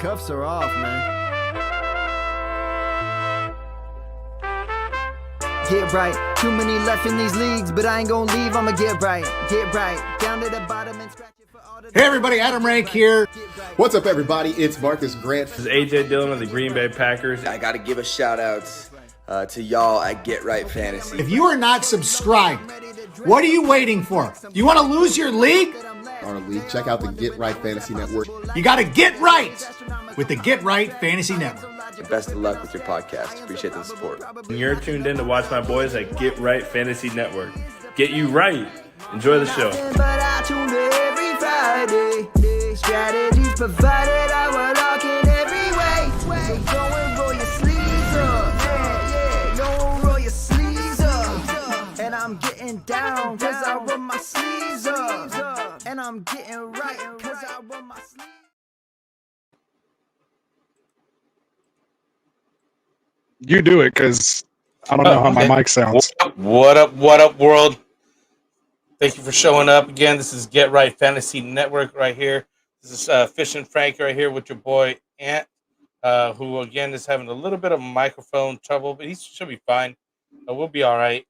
cuffs are off, man. Get right. Too many left in these leagues, but I ain't gonna leave. I'ma get right. Get right. Down to the bottom and scratch it for all the. Hey everybody, Adam Rank here. What's up, everybody? It's Marcus Grant. This is AJ Dillon of the Green Bay Packers. I got to give a shout out to y'all at Get Right Fantasy. If you are not subscribed, what are you waiting for? You want to lose your league? Check out the Get Right Fantasy Network. You got to get right with the Get Right Fantasy Network. Best of luck with your podcast. Appreciate the support. And you're tuned in to watch my boys at Get Right Fantasy Network. Get you right. Enjoy the show. But I tune in every Friday. Strategies provided, I will lock in every way. So go and roll your sleeves up. Yeah, go and roll your sleeves up. And I'm getting down, cause I roll my sleeves up. And I'm getting right, cause I roll my sleeves up. You do it, because I don't know how my mic sounds. What up, world? Thank you for showing up again. This is Get Right Fantasy Network right here. This is Fish and Frank right here with your boy Ant, who again is having a little bit of microphone trouble, but he should be fine. We'll be all right.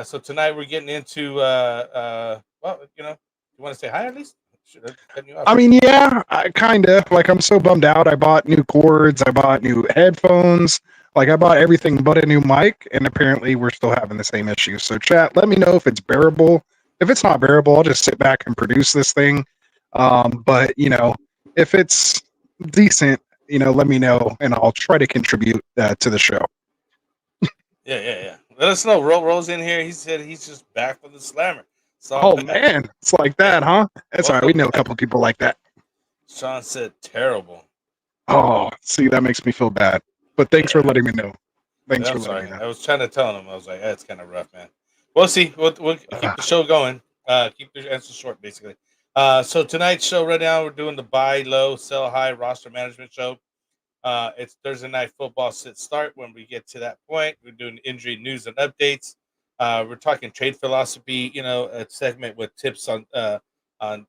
So tonight we're getting into, well, you want to say hi at least? I mean, yeah, I kind of. Like, I'm so bummed out. I bought new cords. I bought new headphones. Like, I bought everything but a new mic, and apparently we're still having the same issue. So, chat, let me know if it's bearable. If it's not bearable, I'll just sit back and produce this thing. But, if it's decent, let me know, and I'll try to contribute to the show. Yeah. Let us know. Roll's in here. He said he's just back from the slammer. Oh, man. It's like that, huh? That's all right. We know a couple people like that. Sean said terrible. Oh, see, that makes me feel bad. But thanks for letting me know. Thanks for letting me know. I was trying to tell him. I was like, it's kind of rough, man. We'll see. We'll keep the show going. Keep the answers short, basically. So tonight's show right now, we're doing the buy low, sell high roster management show. It's Thursday night football sit start. When we get to that point, we're doing injury news and updates. We're talking trade philosophy, a segment with tips on and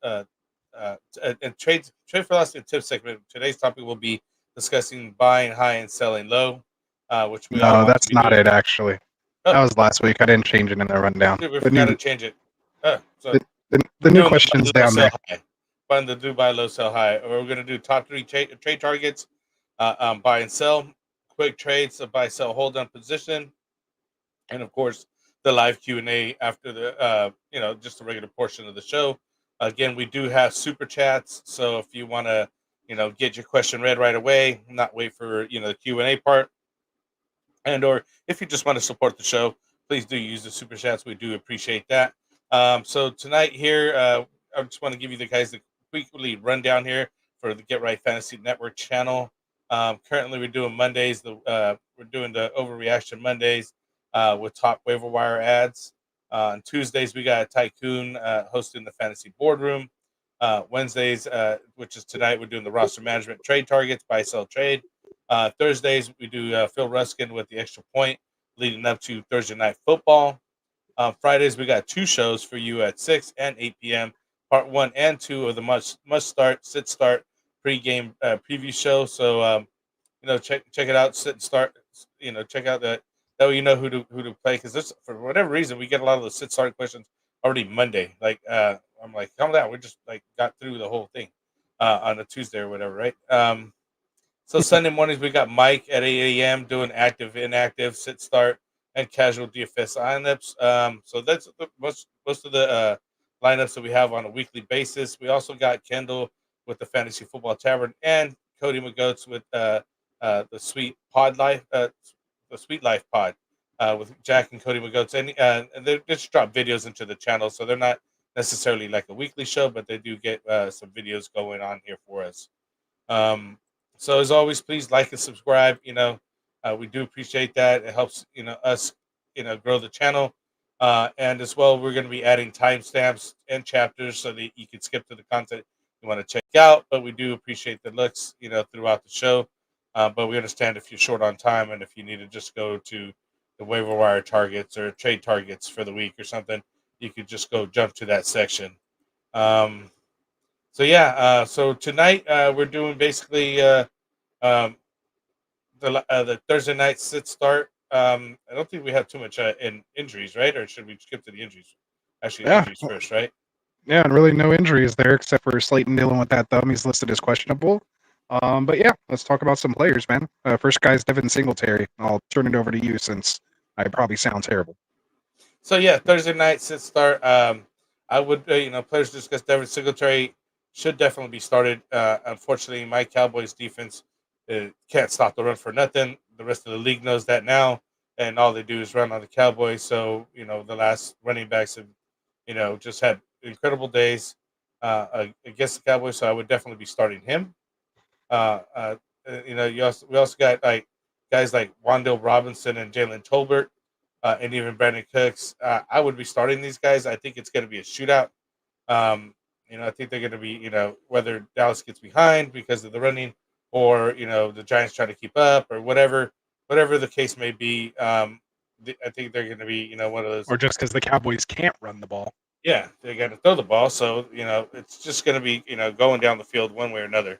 trade philosophy and tips segment. Today's topic will be discussing buying high and selling low. Which we no, that's not it. Actually, that was last week. I didn't change it in the rundown. We forgot to change it. So the new questions down there. Find the do buy low, sell high. Or we're gonna do top three trade targets, buy and sell, quick trades, buy, sell, hold on position, and of course the live Q&A after the just the regular portion of the show. Again, we do have super chats, so if you want to get your question read right away, not wait for the Q&A part, and or if you just want to support the show, please do use the super chats. We do appreciate that. So tonight here, I just want to give you the guys the quickly rundown here for the Get Right Fantasy Network channel. Currently, we're doing Mondays. We're doing the Overreaction Mondays with top waiver wire ads. On Tuesdays, we got Tycoon hosting the Fantasy Boardroom. Wednesdays, which is tonight, we're doing the roster management trade targets, buy, sell, trade. Thursdays, we do Phil Ruskin with the extra point leading up to Thursday night football. Fridays, we got two shows for you at 6 and 8 p.m. Part 1 and 2 of the must start, sit start pregame preview show. So, check it out, sit and start. Check out that way you know who to play, because this, for whatever reason, we get a lot of those sit start questions already Monday. Like I'm like, calm down, we just got through the whole thing on a Tuesday or whatever, right? So Sunday mornings we got Mike at 8 a.m. doing active, inactive, sit start, and casual DFS lineups. So that's most of the lineups that we have on a weekly basis. We also got Kendall with the Fantasy Football Tavern and Cody McGoats with the Sweet Pod Life. The Sweet Life Pod with Jack and Cody McGoats, and they just drop videos into the channel, so they're not necessarily like a weekly show, but they do get some videos going on here for us. So as always, please like and subscribe. We do appreciate that. It helps us grow the channel, and as well, we're going to be adding timestamps and chapters so that you can skip to the content you want to check out. But we do appreciate the looks throughout the show. But we understand if you're short on time and if you need to just go to the waiver wire targets or trade targets for the week or something, you could just go jump to that section. So yeah, so tonight we're doing basically um, the Thursday night sit start. I don't think we have too much in injuries, right? Or should we skip to the injuries? Actually, Yeah, injuries first, right? yeah, and really no injuries there except for Slayton dealing with that thumb. He's listed as questionable. But yeah, let's talk about some players, man. First guy's Devin Singletary. I'll turn it over to you since I probably sound terrible. So yeah, Thursday night sit start. I would players discuss Devin Singletary should definitely be started. Unfortunately, my Cowboys defense can't stop the run for nothing. The rest of the league knows that now, and all they do is run on the Cowboys. So the last running backs have just had incredible days against the Cowboys. So I would definitely be starting him. Uh, uh, we also got like guys like Wandale Robinson and Jalen Tolbert, and even Brandon Cooks. I would be starting these guys. I think it's going to be a shootout. Um, I think they're going to be, whether Dallas gets behind because of the running, or the Giants trying to keep up, or whatever the case may be. I think they're going to be, one of those. Or just because the Cowboys can't run the ball. Yeah, they got to throw the ball, so it's just going to be going down the field one way or another.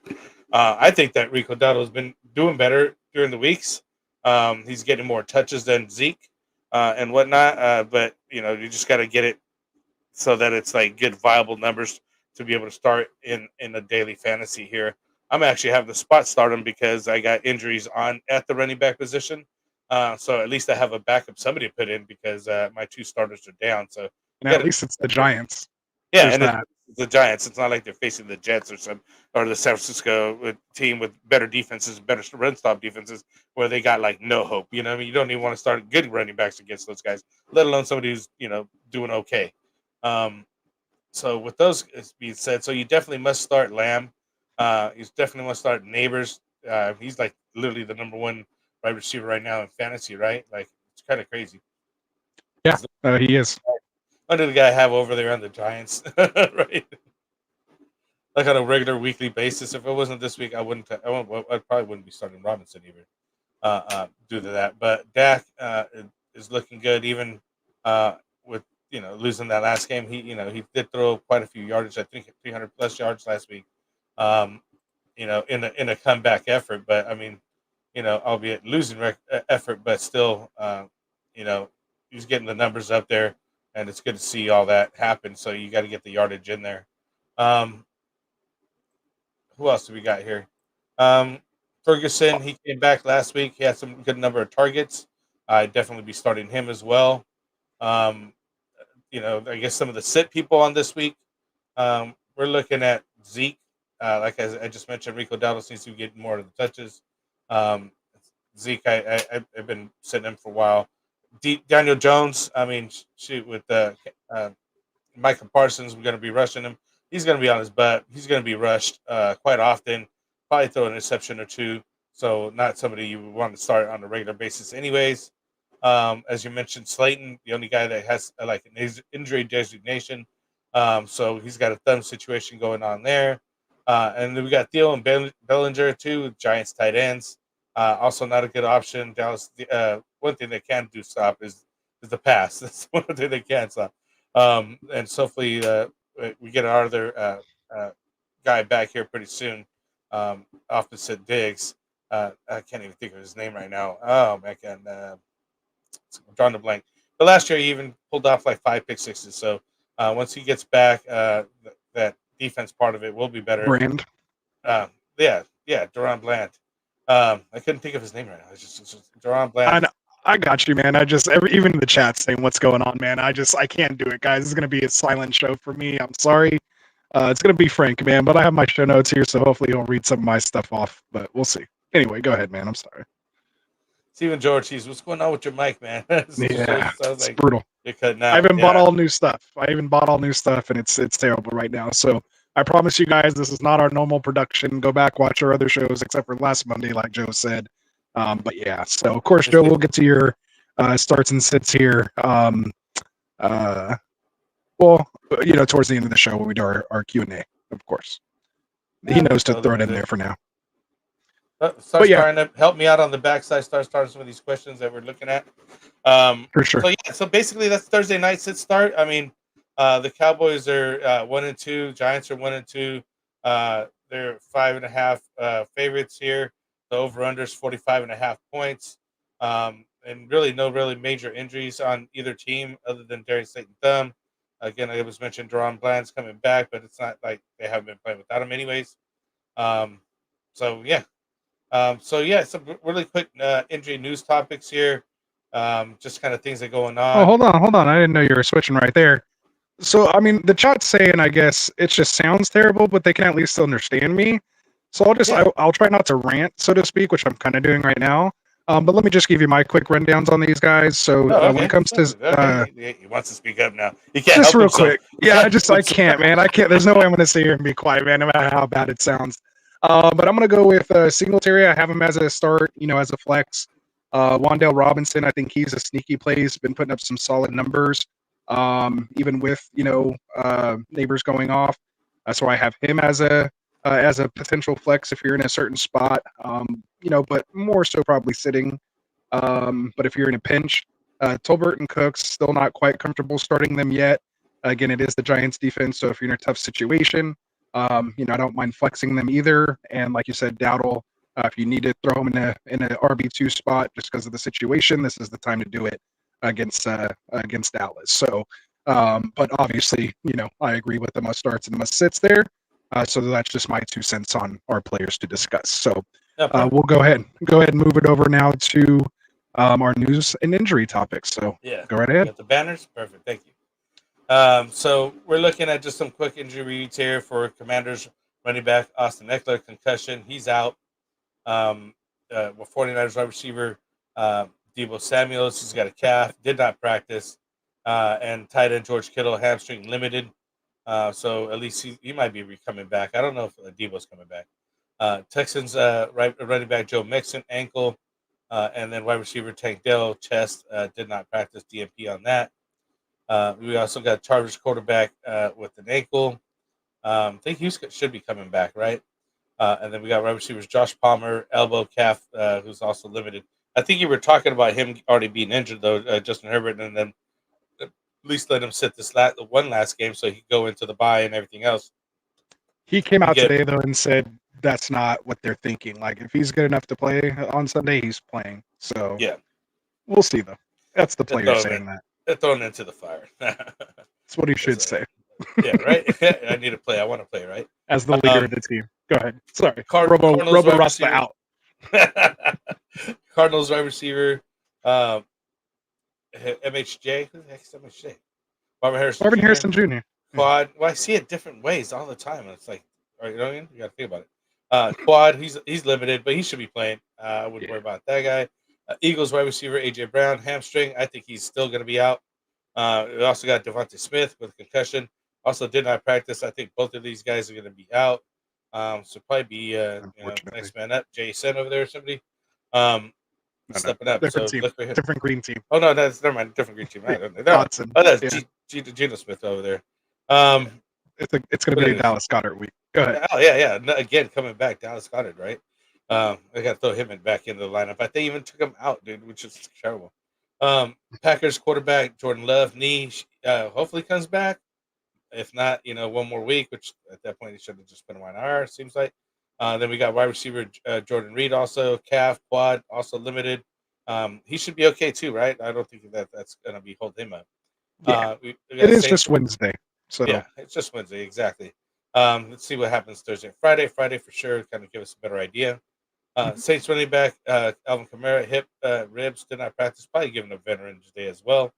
I think that Rico Dowdle has been doing better during the weeks. He's getting more touches than Zeke and whatnot, but you just got to get it so that it's like good viable numbers to be able to start in a daily fantasy here. I'm actually having to spot start him because I got injuries on at the running back position. So at least I have a backup somebody to put in because my two starters are down. So And at least it's the Giants. yeah, There's and that. it's the Giants. It's not like they're facing the Jets or the San Francisco team with better defenses, better run stop defenses, where they got like no hope. You know, what I mean, you don't even want to start good running backs against those guys, let alone somebody who's doing okay. Um, so with those being said, so you definitely must start Lamb. You definitely must start Neighbors. He's like literally the number one wide receiver right now in fantasy, right? Like it's kind of crazy. Yeah, he is. Under the guy I have over there on the Giants, right? Like on a regular weekly basis. If it wasn't this week, I probably wouldn't be starting Robinson either. Due to that, but Dak is looking good, even with losing that last game. He did throw quite a few yardage. I think 300 plus yards last week. Um, in a comeback effort, but I mean, albeit losing effort, but still, he's getting the numbers up there, and it's good to see all that happen. So you got to get the yardage in there. Um, who else do we got here? Um, Ferguson, he came back last week. He had some good number of targets. I'd definitely be starting him as well. Um, I guess some of the sit people on this week. We're looking at Zeke. Like I just mentioned, Rico Dowdle seems to be getting more of the touches. Um, Zeke, I've been sitting him for a while. Daniel Jones, I mean, shoot, with Micah Parsons, we're going to be rushing him. He's going to be on his butt. He's going to be rushed quite often, probably throw an interception or two. So not somebody you would want to start on a regular basis anyways. As you mentioned, Slayton, the only guy that has like an injury designation. So he's got a thumb situation going on there. And then we got Theo and Bellinger, too, Giants tight ends. Also not a good option. Dallas, one thing they can do stop is the pass. That's one thing they can't stop. And so hopefully we get our other guy back here pretty soon, opposite Diggs. I can't even think of his name right now. Oh, man, I'm drawing a blank. But last year he even pulled off like 5 pick sixes. So once he gets back, that defense part of it will be better. Brand. Yeah, Duran Bland. I couldn't think of his name right now. It's just Duran Bland. I got you, man. Even in the chat saying what's going on, man. I can't do it, guys. It's gonna be a silent show for me. I'm sorry. It's gonna be Frank, man. But I have my show notes here, so hopefully he'll read some of my stuff off. But we'll see. Anyway, go ahead, man. I'm sorry. Steven George, what's going on with your mic, man? Yeah, it's like brutal. You're cutting out. I even bought all new stuff. And it's terrible right now. So I promise you guys, this is not our normal production. Go back, watch our other shows, except for last Monday, like Joe said. But yeah, so of course, Joe, we'll get to your starts and sits here. Well, towards the end of the show when we do our Q&A, of course. He knows to throw it in there for now. Starting to help me out on the backside. Starting some of these questions that we're looking at. For sure. So basically that's Thursday night sit start. I mean, the Cowboys are 1-2, Giants are 1-2. They're 5.5 favorites here. The over/under is 45.5 points. And really no really major injuries on either team other than Darius Slayton Thumb. Again, it was mentioned Deron Bland's coming back, but it's not like they haven't been playing without him anyways. Um, so yeah, some really quick injury news topics here. Just kind of things that are going Oh, on. hold on. I didn't know you were switching right there. So, I mean, the chat's saying, I guess it just sounds terrible, but they can at least understand me. So Yeah. I'll try not to rant, so to speak, which I'm kind of doing right now. But let me just give you my quick rundowns on these guys. So Oh, when okay. it comes to Okay. He wants to speak up now. He can't just help real himself. quick, yeah, I can't, man. I can't. There's no way I'm going to sit here and be quiet, man, no matter how bad it sounds. But I'm going to go with Singletary. I have him as a start, as a flex. Wandale Robinson, I think he's a sneaky play. He's been putting up some solid numbers, even with neighbors going off. So I have him as a potential flex if you're in a certain spot. But more so probably sitting. But if you're in a pinch, Tolbert and Cooks still not quite comfortable starting them yet. Again, it is the Giants defense, so if you're in a tough situation, I don't mind flexing them either. And like you said, Dowdle, if you need to throw him in a RB2 spot just because of the situation, this is the time to do it against Dallas. So, but obviously, I agree with the must starts and the must sits there. So that's just my 2 cents on our players to discuss. So we'll go ahead and move it over now to our news and injury topics. So Yeah. go right ahead. Got the banners? Perfect. Thank you. So we're looking at just some quick injury reads here for Commanders running back Austin Eckler, concussion. He's out. 49ers wide receiver Deebo Samuels, he's got a calf, did not practice. And tight end George Kittle, hamstring limited. So at least he might be coming back. I don't know if Deebo's coming back. Texans running back Joe Mixon, ankle. And then wide receiver Tank Dell, chest, did not practice, DNP on that. We also got Chargers quarterback with an ankle. I think he should be coming back, right? And then we got wide receivers Josh Palmer, elbow, calf, who's also limited. I think you were talking about him already being injured, though, Justin Herbert, and then at least let him sit this last game so he could go into the bye and everything else. He came out today, though, and said that's not what they're thinking. Like, if he's good enough to play on Sunday, he's playing. So, yeah, we'll see, though. That's the player saying that. They're throwing into the fire. That's what he should say. Yeah, right? I need to play. I want to play, right? As the leader of the team. Go ahead. Sorry. Cardinals Robo Rasta out. Cardinals wide receiver, MHJ. Who the heck is MHJ? Marvin Harrison Jr. Quad. Well, I see it different ways all the time. It's like, all right, you know what I mean? You got to think about it. Quad, he's limited, but he should be playing. I wouldn't worry about that guy. Eagles wide receiver AJ Brown, hamstring. I think he's still going to be out. We also got Devontae Smith with concussion. Also did not practice. I think both of these guys are going to be out. So probably be next man up, Jason over there or somebody. Stepping up. Different so team. look for him. Different green team. Oh no, never mind. Different green team. Watson. That's Geno Smith over there. It's going to be a Dallas Goedert week. Go ahead. Oh yeah. Again, coming back, Dallas Goedert, right? I got to throw him back into the lineup. But they even took him out, dude, which is terrible. Packers quarterback Jordan Love, knee, hopefully comes back. If not, one more week, which at that point he should have just been on IR, seems like. Then we got wide receiver Jordan Reed, also calf, quad, also limited. He should be okay too, right? I don't think that's going to be holding him up. Yeah. It is just Wednesday. So yeah, it's just Wednesday, exactly. Let's see what happens Thursday, Friday. Friday for sure, kind of give us a better idea. Saints running back Alvin Kamara, hip, ribs, did not practice, probably given a veteran today as well.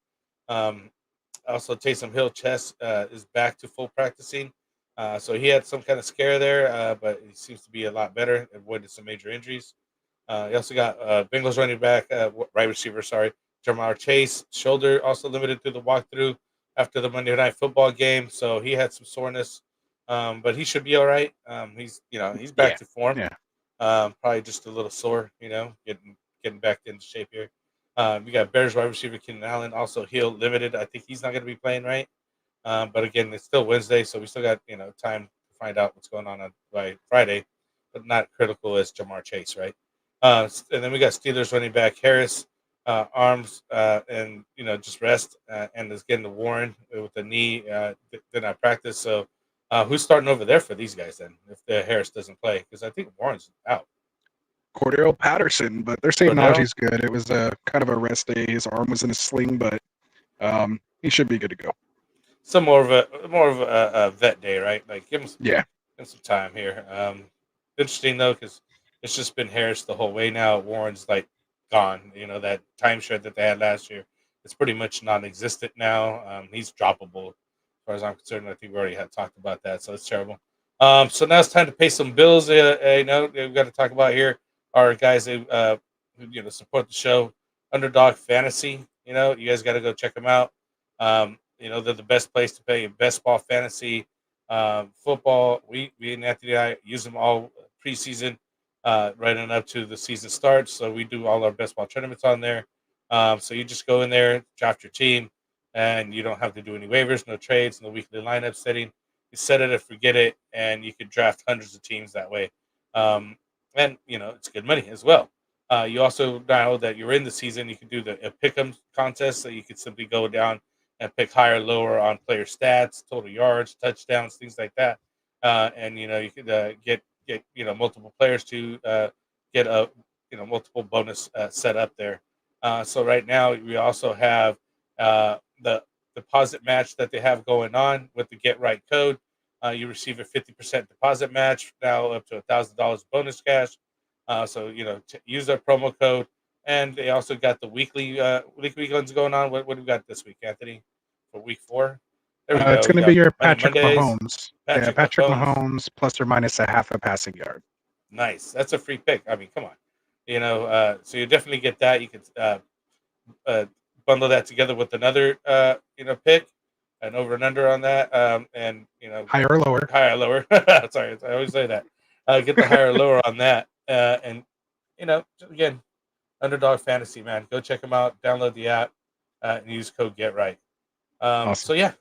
Also, Taysom Hill, chest, is back to full practicing. So he had some kind of scare there, but he seems to be a lot better, avoided some major injuries. You also got Bengals running back, right receiver, Jamar Chase, shoulder also limited through the walkthrough after the Monday Night Football game. So he had some soreness, but he should be all right. He's back to form. Yeah. Probably just a little sore, getting back into shape here. We got Bears wide receiver Keenan Allen, also heel limited. I think he's not going to be playing, right? But again, it's still Wednesday, so we still got time to find out what's going on by Friday, but not critical as Jamar Chase, right? And then we got Steelers running back Harris, arms, and just rest, and is getting the Warren with the knee, did not practice. So Who's starting over there for these guys then? If the Harris doesn't play, because I think Warren's out. Cordero Patterson, but they're saying Cordero? Najee's good. It was a kind of a rest day. His arm was in a sling, but he should be good to go. So more of a vet day, right? Like give him some time here. Interesting though, because it's just been Harris the whole way now. Warren's like gone. That timeshare that they had last year, it's pretty much non-existent now. He's droppable, as far as I'm concerned. I think we already had talked about that, so it's terrible. So now it's time to pay some bills. We've got to talk about here our guys who support the show, Underdog Fantasy. You guys got to go check them out. They're the best place to pay best ball fantasy football. We and Anthony and I use them all preseason, right on up to the season starts. So we do all our best ball tournaments on there. So you just go in there, draft your team, and you don't have to do any waivers, no trades, no weekly lineup setting. You set it and forget it, and you could draft hundreds of teams that way. And it's good money as well. You also, now that you're in the season, you can do the pick'em contest, so you could simply go down and pick higher, lower on player stats, total yards, touchdowns, things like that. And you could get multiple players to get a multiple bonus set up there. So right now we also have the deposit match that they have going on with the Get Right code. You receive a 50% deposit match, now up to $1,000 bonus cash. So use our promo code, and they also got the weekly ones going on. What do we got this week, Anthony, for week 4? There we go. It's going to be your Patrick Mahomes. Patrick Mahomes. Mahomes plus or minus a half a passing yard. Nice. That's a free pick. I mean, come on. So you definitely get that. You could bundle that together with another pick, and over and under on that, and higher or lower. Sorry, I always say that. Get the higher or lower on that, and again, Underdog Fantasy, man, go check them out. Download the app and use code Get Right. Awesome.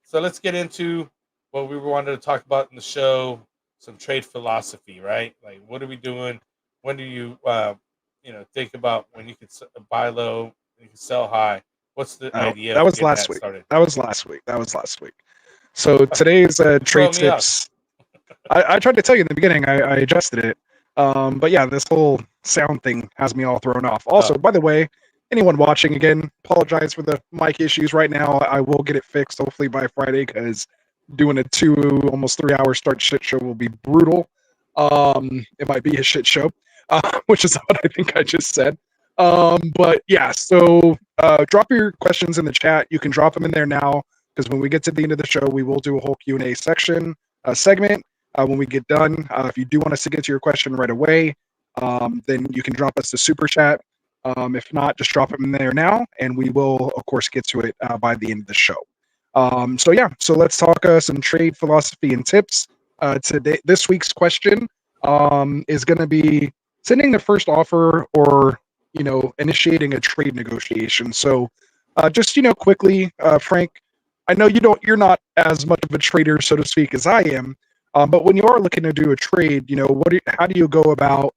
So let's get into what we wanted to talk about in the show. Some trade philosophy, right? Like, what are we doing? When do you think about when you could buy low, you can sell high? What's the idea? That was last week. That was last week. So today's trade tips. I tried to tell you in the beginning. I adjusted it. But yeah, this whole sound thing has me all thrown off. Also, by the way, anyone watching, again, apologize for the mic issues right now. I will get it fixed hopefully by Friday, because doing a 2, almost 3-hour start shit show will be brutal. It might be a shit show, which is what I think I just said. But yeah, so drop your questions in the chat. You can drop them in there now, because when we get to the end of the show, we will do a whole Q&A segment. When we get done, if you do want us to get to your question right away, then you can drop us a super chat. If not, just drop them in there now, and we will, of course, get to it by the end of the show. So let's talk some trade philosophy and tips. This week's question is going to be sending the first offer or initiating a trade negotiation. So just quickly, Frank, I know you're not as much of a trader, so to speak, as I am. But when you are looking to do a trade, how do you go about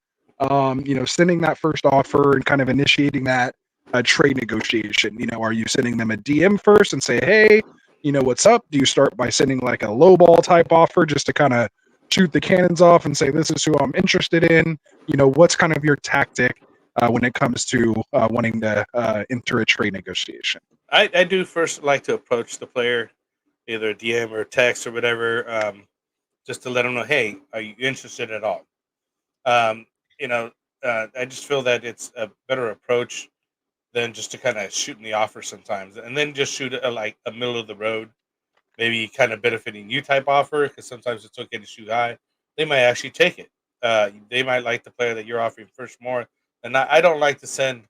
sending that first offer and kind of initiating that trade negotiation? Are you sending them a DM first and say, hey, what's up? Do you start by sending like a lowball type offer just to kind of shoot the cannons off and say, this is who I'm interested in? What's kind of your tactic when it comes to wanting to enter a trade negotiation? I do first like to approach the player, either DM or text or whatever, just to let them know, hey, are you interested at all? I just feel that it's a better approach than just to kind of shooting the offer sometimes, and then just shoot like a middle of the road, maybe kind of benefiting you type offer, because sometimes it's okay to shoot high. They might actually take it. They might like the player that you're offering first more, and I don't like to send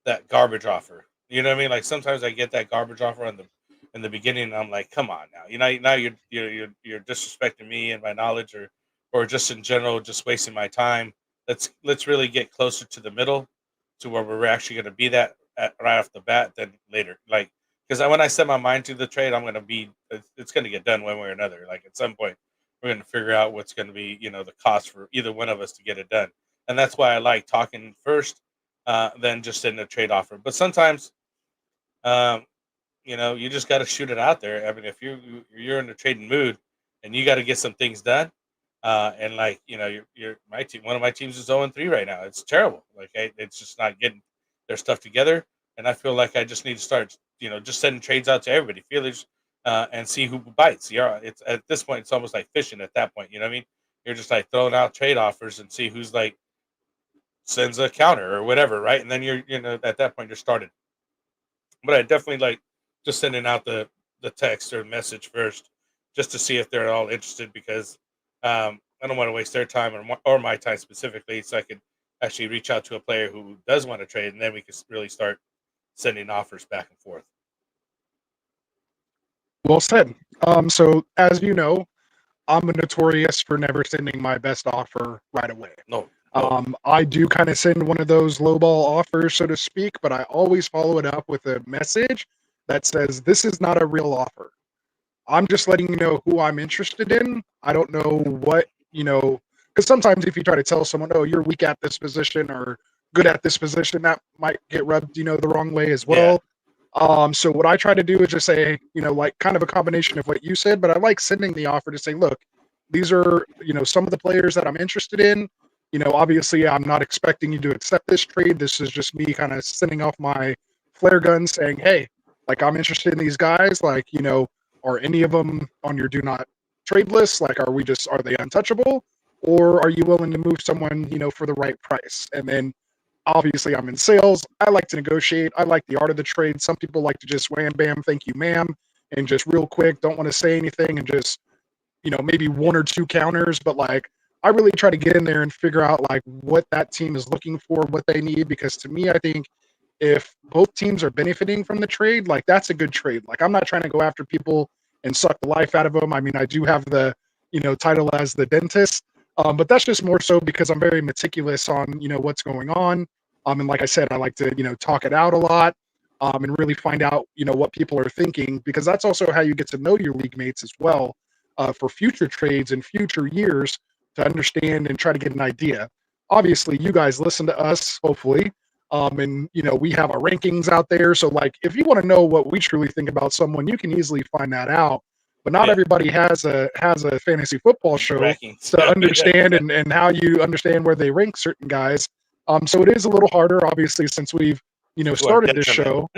that garbage offer. You know what I mean? Like sometimes I get that garbage offer in the beginning, and I'm like, come on now, now you're disrespecting me and my knowledge, or just in general, just wasting my time. Let's really get closer to the middle, to where we're actually going to be that right off the bat, then later. Like, because when I set my mind to the trade, it's going to get done one way or another. Like at some point, we're going to figure out what's going to be, the cost for either one of us to get it done. And that's why I like talking first, then just sending a trade offer. But sometimes, you just got to shoot it out there. I mean, if you're in a trading mood, and you got to get some things done. And like my team, one of my teams is 0-3 right now. It's terrible. Like it's just not getting their stuff together. And I feel like I just need to start, just sending trades out to everybody, feelers, and see who bites. It's at this point, it's almost like fishing at that point. You know what I mean? You're just like throwing out trade offers and see who's like sends a counter or whatever, right? And then you're, at that point you're started. But I definitely like just sending out the text or message first, just to see if they're all interested, because I don't want to waste their time or my time specifically, so I could actually reach out to a player who does want to trade, and then we can really start sending offers back and forth. Well said. So as you know, I'm notorious for never sending my best offer right away. No. I do kind of send one of those lowball offers, so to speak, but I always follow it up with a message that says, this is not a real offer. I'm just letting you know who I'm interested in. I don't know what, because sometimes if you try to tell someone, oh, you're weak at this position or good at this position, that might get rubbed, the wrong way as well. So what I try to do is just say, like kind of a combination of what you said, but I like sending the offer to say, look, these are, some of the players that I'm interested in. Obviously I'm not expecting you to accept this trade. This is just me kind of sending off my flare gun saying, hey, like, I'm interested in these guys. Like, are any of them on your do not trade list? Like, are they untouchable? Or are you willing to move someone, for the right price? And then obviously I'm in sales. I like to negotiate. I like the art of the trade. Some people like to just wham, bam, thank you, ma'am. And just real quick, don't want to say anything and just, maybe one or two counters. But like, I really try to get in there and figure out like what that team is looking for, what they need. Because to me, I think if both teams are benefiting from the trade, like that's a good trade. Like I'm not trying to go after people and suck the life out of them. I mean, I do have the, title as the dentist, but that's just more so because I'm very meticulous on, what's going on. And like I said, I like to, talk it out a lot, and really find out, what people are thinking, because that's also how you get to know your league mates as well, for future trades and future years, to understand and try to get an idea. Obviously, you guys listen to us, hopefully. And we have our rankings out there. So like, if you want to know what we truly think about someone, you can easily find that out. But not everybody has a fantasy football show Rankings to understand and how you understand where they rank certain guys. So it is a little harder, obviously, since we've started this show.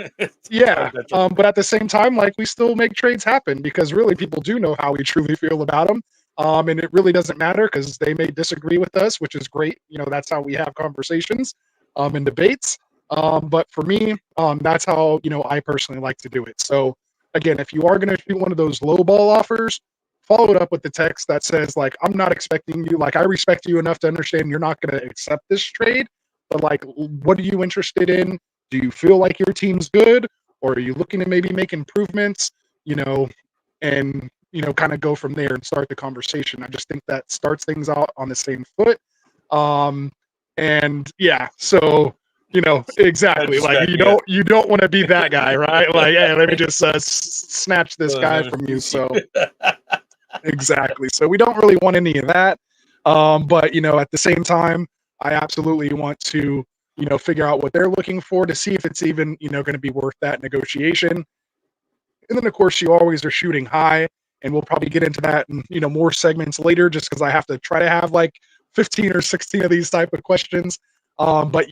Yeah. But at the same time, like, we still make trades happen, because really people do know how we truly feel about them. And it really doesn't matter, because they may disagree with us, which is great. That's how we have conversations and debates. But for me, that's how, I personally like to do it. So again, if you are going to shoot one of those low ball offers, follow it up with the text that says, like, I'm not expecting you, like, I respect you enough to understand you're not going to accept this trade, but like, what are you interested in? Do you feel like your team's good, or are you looking to maybe make improvements, and, kind of go from there and start the conversation. I just think that starts things out on the same foot. And yeah, so, exactly, like, you don't want to be that guy, right? Like, hey, let me just snatch this guy from you. So exactly. So we don't really want any of that. But, at the same time, I absolutely want to, figure out what they're looking for to see if it's even, going to be worth that negotiation. And then, of course, you always are shooting high, and we'll probably get into that in, more segments later, just because I have to try to have like 15 or 16 of these type of questions. But,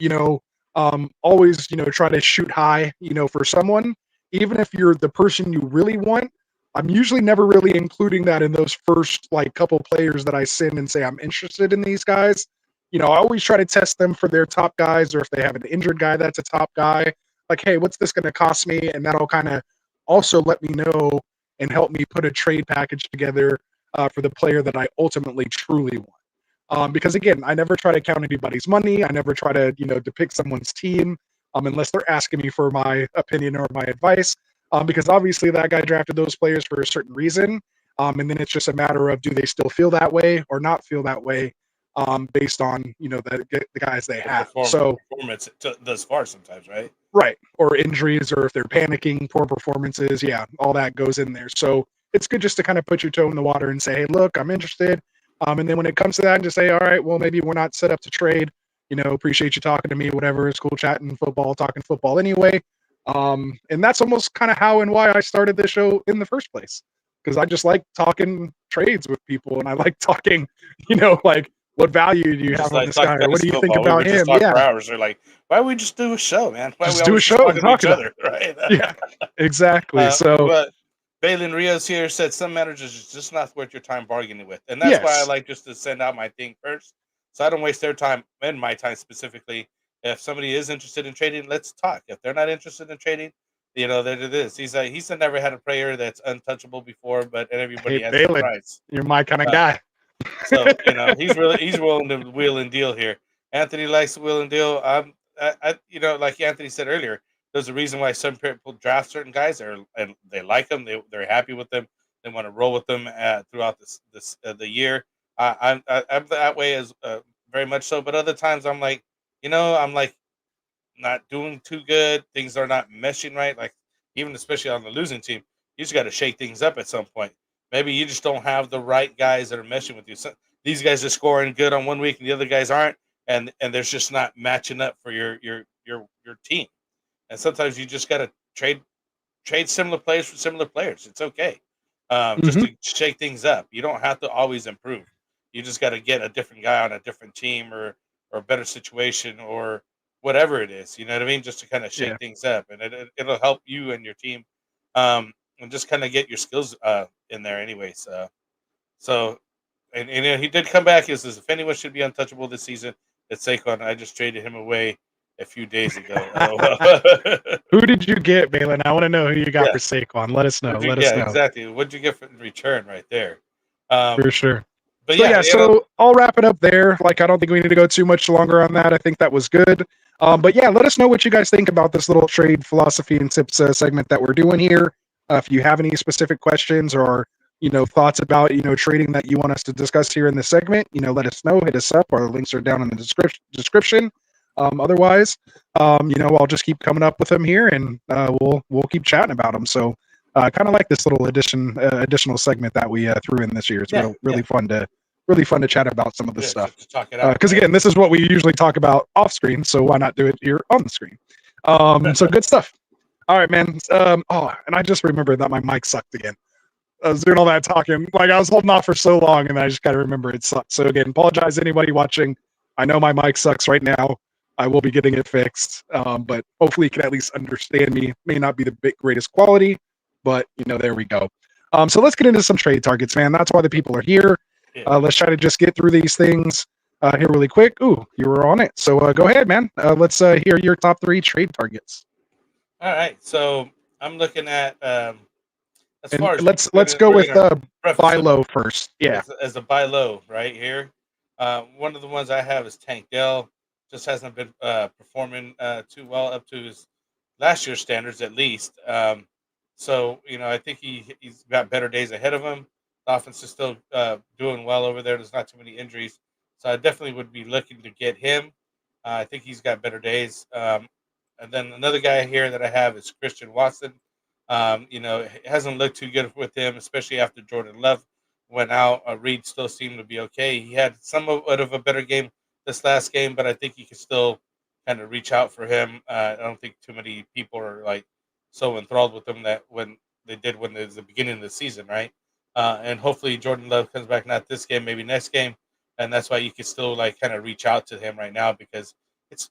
always, try to shoot high, for someone, even if you're the person you really want. I'm usually never really including that in those first like couple players that I send and say I'm interested in these guys. I always try to test them for their top guys, or if they have an injured guy that's a top guy, like, hey, what's this going to cost me? And that'll kind of also let me know and help me put a trade package together for the player that I ultimately truly want. Because again, I never try to count anybody's money. I never try to, depict someone's team unless they're asking me for my opinion or my advice. Because obviously that guy drafted those players for a certain reason. And then it's just a matter of, do they still feel that way or not feel that way, based on, the guys they have. So performance thus far sometimes, right? Right. Or injuries, or if they're panicking, poor performances. Yeah, all that goes in there. So it's good just to kind of put your toe in the water and say, hey, look, I'm interested. And then when it comes to that, just say, all right, well, maybe we're not set up to trade. Appreciate you talking to me, whatever. It's cool chatting football, talking football anyway. And that's almost kind of how and why I started this show in the first place. because I just like talking trades with people, and I like talking, like what value do you have on this guy, or what do you think about We just him? talk for Yeah, hours. They're like, why don't we just do a show, man? Why just we do a always just show and talking to talk each about other, right? it. Yeah, exactly. So But Balin Rios here said some managers is just not worth your time bargaining with, and that's why I yes, like just to send out my thing first, so I don't waste their time and my time specifically. If somebody is interested in trading, let's talk. If they're not interested in trading, that it is. He's never had a player that's untouchable before, but hey everybody has their Balin, price. you're my kind of Uh, guy. so he's willing to wheel and deal here. Anthony likes to wheel and deal. Like Anthony said earlier, there's a reason why some people draft certain guys, and they like them. They're happy with them. They want to roll with them throughout the year. I'm that way as very much so. But other times I'm like not doing too good. Things are not meshing right. Like even especially on the losing team, you just got to shake things up at some point. Maybe you just don't have the right guys that are meshing with you. So these guys are scoring good on one week and the other guys aren't, and there's just not matching up for your team. And sometimes you just got to trade similar players for similar players. It's okay, just Hmm. to shake things up. You don't have to always improve. You just got to get a different guy on a different team or a better situation or whatever it is. You know what I mean? Just to kind of Yeah. shake things up, and it'll help you and your team, and just kind of get your skills in there. Anyways, so he did come back. He says if anyone should be untouchable this season, it's Saquon. I just traded him away a few days ago. LOL. Who did you get, Balin? I want to know who you got Yeah. for Saquon. Let us know. Let us Yeah, know exactly. What'd you get in return right there? for Um, sure. but So yeah, yeah, so I'll wrap it up there. Like I don't think we need to go too much longer on that. I think that was good. But yeah, let us know what you guys think about this little trade philosophy and tips segment that we're doing here. If you have any specific questions or thoughts about trading that you want us to discuss here in this segment, let us know. Hit us up. Our links are down in the description. Otherwise, I'll just keep coming up with them here, and we'll keep chatting about them. So kind of like this little additional segment that we threw in this year. It's yeah, really fun to chat about some of this yeah, stuff. to talk it out. Because again, this is what we usually talk about off screen, so why not do it here on the screen? So good stuff. All right, man. And I just remembered that my mic sucked again. I was doing all that talking, like I was holding off for so long, and I just got to remember it sucked. So again, apologize to anybody watching. I know my mic sucks right now. I will be getting it fixed, but hopefully you can at least understand me. May not be the greatest quality, but there we go. So let's get into some trade targets, man. That's why the people are here. Yeah. Let's try to just get through these things here really quick. Ooh, you were on it. So go ahead, man. Let's hear your top 3 trade targets. All right, so I'm looking at as And far as let's go with preface buy them low first. Yeah. as a buy low right here. One of the ones I have is Tank Dell. Just hasn't been performing too well up to his last year's standards, at least. So I think he's got better days ahead of him. The offense is still doing well over there. There's not too many injuries, so I definitely would be looking to get him. I think he's got better days. And then another guy here that I have is Christian Watson. It hasn't looked too good with him, especially after Jordan Love went out. Reed still seemed to be okay. He had somewhat of a better game this last game, but I think you can still kind of reach out for him. I don't think too many people are like so enthralled with him that when it was the beginning of the season, right? And hopefully Jordan Love comes back not this game, maybe next game, and that's why you can still like kind of reach out to him right now because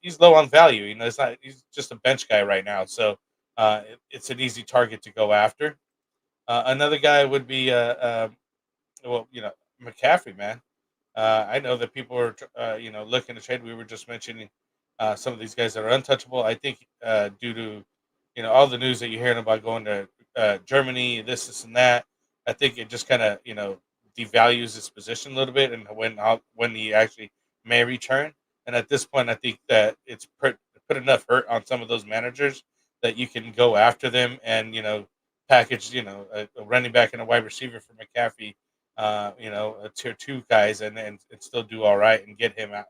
he's low on value. He's just a bench guy right now, so it's an easy target to go after. Another guy would be McCaffrey, man. I know that people are looking to trade. We were just mentioning some of these guys that are untouchable. I think due to all the news that you're hearing about going to Germany, this and that, I think it just kind of devalues his position a little bit, and when he actually may return. And at this point, I think that it's put enough hurt on some of those managers that you can go after them and package a running back and a wide receiver for McCaffrey, a tier 2 guys, and still do all right and get him at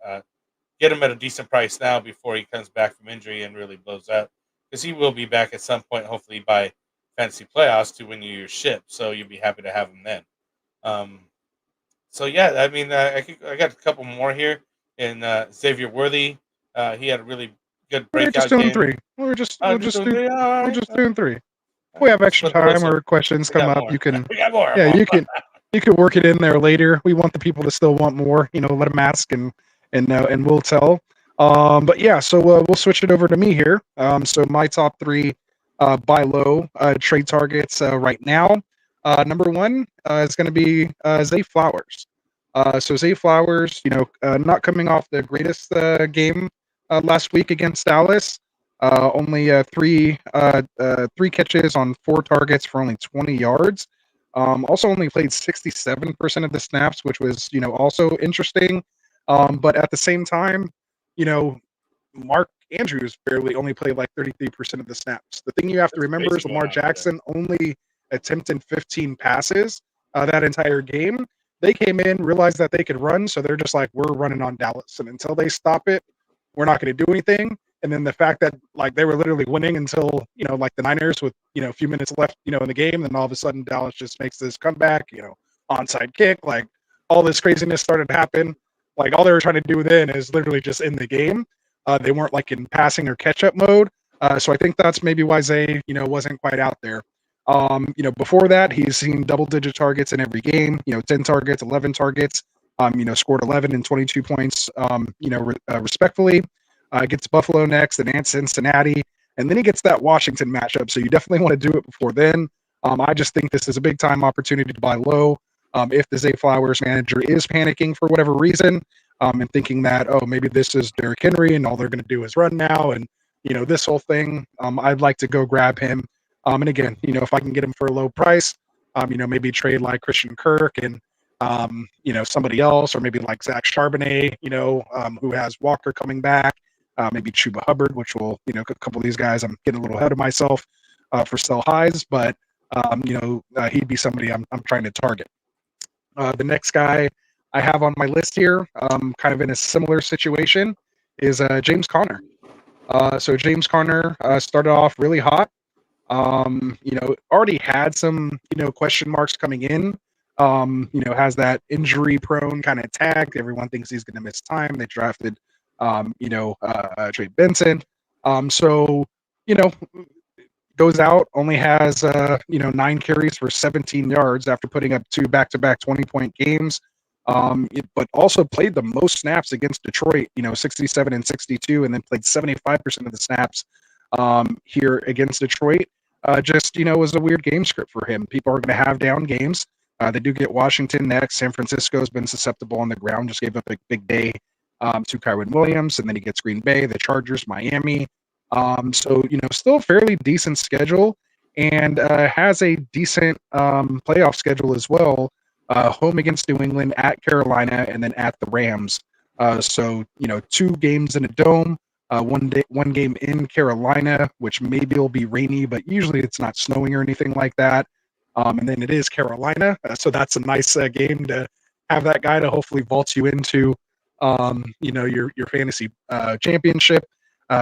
a decent price now before he comes back from injury and really blows up, because he will be back at some point, hopefully by fantasy playoffs to win you your ship. So you'll be happy to have him then. So yeah, I mean, I got a couple more here. And Xavier Worthy, he had a really good We're just breakout doing game. 3. We'll Just just doing three. All we're right. just doing 3. If we have extra Let's put time some- or questions we come got up, more. you can We got more. yeah, more. you can work it in there later. We want the people to still want more. Let them ask and we'll tell. But yeah, so we'll switch it over to me here. So my top three buy low trade targets right now. Number one is going to be Zay Flowers. So Zay Flowers, not coming off the greatest game last week against Dallas. Only three catches on 4 targets for only 20 yards. Also only played 67% of the snaps, which was, also interesting. But at the same time, you know, Mark Andrews barely only played like 33% of the snaps. The thing you have to remember crazy is Lamar going on over there. Jackson only attempted 15 passes that entire game. They came in, realized that they could run, so they're just like, we're running on Dallas. And until they stop it, we're not going to do anything. And then the fact that like they were literally winning until, like the Niners with, a few minutes left, in the game, then all of a sudden Dallas just makes this comeback, onside kick, like all this craziness started to happen. Like all they were trying to do then is literally just in the game. They weren't like in passing or catch up mode. So I think that's maybe why Zay, wasn't quite out there. Before that, he's seen double digit targets in every game, 10 targets, 11 targets, scored 11 and 22 points, respectfully. Gets Buffalo next and Cincinnati. And then he gets that Washington matchup. So you definitely want to do it before then. I just think this is a big time opportunity to buy low. If the Zay Flowers manager is panicking for whatever reason, and thinking that, oh, maybe this is Derrick Henry and all they're going to do is run now. And, this whole thing, I'd like to go grab him. And again, if I can get him for a low price, maybe trade like Christian Kirk and, somebody else, or maybe like Zach Charbonnet, who has Walker coming back, maybe Chuba Hubbard, which will, a couple of these guys, I'm getting a little ahead of myself for sell highs, but, he'd be somebody I'm trying to target. The next guy I have on my list here, kind of in a similar situation, is James Conner. So James Conner started off really hot. Already had some, question marks coming in. Has that injury prone kind of tag. Everyone thinks he's going to miss time. They drafted, Trey Benson. So, goes out, only has 9 carries for 17 yards after putting up 2 back-to-back 20-point games. But also played the most snaps against Detroit, 67 and 62, and then played 75% of the snaps here against Detroit. Was a weird game script for him. People are going to have down games. They do get Washington next. San Francisco has been susceptible on the ground, just gave up a big day to Kyron Williams, and then he gets Green Bay, the Chargers, Miami. Still fairly decent schedule, and has a decent playoff schedule as well. Home against New England, at Carolina, and then at the Rams. 2 games in a dome, one game in Carolina, which maybe will be rainy, but usually it's not snowing or anything like that. And then it is Carolina, so that's a nice game to have that guy to hopefully vault you into, your fantasy championship.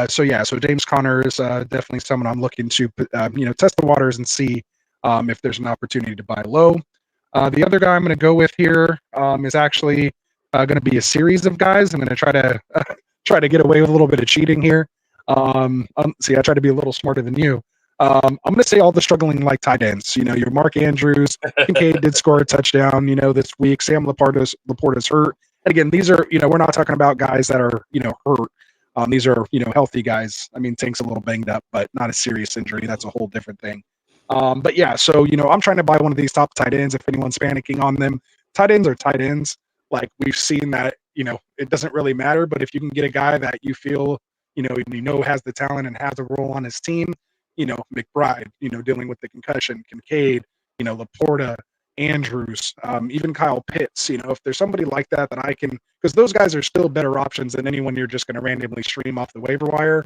So James Conner is definitely someone I'm looking to, test the waters and see if there's an opportunity to buy low. The other guy I'm going to go with here is actually going to be a series of guys. I'm going to try to get away with a little bit of cheating here. I try to be a little smarter than you. I'm going to say all the struggling like tight ends. Your Mark Andrews, Kincaid did score a touchdown, this week. Sam Laporta's hurt. And again, these are, we're not talking about guys that are, hurt. These are, healthy guys. I mean, Tank's a little banged up, but not a serious injury. That's a whole different thing. I'm trying to buy one of these top tight ends if anyone's panicking on them. Tight ends are tight ends. Like we've seen that, it doesn't really matter. But if you can get a guy that you feel, has the talent and has a role on his team, McBride, dealing with the concussion, Kincaid, Laporta, Andrews, even Kyle Pitts, if there's somebody like that I can, because those guys are still better options than anyone you're just going to randomly stream off the waiver wire.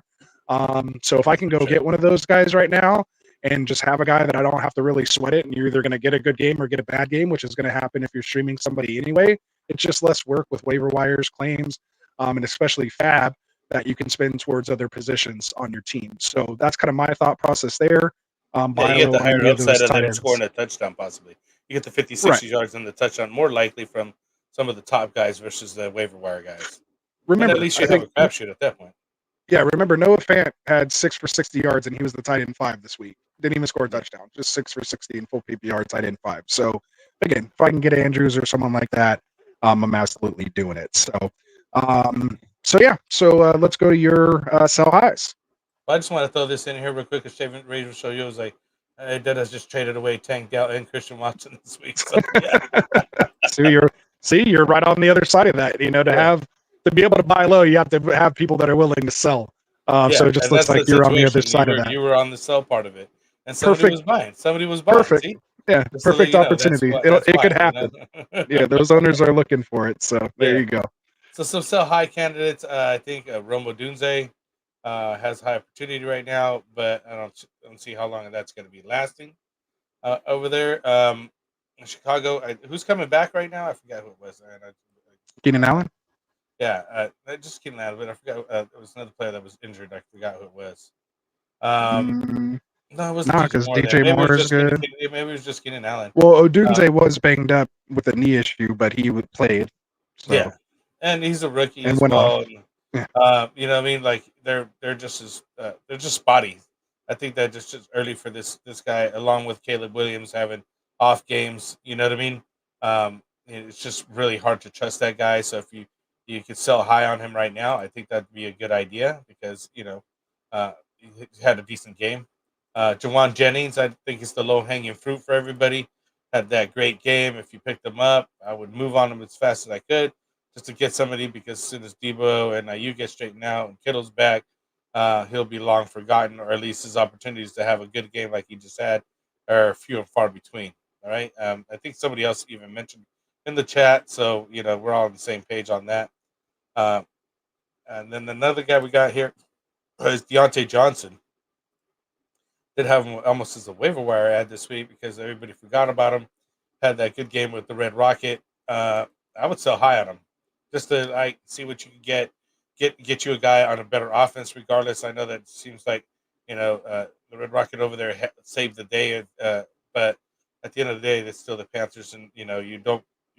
So if I can go get one of those guys right now and just have a guy that I don't have to really sweat it, and you're either going to get a good game or get a bad game, which is going to happen if you're streaming somebody anyway, it's just less work with waiver wires, claims, and especially fab that you can spend towards other positions on your team. So that's kind of my thought process there. You get the higher upside of them scoring a touchdown, possibly. You get the 50, 60 yards on the touchdown, more likely from some of the top guys versus the waiver wire guys. Remember, and at least you have a crapshoot at that point. Yeah, remember Noah Fant had 6 for 60 yards, and he was the tight end 5 this week. Didn't even score a touchdown, just 6 for 60 in full PPR, tight end 5. So again, if I can get Andrews or someone like that, I'm absolutely doing it. So let's go to your sell highs. Well, I just want to throw this in here real quick. Because Shaven Razor Show you was like, hey, Dennis just traded away Tank Dell and Christian Watson this week. So yeah, You're right on the other side of that. To be able to buy low, you have to have people that are willing to sell. So it just and looks that's like the you're on the other situation. side of that. You were on the sell part of it, and somebody was buying. Somebody was buying. Perfect. See? Yeah, Just to let perfect you know, opportunity. that's It why, could happen. Yeah, those owners are looking for it. So there you go. So some sell high candidates. I think Romo Dunze has high opportunity right now, but I don't see how long that's going to be lasting over there. In Chicago, who's coming back right now? I forgot who it was. Keenan Allen? Yeah, just Keenan Allen. But I forgot. There was another player that was injured. I forgot who it was. No, it wasn't because Moore. DJ Maybe Moore it was is just good. maybe it was just Keenan Allen. Well, Odunze was banged up with a knee issue, but he played. So. Yeah, and he's a rookie And as went well. off. Yeah. You know what I mean? Like they're just spotty. I think that just early for this guy, along with Caleb Williams having off games. You know what I mean? It's just really hard to trust that guy. So if you could sell high on him right now, I think that'd be a good idea because he had a decent game. Jawan Jennings, I think is the low hanging fruit for everybody. Had that great game. If you picked him up, I would move on him as fast as I could just to get somebody because as soon as Debo and Ayuk get straightened out and Kittle's back, he'll be long forgotten, or at least his opportunities to have a good game like he just had are few and far between. All right. I think somebody else even mentioned in the chat, so we're all on the same page on that. And then another guy we got here is Deontay Johnson. Did have him almost as a waiver wire ad this week because everybody forgot about him. Had that good game with the Red Rocket. I would sell high on him just to see what you can get you a guy on a better offense. Regardless, I know that seems like the Red Rocket over there saved the day, but at the end of the day, it's still the Panthers, and you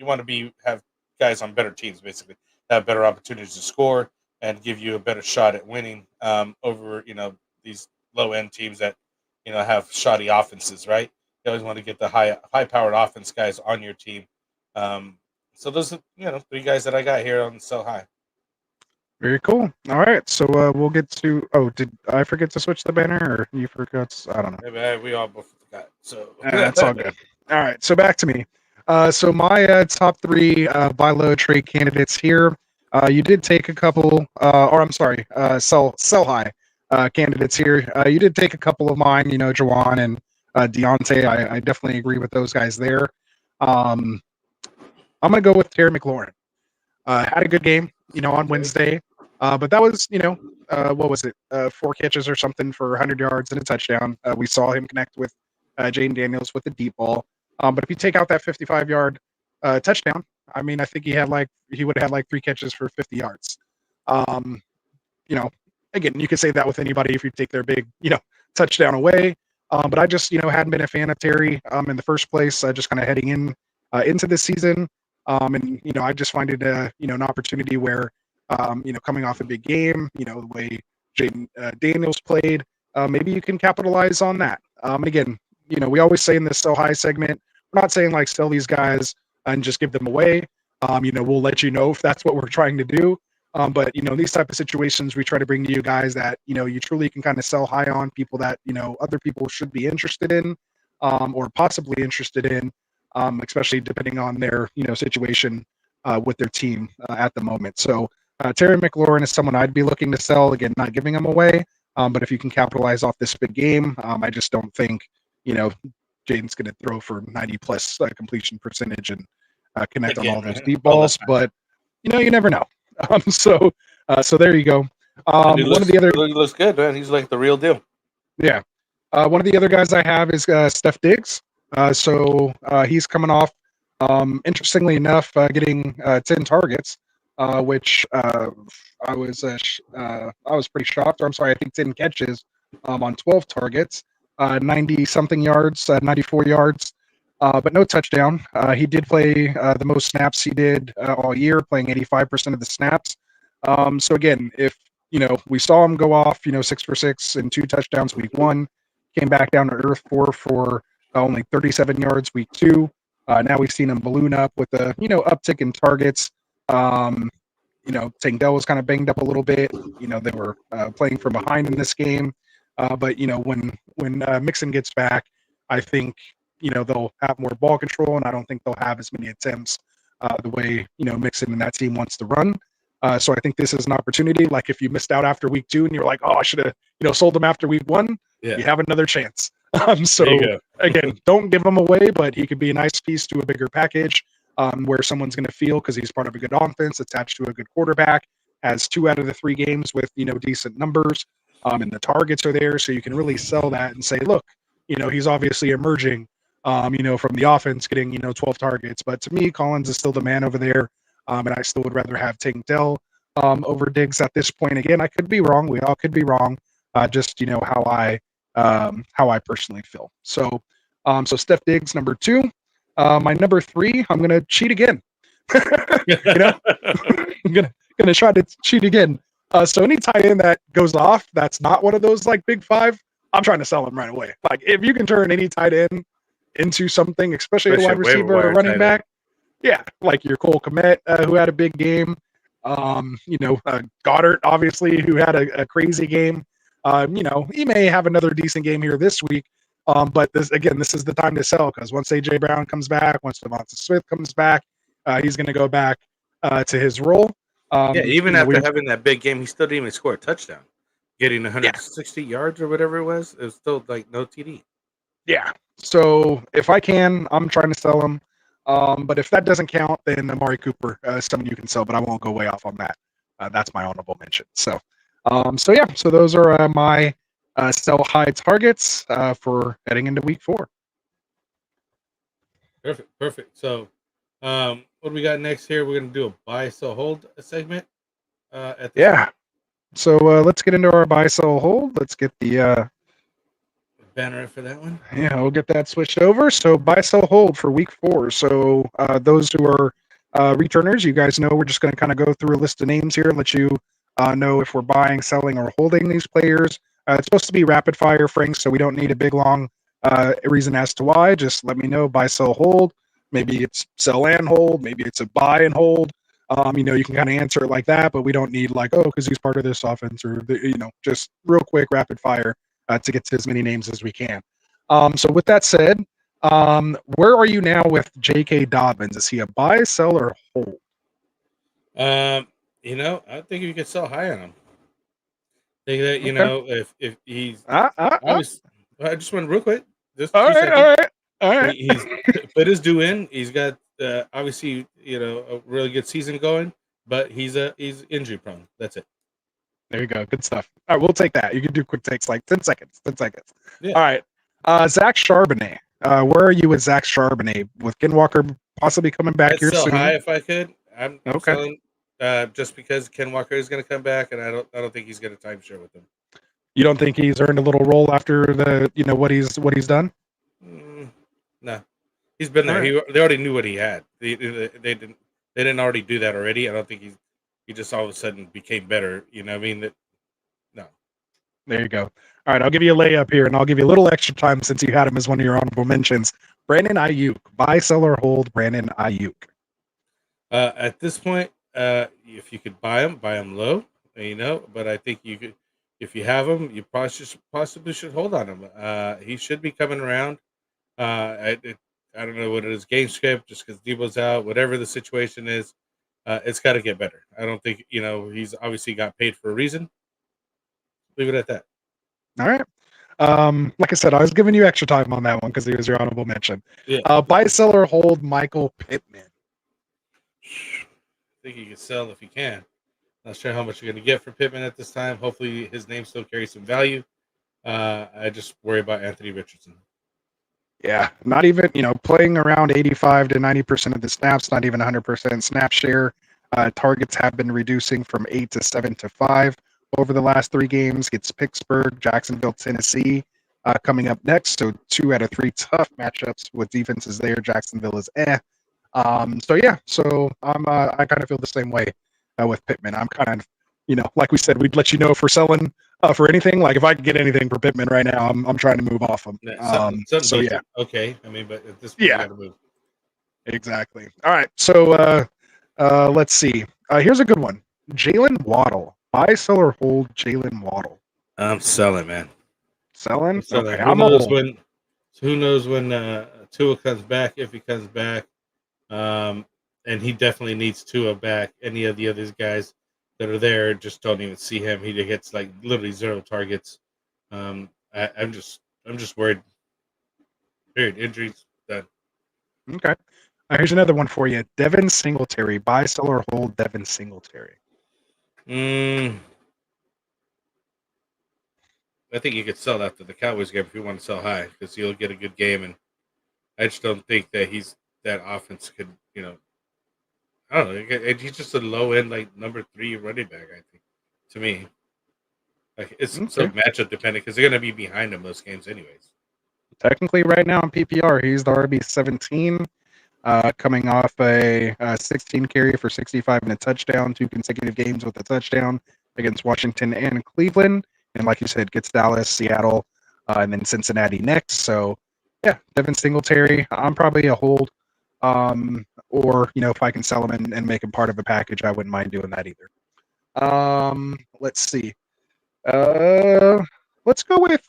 want to have guys on better teams basically have better opportunities to score and give you a better shot at winning over these low end teams that have shoddy offenses, right? You always want to get the high powered offense guys on your team. So those are 3 guys that I got here on sell high. Very cool. All right, so we'll get to. Oh, did I forget to switch the banner, or you forgot? I don't know. Maybe we all both forgot. So that's all good. All right, so back to me. So my top 3 buy low trade candidates here. You did take a couple, or I'm sorry, sell high candidates here. You did take a couple of mine, Jawan and Deontay. I definitely agree with those guys there. I'm going to go with Terry McLaurin. Had a good game, on Wednesday. But that was, what was it? 4 catches or something for 100 yards and a touchdown. We saw him connect with Jaden Daniels with the deep ball. But if you take out that 55-yard touchdown, I mean, I think he would have had 3 catches for 50 yards. Again, you could say that with anybody if you take their big, touchdown away. But I just, hadn't been a fan of Terry in the first place, just kind of heading into this season. And I just find it an opportunity where, coming off a big game, the way Jaden Daniels played, maybe you can capitalize on that. Again, we always say in this sell high segment, we're not saying sell these guys and just give them away. We'll let you know if that's what we're trying to do. But these type of situations, we try to bring to you guys that you truly can kind of sell high on people that other people should be interested in, or possibly interested in, especially depending on their situation with their team at the moment. So Terry McLaurin is someone I'd be looking to sell. Again, not giving him away, but if you can capitalize off this big game, I just don't think Jaden's going to throw for 90+ completion percentage and connect on all those deep balls. But you never know. So there you go. One of the other looks good, man. He's like the real deal. Yeah. One of the other guys I have is Steph Diggs. So he's coming off, interestingly enough, getting 10 targets, which I was pretty shocked. Or I'm sorry, I think 10 catches on 12 targets, 90 something yards, 94 yards. But no touchdown. He did play the most snaps he did all year, playing 85% of the snaps. So again, if we saw him go off, 6 for 6 and 2 touchdowns week 1, came back down to earth for only 37 yards week 2. Now we've seen him balloon up with a, uptick in targets. Tangdell was kind of banged up a little bit. They were playing from behind in this game. But when Mixon gets back, I think, they'll have more ball control, and I don't think they'll have as many attempts the way, Mixon and that team wants to run. So I think this is an opportunity. Like if you missed out after week 2 and you're like, oh, I should have, sold them after week 1, you have another chance. So again, don't give him away, but he could be a nice piece to a bigger package where someone's going to feel, because he's part of a good offense attached to a good quarterback, has 2 out of the 3 games with, decent numbers, and the targets are there. So you can really sell that and say, look, he's obviously emerging, from the offense, getting, 12 targets. But to me, Collins is still the man over there. And I still would rather have Tank Dell over Diggs at this point. Again, I could be wrong. We all could be wrong. Just how I personally feel. So Steph Diggs, number 2. My number 3, I'm gonna cheat again. I'm gonna try to cheat again. So any tight end that goes off, that's not one of those like big 5. I'm trying to sell him right away. Like if you can turn any tight end into something, especially a wide receiver or running back. Yeah, like your Cole Kmet, who had a big game. Goddard, obviously, who had a crazy game. He may have another decent game here this week. But this is the time to sell, because once AJ Brown comes back, once Devonta Smith comes back, he's going to go back to his role. Even after having that big game, he still didn't even score a touchdown, getting 160 yards or whatever it was. It was still like no TD. Yeah. So if I can, I'm trying to sell him. But if that doesn't count, then Amari Cooper is someone you can sell, but I won't go way off on that. That's my honorable mention. So those are my sell high targets for heading into week 4. Perfect. So, what do we got next here? We're going to do a buy, sell, hold segment. So let's get into our buy, sell, hold. Let's get the banner for that one. Yeah, we'll get that switched over. So buy, sell, hold for week 4. So those who are returners, you guys know we're just going to kind of go through a list of names here and let you know if we're buying, selling, or holding these players. It's supposed to be rapid fire, Frank, so we don't need a big, long reason as to why. Just let me know, buy, sell, hold. Maybe it's sell and hold. Maybe it's a buy and hold. You can kind of answer it like that, but we don't need like, oh, because he's part of this offense, or, just real quick, rapid fire to get to as many names as we can. So with that said, where are you now with J.K. Dobbins? Is he a buy, sell, or hold? I think you could sell high on him. I think that, if he's I just went real quick. Just all right. He's put his due in. He's got obviously a really good season going, but he's injury prone. That's it. There you go. Good stuff. All right, we'll take that. You can do quick takes, like 10 seconds. 10 seconds. Yeah. All right. Zach Charbonnet. Where are you with Zach Charbonnet? With Ken Walker possibly coming back here sell soon? High if I could. I'm okay. Selling, just because Ken Walker is going to come back, and I don't think he's going to timeshare with him. You don't think he's earned a little role after the what he's done? No, he's been there. Right. They already knew what he had. They didn't already do that already. I don't think he just all of a sudden became better. You know what I mean? No. There you go. All right, I'll give you a layup here, and I'll give you a little extra time since you had him as one of your honorable mentions. Brandon Ayuk, buy, sell, or hold Brandon Ayuk. At this point, if you could buy him low, but I think you could, if you have him, you possibly should hold on him. He should be coming around. I don't know what it is, game script, just because Debo's out, whatever the situation is, it's got to get better. I don't think, he's obviously got paid for a reason. Leave it at that. All right. Like I said, I was giving you extra time on that one because he was your honorable mention. Yeah. Buy, sell, or hold Michael Pittman. I think you can sell if you can. Not sure how much you're going to get for Pittman at this time. Hopefully his name still carries some value. I just worry about Anthony Richardson. Yeah, not even, playing around 85 to 90% of the snaps, not even 100% snap share. Targets have been reducing from 8 to 7 to 5 over the last 3 games. Gets Pittsburgh, Jacksonville, Tennessee coming up next. So 2 out of 3 tough matchups with defenses there. Jacksonville is So I kind of feel the same way with Pittman. I'm kind of like we said, we'd let you know if we're selling for anything. Like if I could get anything for Pittman right now, I'm trying to move off them. Something So yeah, decent. Okay. I mean, but at this point, you got to move. exactly. All right. So let's see. Here's a good one. Jalen Waddle. Buy, sell, or hold Jalen Waddle. I'm selling, man. Selling. Selling. Okay. Who knows when Tua comes back, if he comes back. And he definitely needs Tua back. Any of the other guys that are there just don't even see him. He gets like literally 0 targets. I'm just worried. Period. Injuries done. Okay. Here's another one for you. Devin Singletary. Buy, sell, or hold Devin Singletary. I think you could sell after the Cowboys game if you want to sell high because he'll get a good game. And I just don't think that that offense could, I don't know. He's just a low end, like number 3 running back, I think, to me. Like it's so matchup dependent because they're going to be behind him most games anyways. Technically, right now in PPR, he's the RB 17, coming off a 16 carry for 65 and a touchdown, 2 consecutive games with a touchdown against Washington and Cleveland. And like you said, gets Dallas, Seattle, and then Cincinnati next. So, yeah, Devin Singletary, I'm probably a hold. Or, if I can sell him and make him part of a package, I wouldn't mind doing that either. Let's see. Let's go with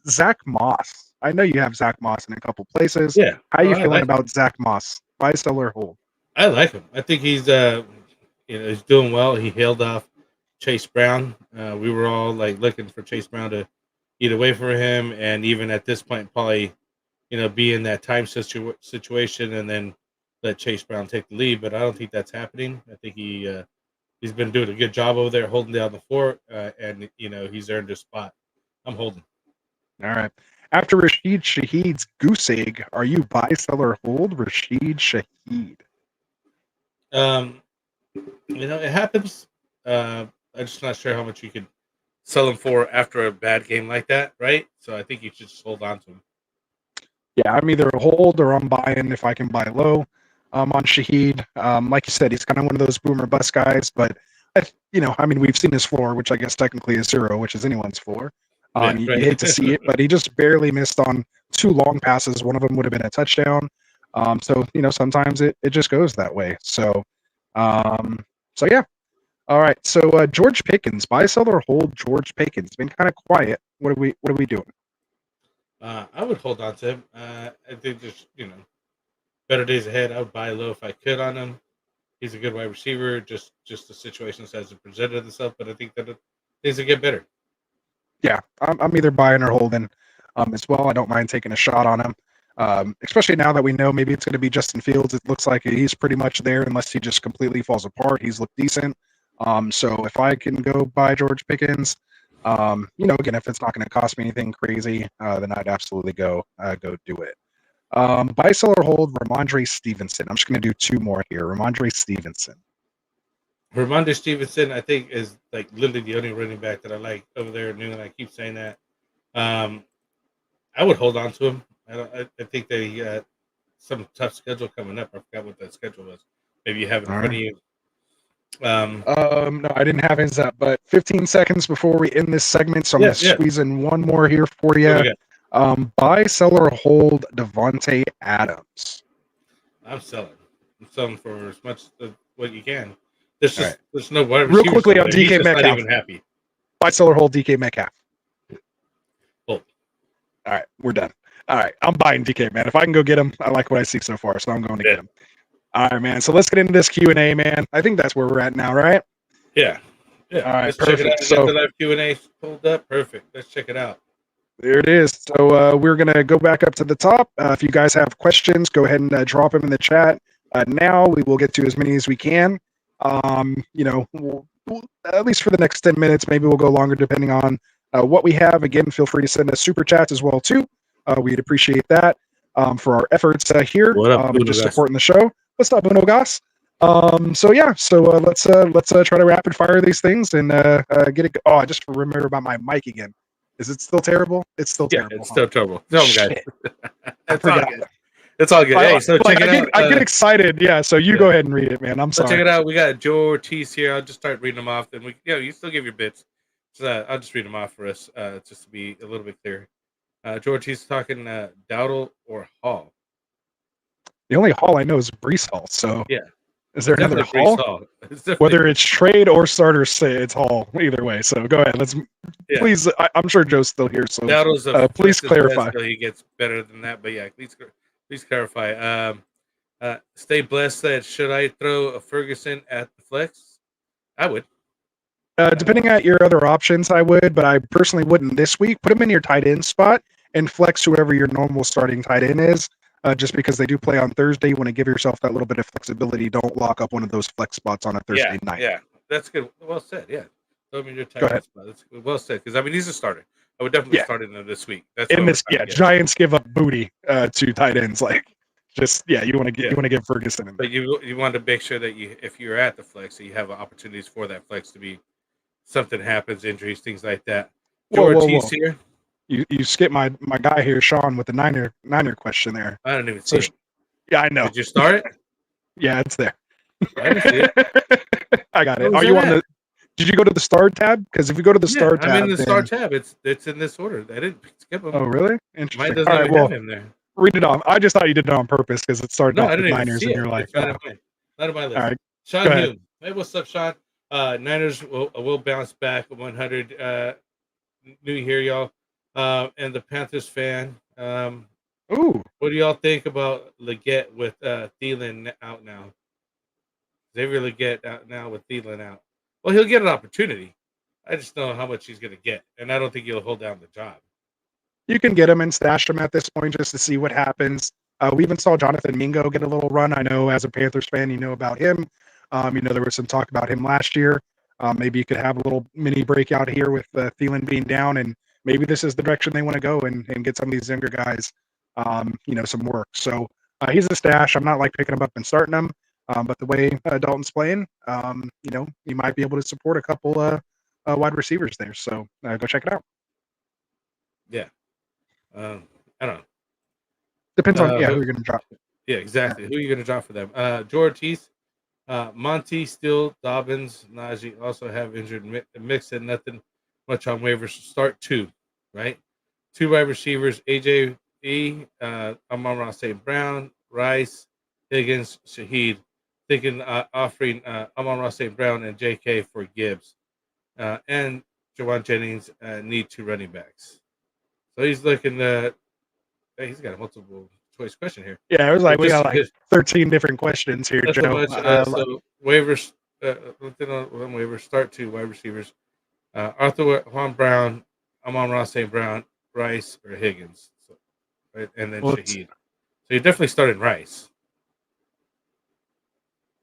Zach Moss. I know you have Zach Moss in a couple places. Yeah. How are you feeling about Zach Moss? Buy, sell, or hold? I like him. I think he's he's doing well. He held off Chase Brown. We were all like looking for Chase Brown to eat away from him, and even at this point, probably be in that time situation and then let Chase Brown take the lead. But I don't think that's happening. I think he's been doing a good job over there, holding down the fort, and he's earned his spot. I'm holding. All right. After Rashid Shaheed's goose egg, are you buy, sell, or hold Rashid Shaheed? It happens. I'm just not sure how much you could sell him for after a bad game like that, right? So I think you should just hold on to him. Yeah, I'm either a hold or I'm buying if I can buy low on Shaheed. Like you said, he's kind of one of those boomer bust guys, but we've seen his floor, which I guess technically is 0, which is anyone's floor. You hate to see it, but he just barely missed on 2 long passes. One of them would have been a touchdown. So sometimes it just goes that way. So yeah. All right. So George Pickens, buy, sell, or hold George Pickens. Been kind of quiet. What are we doing? I would hold on to him. I think there's better days ahead. I would buy low if I could on him. He's a good wide receiver. Just the situations hasn't presented itself, but I think that things will get better. Yeah, I'm either buying or holding as well. I don't mind taking a shot on him, especially now that we know maybe it's going to be Justin Fields. It looks like he's pretty much there unless he just completely falls apart. He's looked decent. So if I can go buy George Pickens, again, if it's not going to cost me anything crazy, then I'd absolutely go do it. Buy, sell, or hold Ramondre Stevenson. I'm just going to do 2 more here. Ramondre Stevenson. Ramondre Stevenson, I think, is like literally the only running back that I like over there in New England. I keep saying that. I would hold on to him. I think they got some tough schedule coming up. I forgot what that schedule was. Maybe you have it in front of you. No, I didn't have his up, but 15 seconds before we end this segment, so I'm going to squeeze in one more here for you. Buy, sell, or hold Devontae Adams. I'm selling. I'm selling for as much as what you can. There's no wide real quickly on DK Metcalf. Not even happy. Buy, sell, or hold DK Metcalf. Hold. All right, we're done. All right, I'm buying DK, man. If I can go get him, I like what I see so far, so I'm going to get him. All right, man. So let's get into this Q&A, man. I think that's where we're at now, right? Yeah. All right, let's perfect. Check it out. So the live Q&A pulled up. Perfect. Let's check it out. There it is. So we're going to go back up to the top. If you guys have questions, go ahead and drop them in the chat. Now we will get to as many as we can. We'll, at least for the next 10 minutes, maybe we'll go longer depending on what we have. Again, feel free to send us super chats as well, too. We'd appreciate that for our efforts here. What up, just supporting the show. What's up, Uno Gas? So let's try to rapid fire these things and get it. Oh, I just remember about my mic again. Is it still terrible? It's still terrible. It's still terrible. No, guys. I forgot. It's all good. Hey, so check it out. I get excited. Yeah, so you go ahead and read it, man. I'm So sorry. check it out. We got Joe Ortiz here. I'll just start reading them off. Then you still give your bits. So I'll just read them off for us, just to be a little bit clearer. Joe Ortiz talking Dowdle or Hall. The only Hall I know is Brees Hall. So Yeah. is there another Definitely Hall? Brees Hall. Whether it's trade or starter sit, it's Hall. Either way. So go ahead. Please. I'm sure Joe's still here. So Dowdle's please clarify. he gets better than that, but yeah, please clarify. Stay blessed said, should I throw a Ferguson at the flex? I would. Depending on your other options, I would, but I personally wouldn't this week. Put him in your tight end spot and flex whoever your normal starting tight end is. Just because they do play on Thursday, you want to give yourself that little bit of flexibility. Don't lock up one of those flex spots on a Thursday night. Yeah, that's good. Well said. Yeah, throw him in your tight end spot. That's well said. Because I mean, he's a starter. I would definitely start him this week. That's in this. Yeah, Giants give up booty to tight ends. Like, just you want to give Ferguson in there. But you want to make sure that if you're at the flex, that you have opportunities for that flex to be something happens, injuries, things like that. Ortiz here. You skipped my guy here, Sean, with the Niner question there. I don't even see it. Yeah, I know. Did you start it? Yeah, it's there. I didn't see it. I got it. Are you on the? Did you go to the star tab? Because if you go to the star tab, I'm in the star tab. It's in this order. I didn't skip them. Oh, really? Interesting. Mine doesn't have him there. Read it off. I just thought you did it on purpose because it started off with Niners, and you're like, not on my list. All right. Sean Hume. Hey, what's up, Sean? Niners will bounce back 100. New year, y'all. And the Panthers fan. Ooh. What do y'all think about Leggett with Thielen out now? Xavier Leggett out now with Thielen out. Well, he'll get an opportunity. I just know how much he's going to get, and I don't think he'll hold down the job. You can get him and stash him at this point just to see what happens. We even saw Jonathan Mingo get a little run. I know as a Panthers fan, you know about him. There was some talk about him last year. Maybe you could have a little mini breakout here with Thielen being down, and maybe this is the direction they want to go and get some of these younger guys, some work. So he's a stash. I'm not like picking him up and starting him. But the way Dalton's playing, you might be able to support a couple wide receivers there. So go check it out. Yeah. I don't know. Depends on who you're going to drop. Yeah, exactly. Who are you going to drop for them? George Heath, Monty, Steele, Dobbins, Najee also have injured Mixon. Nothing much on waivers. Start 2, right? 2 wide receivers, AJ Amon-Ra St. Brown, Rice, Higgins, Shaheed. Thinking offering Amon-Ra St. Brown and JK for Gibbs. And Jawan Jennings need 2 running backs. So he's looking he's got a multiple choice question here. Yeah, it was like we got like 13 different questions here, Joe. So waivers, waivers, start 2 wide receivers. Arthur Juan Brown, Amon-Ra St. Brown, Rice, or Higgins. So, right? And then Shaheed. So you definitely started Rice.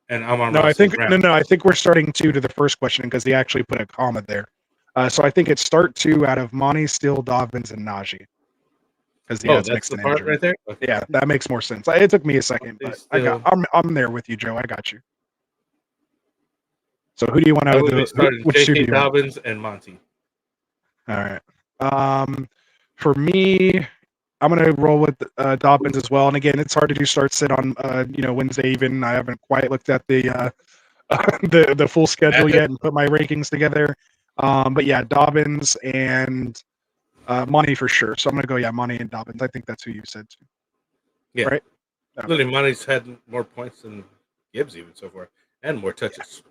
And I think we're starting 2 to the first question because he actually put a comma there. So I think it's start 2 out of Monty, Steele, Dobbins, and Najee. Because he has that's the part right there. Okay. Yeah, that makes more sense. It took me a second, but I'm there with you, Joe. I got you. So who do you want to do? Which J.K. Dobbins and Monty. All right. For me, I'm going to roll with Dobbins as well. And again, it's hard to do start sit on Wednesday even. I haven't quite looked at the full schedule yet and put my rankings together. But yeah, Dobbins and Monty for sure. So I'm going to go Monty and Dobbins. I think that's who you said too. Yeah. Right? Literally, Monty's had more points than Gibbs even so far and more touches.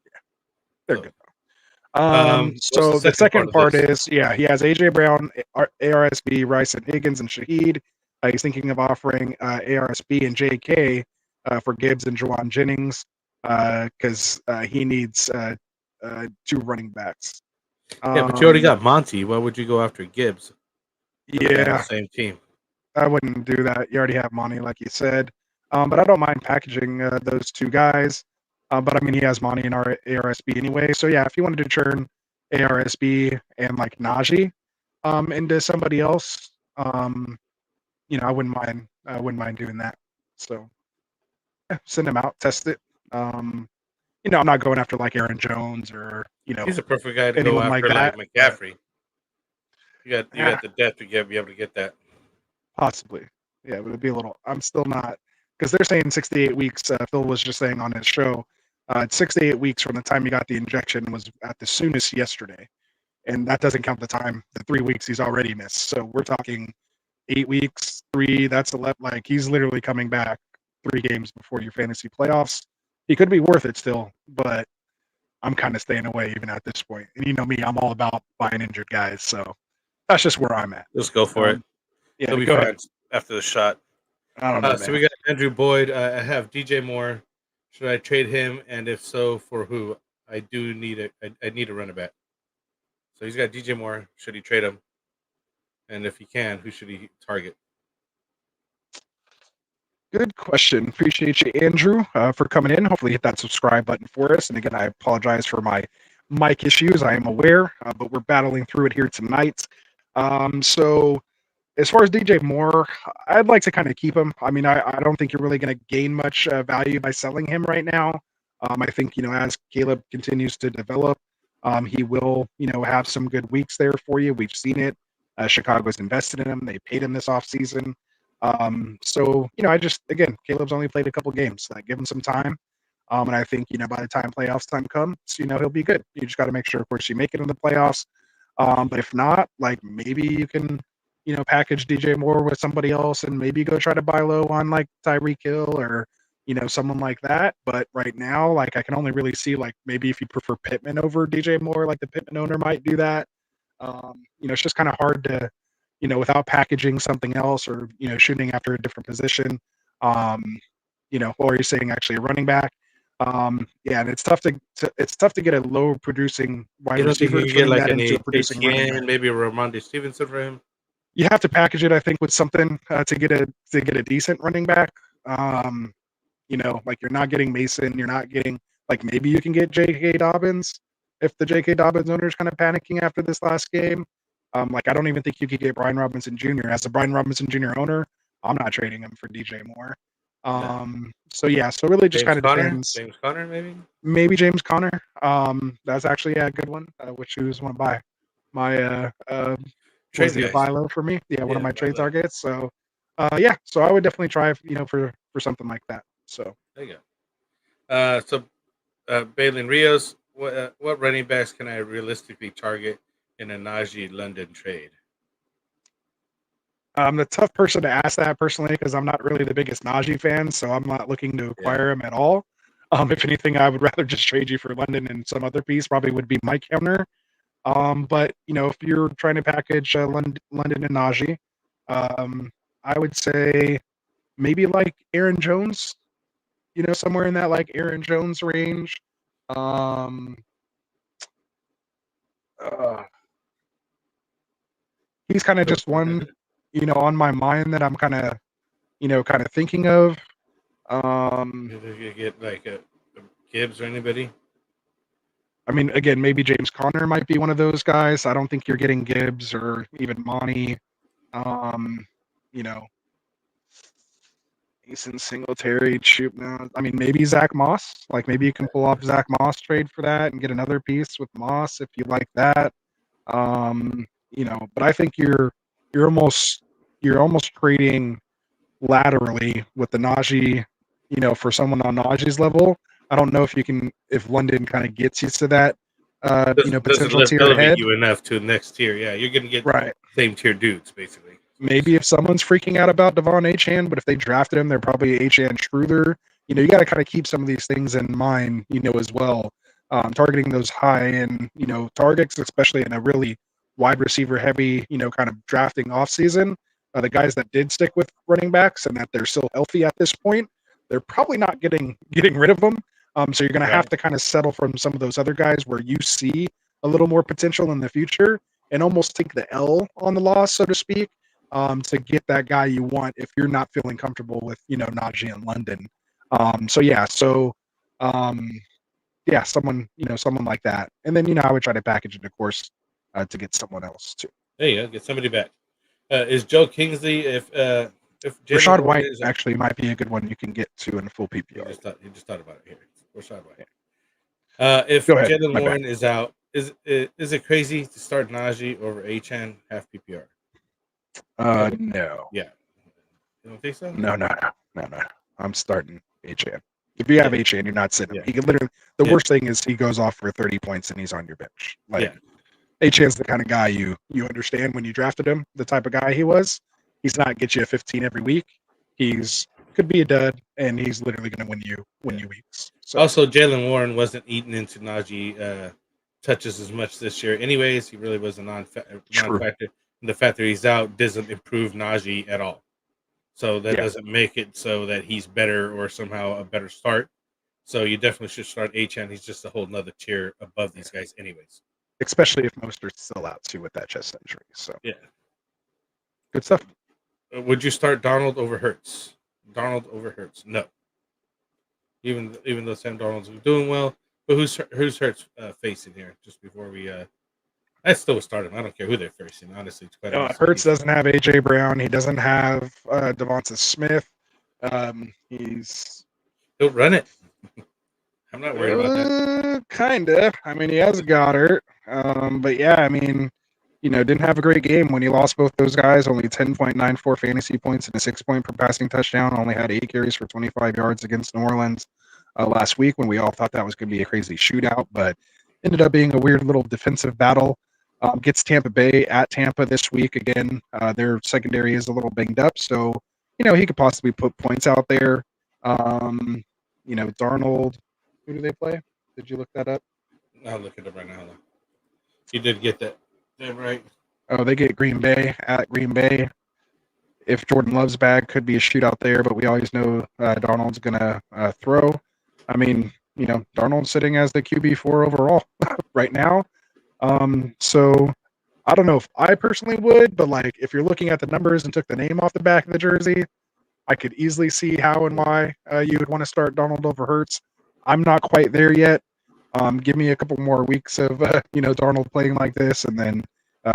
Yeah. They're good. So the second part is, he has AJ Brown, ARSB, Rice, and Higgins, and Shaheed. He's thinking of offering ARSB and JK for Gibbs and Jawan Jennings because he needs 2 running backs. But you already got Monty. Why would you go after Gibbs? Yeah, same team. I wouldn't do that. You already have Monty, like you said. But I don't mind packaging those 2 guys. But I mean, he has Monty and ARSB anyway. So yeah, if you wanted to turn ARSB and like Najee into somebody else, I wouldn't mind. I wouldn't mind doing that. So send him out, test it. I'm not going after like Aaron Jones or he's a perfect guy to go after like McCaffrey. You got the depth to be able to get that. Possibly. Yeah, it would be a little. I'm still not because they're saying 6 to 8 weeks. Phil was just saying on his show, 6 to 8 weeks from the time he got the injection was at the soonest yesterday, and that doesn't count the 3 weeks he's already missed. So we're talking 8 weeks, three. That's 11. Like he's literally coming back 3 games before your fantasy playoffs. He could be worth it still, but I'm kind of staying away even at this point. And you know me, I'm all about buying injured guys, so that's just where I'm at. Let's go for it. Yeah, He'll be go fine ahead. after the shot. I don't know, So man. we got Andrew Boyd. I have DJ Moore. Should I trade him? And if so, for who? I do need I need a running back. So he's got DJ Moore. Should he trade him? And if he can, who should he target? Good question. Appreciate you, Andrew, for coming in. Hopefully, hit that subscribe button for us. And again, I apologize for my mic issues. I am aware, but we're battling through it here tonight. So, as far as DJ Moore, I'd like to kind of keep him. I mean, I don't think you're really going to gain much value by selling him right now. I think, you know, as Caleb continues to develop, he will, you know, have some good weeks there for you. We've seen it. Chicago's invested in him. They paid him this offseason. So, you know, again, Caleb's only played a couple games. So give him some time. And I think, you know, by the time playoffs time comes, you know, he'll be good. You just got to make sure, of course, you make it in the playoffs. But if not, like maybe you can, you know, package DJ Moore with somebody else and maybe go try to buy low on like Tyreek Hill or, you know, someone like that. But right now, like I can only really see like maybe if you prefer Pittman over DJ Moore, like the Pittman owner might do that. You know, it's just kind of hard to, you know, without packaging something else or, you know, shooting after a different position, you know, or you're saying actually a running back. Yeah, and it's tough to get a low producing wide You don't think receiver you can get turning like that any into a producing running back. ATN, maybe a Ramondre Stevenson for him? You have to package it, I think, with something to get a decent running back. You know, like you're not getting Mason, you're not getting like maybe you can get J.K. Dobbins if the J.K. Dobbins owner is kind of panicking after this last game. Like I don't even think you could get Brian Robinson Jr. As a Brian Robinson Jr. owner, I'm not trading him for DJ Moore. So yeah, so really just kind of depends. James Conner, maybe. Maybe James Conner. That's actually a good one. Which who's one to buy? My Trade was guys. buy low for me. Yeah, one of Yeah, my buy trade low. targets. So yeah, so I would definitely try, you know, for something like that. So There you go. Balin Rios, what running backs can I realistically target in a Najee London trade? I'm the tough person to ask that personally because I'm not really the biggest Najee fan, so I'm not looking to acquire him at all. If anything, I would rather just trade you for London and some other piece. Probably would be Mike Hemner. But you know, if you're trying to package London and Najee, I would say maybe like Aaron Jones. You know, somewhere in that like Aaron Jones range. Um, he's kind of just one, you know, on my mind that I'm kind of, you know, kind of thinking of. If you get like a Gibbs or anybody. I mean, again, maybe James Conner might be one of those guys. I don't think you're getting Gibbs or even Monty. You know, Mason Singletary, shoot now. I mean, maybe Zach Moss. Like maybe you can pull off Zach Moss trade for that and get another piece with Moss if you like that. You know, but I think you're almost trading laterally with the Najee, you know, for someone on Najee's level. I don't know if London kind of gets you to that, you know, potential tier ahead. You enough to next tier. Yeah, you're gonna get right same tier dudes basically. Maybe if someone's freaking out about Devon Achane, but if they drafted him, they're probably Achane Schroeder. You know, you got to kind of keep some of these things in mind, you know, as well. Targeting those high end, you know, targets, especially in a really wide receiver heavy, you know, kind of drafting offseason. The guys that did stick with running backs and that they're still healthy at this point, they're probably not getting rid of them. So you're going to have to kind of settle from some of those other guys where you see a little more potential in the future and almost take the L on the loss, so to speak, to get that guy you want if you're not feeling comfortable with, you know, Najee in London. Yeah, someone like that. And then, you know, I would try to package it, of course, to get someone else too. There you go. Get somebody back. Is Joe Kingsley if Rashad White actually might be a good one you can get to in a full PPR. You just thought about it here. Rashad White. If Jalen Warren is out, is it crazy to start Najee over Achane half PPR? No. Yeah. You don't think so? No. I'm starting HN. If you have HN, you're not sitting him. Yeah. He could literally. The Yeah. worst thing is he goes off for 30 points and he's on your bench. Like Yeah. HN's the kind of guy you understand when you drafted him. The type of guy he was. He's not get you a 15 every week. He's could be a dud, and he's literally going to win you weeks. So Also, Jalen Warren wasn't eating into Najee touches as much this year. Anyways, he really was a non-factor. And the fact that he's out doesn't improve Najee at all. So that doesn't make it so that he's better or somehow a better start. So you definitely should start HN. He's just a whole nother tier above these guys anyways. especially if Mostert's still out too with that chest injury. So Yeah. good stuff. Would you start Donald over Hurts? Donald over Hurts? No. Even though Sam Donald's doing well, but who's Hurts facing here? Just before we, I still would start him. I don't care who they're facing. Honestly, it's quite honestly. Hurts doesn't have AJ Brown. He doesn't have Devonta Smith. He'll run it. I'm not worried about that. Kinda. I mean, he has Goddard. But yeah, I mean, didn't have a great game when he lost both those guys. Only 10.94 fantasy points and a 6-point per passing touchdown. Only had 8 carries for 25 yards against New Orleans last week when we all thought that was going to be a crazy shootout, but ended up being a weird little defensive battle. Gets Tampa Bay at Tampa this week again. Their secondary is a little banged up, so he could possibly put points out there. Darnold. Who do they play? Did you look that up? I'll look it up right now. You did get that right. Oh, they get Green Bay at Green Bay. If Jordan Love's back, could be a shootout there, but we always know Darnold's going to throw. I mean, Darnold's sitting as the QB4 overall right now. So I don't know if I personally would, but like if you're looking at the numbers and took the name off the back of the jersey, I could easily see how and why you would want to start Donald over Hurts. I'm not quite there yet. Give me a couple more weeks of Darnold playing like this, and then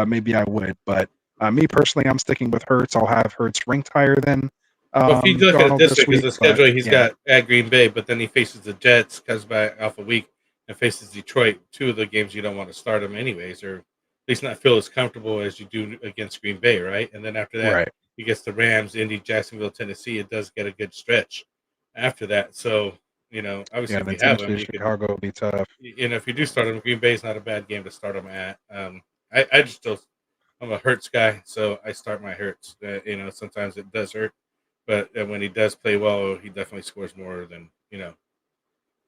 maybe I would. But me personally, I'm sticking with Hurts. I'll have Hurts ranked higher than. Well, if you look at Darnold it this way, week, because the schedule he's got at Green Bay, but then he faces the Jets, comes back off a week, and faces Detroit. 2 of the games you don't want to start him anyways, or at least not feel as comfortable as you do against Green Bay, right? And then after that, he gets the Rams, Indy, Jacksonville, Tennessee. It does get a good stretch after that. So, obviously, if you have him, Chicago will be tough. If you do start him, Green Bay is not a bad game to start him at. I just still, I'm a Hurts guy, so I start my Hurts. Sometimes it does hurt, but when he does play well, he definitely scores more than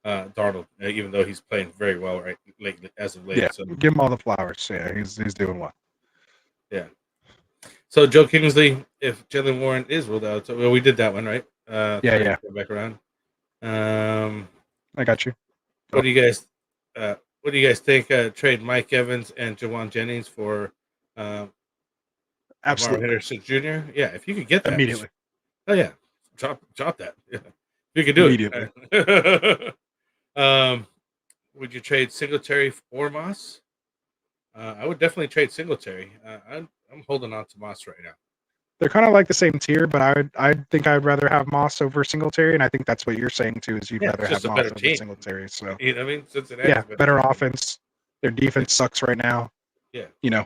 Darnold, even though he's playing very well lately as of late. Yeah, so give him all the flowers. Yeah, he's doing well. Yeah. So Joe Kingsley, if Jalen Warren is ruled out, well, we did that one, right? Yeah. Go back around. I got you. What do you guys think? Trade Mike Evans and Jawan Jennings for Absolutely. Henderson Jr. Yeah, if you could get that Immediately. Oh yeah, drop that. Yeah. If you could do Immediately. it. Would you trade Singletary for Moss? I would definitely trade Singletary. I'm holding on to Moss right now. They're kind of like the same tier, but I think I'd rather have Moss over Singletary, and I think that's what you're saying too. Is you'd rather have Moss over Singletary. So Cincinnati. Yeah, better offense. Their defense sucks right now. Yeah.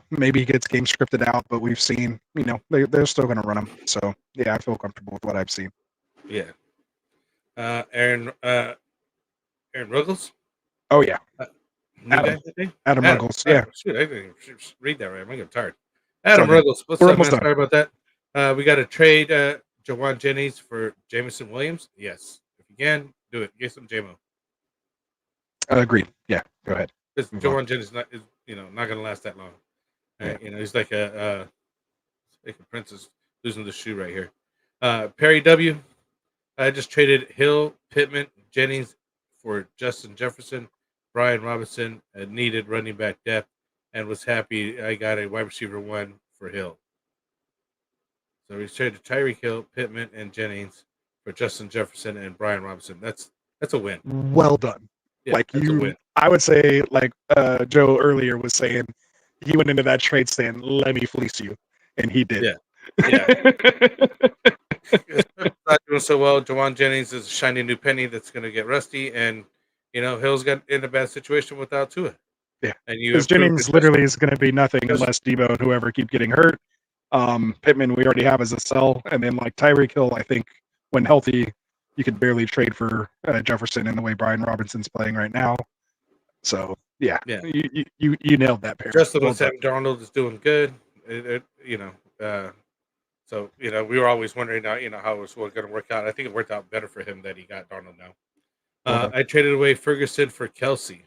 Maybe he gets game scripted out, but we've seen, they're still going to run him. So yeah, I feel comfortable with what I've seen. Yeah. Aaron Ruggles. Oh yeah. Adam Ruggles. Yeah. Shoot, I didn't read that right. I'm getting tired. Adam Ruggles. What's up, man? Sorry about that. We got to trade Jawan Jennings for Jameson Williams. Yes, if you can do it, get some JMO. Agreed. Yeah, go ahead. Because Jawan Jennings is not going to last that long. Yeah. He's like a princess losing the shoe right here. Perry W. I just traded Hill, Pittman, Jennings for Justin Jefferson, Brian Robinson, needed running back depth, and was happy I got a wide receiver 1 for Hill. So we traded Tyreek Hill, Pittman, and Jennings for Justin Jefferson and Brian Robinson. That's a win. Well done. Yeah, that's a win. I would say, like Joe earlier was saying, he went into that trade saying, "Let me fleece you," and he did. Yeah. Not doing so well. Jawan Jennings is a shiny new penny that's going to get rusty, and Hill's got in a bad situation without Tua. Yeah, and because Jennings literally is going to be nothing unless Debo and whoever keep getting hurt. Pittman we already have as a sell, and then like Tyreek Hill, I think when healthy, you could barely trade for Jefferson in the way Brian Robinson's playing right now. So yeah, Yeah. you nailed that pair. Justin Well with Sam done. Darnold is doing good. So we were always wondering how how it was going to work out. I think it worked out better for him that he got Darnold now. Well done. I traded away Ferguson for Kelsey.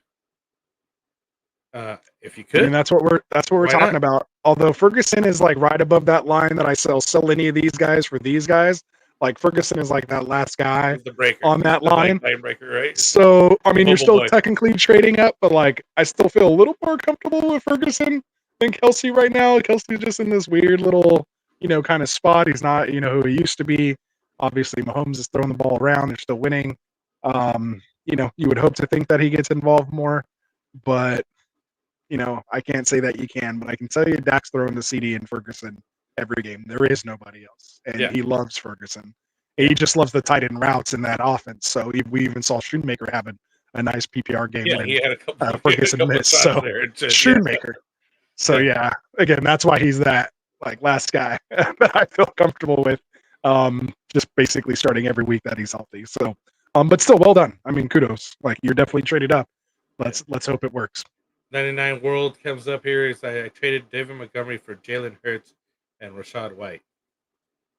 If you I mean could, that's what we're why talking not? about. Although Ferguson is like right above that line that I sell any of these guys for these guys. Like Ferguson is like that last guy He's the breaker. on He's that the, like, line. line breaker, right? So I mean, you're Bubble still boy. technically trading up, but like I still feel a little more comfortable with Ferguson than Kelsey right now. Kelsey's just in this weird little, kind of spot. He's not, who he used to be. Obviously, Mahomes is throwing the ball around. They're still winning. You would hope to think that he gets involved more, but I can't say that you can. But I can tell you, Dak's throwing the CD in Ferguson every game. There is nobody else, and Yeah. he loves Ferguson. He just loves the tight end routes in that offense. So we even saw Shoemaker have a nice PPR game Yeah, when he had a couple. Ferguson of missed. shots So there. Shoemaker. So yeah, again, that's why he's that like last guy that I feel comfortable with. Just basically starting every week that he's healthy. So, but still, well done. I mean, kudos. Like you're definitely traded up. Let's hope it works. 99 World comes up here. I traded David Montgomery for Jalen Hurts and Rashad White.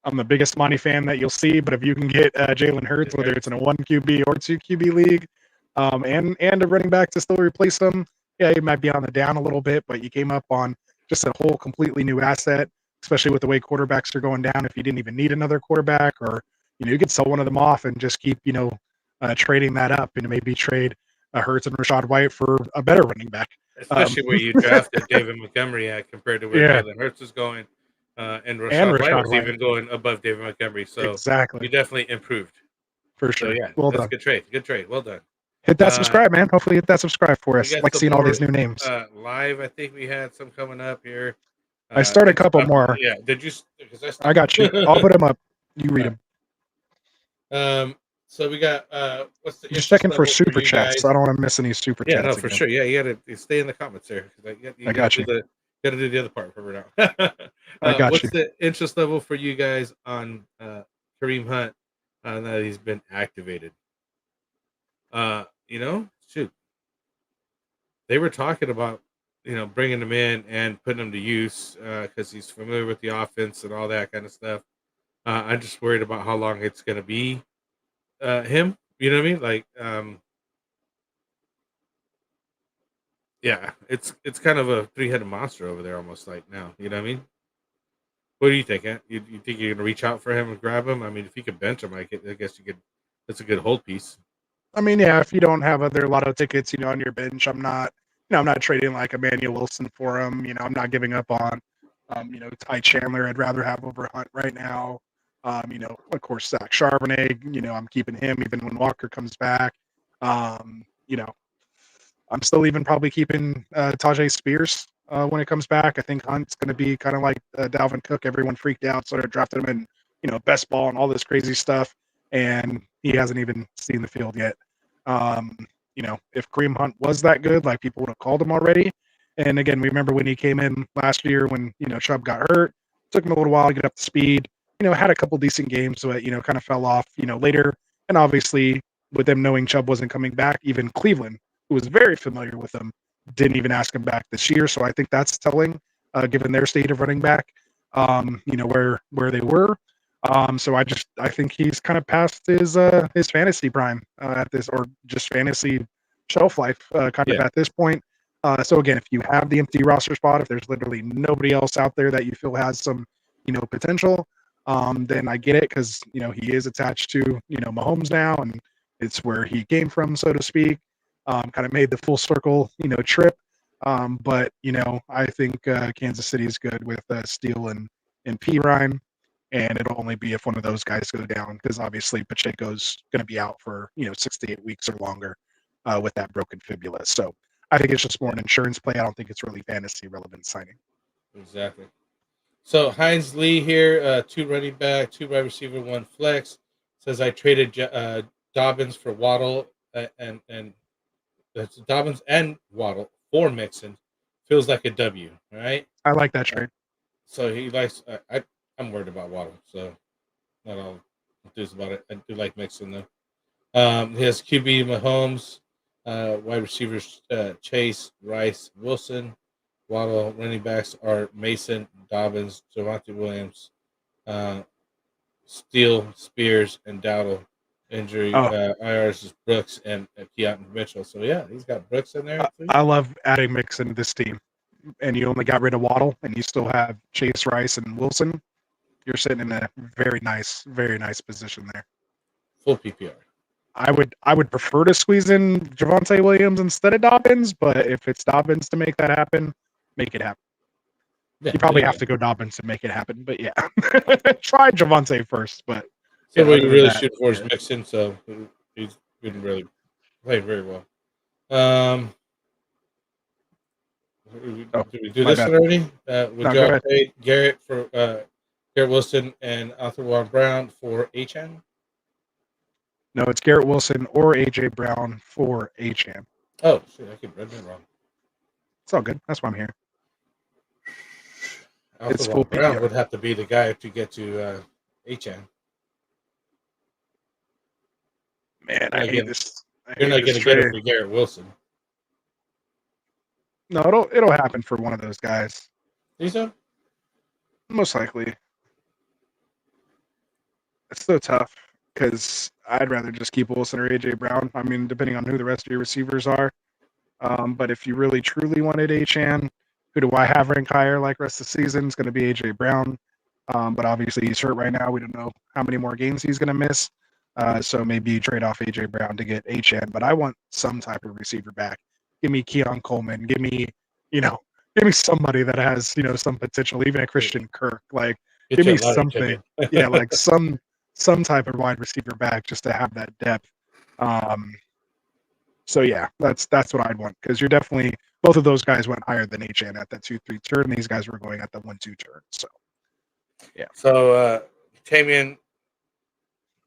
I'm the biggest Monty fan that you'll see, but if you can get Jalen Hurts, whether it's in a 1 QB or 2 QB league, and a running back to still replace him, yeah, he might be on the down a little bit, but you came up on just a whole completely new asset, especially with the way quarterbacks are going down. If you didn't even need another quarterback, or you could sell one of them off and just keep trading that up, and maybe trade Hurts and Rashad White for a better running back. Especially where you drafted David Montgomery at compared to where Jalen Hurts is going. And Rashad White was even going above David Montgomery. So exactly, you definitely improved. For sure. So yeah, well that's done. a good trade. Good trade. Well done. Hit that subscribe, man. Hopefully hit that subscribe for us. Like seeing all these new names. Live, I think we had some coming up here. I started a couple more. Yeah. Did you? I got you. I'll put them up. You read them. So we got what's the just checking for super chats. I don't want to miss any super chats. Yeah, no, for sure. Yeah, you gotta stay in the comments there. I got you. Got to do the other part for now. I got what's you. the interest level for you guys on Kareem Hunt now that he's been activated? Shoot. They were talking about bringing him in and putting him to use because he's familiar with the offense and all that kind of stuff. I'm just worried about how long it's going to be him. You know what I mean? Like, yeah, it's kind of a three-headed monster over there, almost like now. You know what I mean? What do you think? You think you're gonna reach out for him and grab him? I mean, if you could bench him, I guess you could. That's a good hold piece. I mean, yeah, if you don't have other lotto tickets, on your bench, I'm not trading like Emmanuel Wilson for him. I'm not giving up on, Ty Chandler. I'd rather have over Hunt right now. Of course, Zach Charbonnet. I'm keeping him even when Walker comes back. I'm still even probably keeping Tajay Spears when it comes back. I think Hunt's going to be kind of like Dalvin Cook. Everyone freaked out, started drafting him in, best ball and all this crazy stuff, and he hasn't even seen the field yet. If Kareem Hunt was that good, like people would have called him already. And again, we remember when he came in last year when Chubb got hurt. Took him a little while to get up to speed. Had a couple decent games, but kind of fell off. Later, and obviously with them knowing Chubb wasn't coming back, even Cleveland, who was very familiar with him, didn't even ask him back this year. So I think that's telling, given their state of running back, where they were. So I think he's kind of past his fantasy prime at this, or just fantasy shelf life of at this point. So again, if you have the empty roster spot, if there's literally nobody else out there that you feel has some, potential, then I get it because he is attached to Mahomes now, and it's where he came from, so to speak. Kind of made the full circle, trip. But I think Kansas City is good with Steele and P. Rhyme, and it'll only be if one of those guys go down because obviously Pacheco's going to be out for 6 to 8 weeks or longer with that broken fibula. So I think it's just more an insurance play. I don't think it's really fantasy relevant signing. Exactly. So Heinz Lee here, 2 running back, 2 wide receiver, 1 flex. Says I traded Dobbins for Waddle and that's Dobbins and Waddle for Mixon. Feels like a W, right? I like that trade. So he likes. I'm worried about Waddle, so not all enthused about it. I do like Mixon though. He has QB Mahomes, wide receivers Chase, Rice, Wilson, Waddle. Running backs are Mason, Dobbins, Javonte Williams, Steele, Spears, and Dowdle. Injury Oh, IRs is Brooks and Keaton Mitchell. So yeah, he's got Brooks in there too. I love adding Mixon to this team. And you only got rid of Waddle, and you still have Chase, Rice, and Wilson. You're sitting in a very nice position there. Full PPR. I would prefer to squeeze in Javonte Williams instead of Dobbins, but if it's Dobbins to make that happen, make it happen. Yeah, You probably have to go Dobbins to make it happen, but yeah, try Javonte first. But So yeah, what you other really than that, shoot for is Mixon, so he's been really played very well. Oh, Did we do my this bad. already? Would No, go y'all ahead. trade Garrett for Garrett Wilson and Arthur Warren Brown for HN? No, it's Garrett Wilson or AJ Brown for Achane. Oh shit, I keep reading it wrong. It's all good. That's why I'm here. Arthur It's Warren full Brown PPR. would have to be the guy to get to HN. Man, I hate this. You're not going to get it for Garrett Wilson. No, it'll happen for one of those guys. Think so? Most likely. It's so tough because I'd rather just keep Wilson or AJ Brown. I mean, depending on who the rest of your receivers are. But if you really truly wanted Achane, who do I have rank higher like rest of the season? It's going to be AJ Brown. But obviously he's hurt right now. We don't know how many more games he's going to miss. So maybe trade off AJ Brown to get Achane. But I want some type of receiver back. Give me Keon Coleman. Give me somebody that has, some potential, even a Christian Kirk. Like, give me something. Yeah, like some type of wide receiver back just to have that depth. So yeah, that's what I'd want, because you're definitely, both of those guys went higher than HN at that 2-3 turn, and these guys were going at the 1-2 turn. So yeah. So Tamian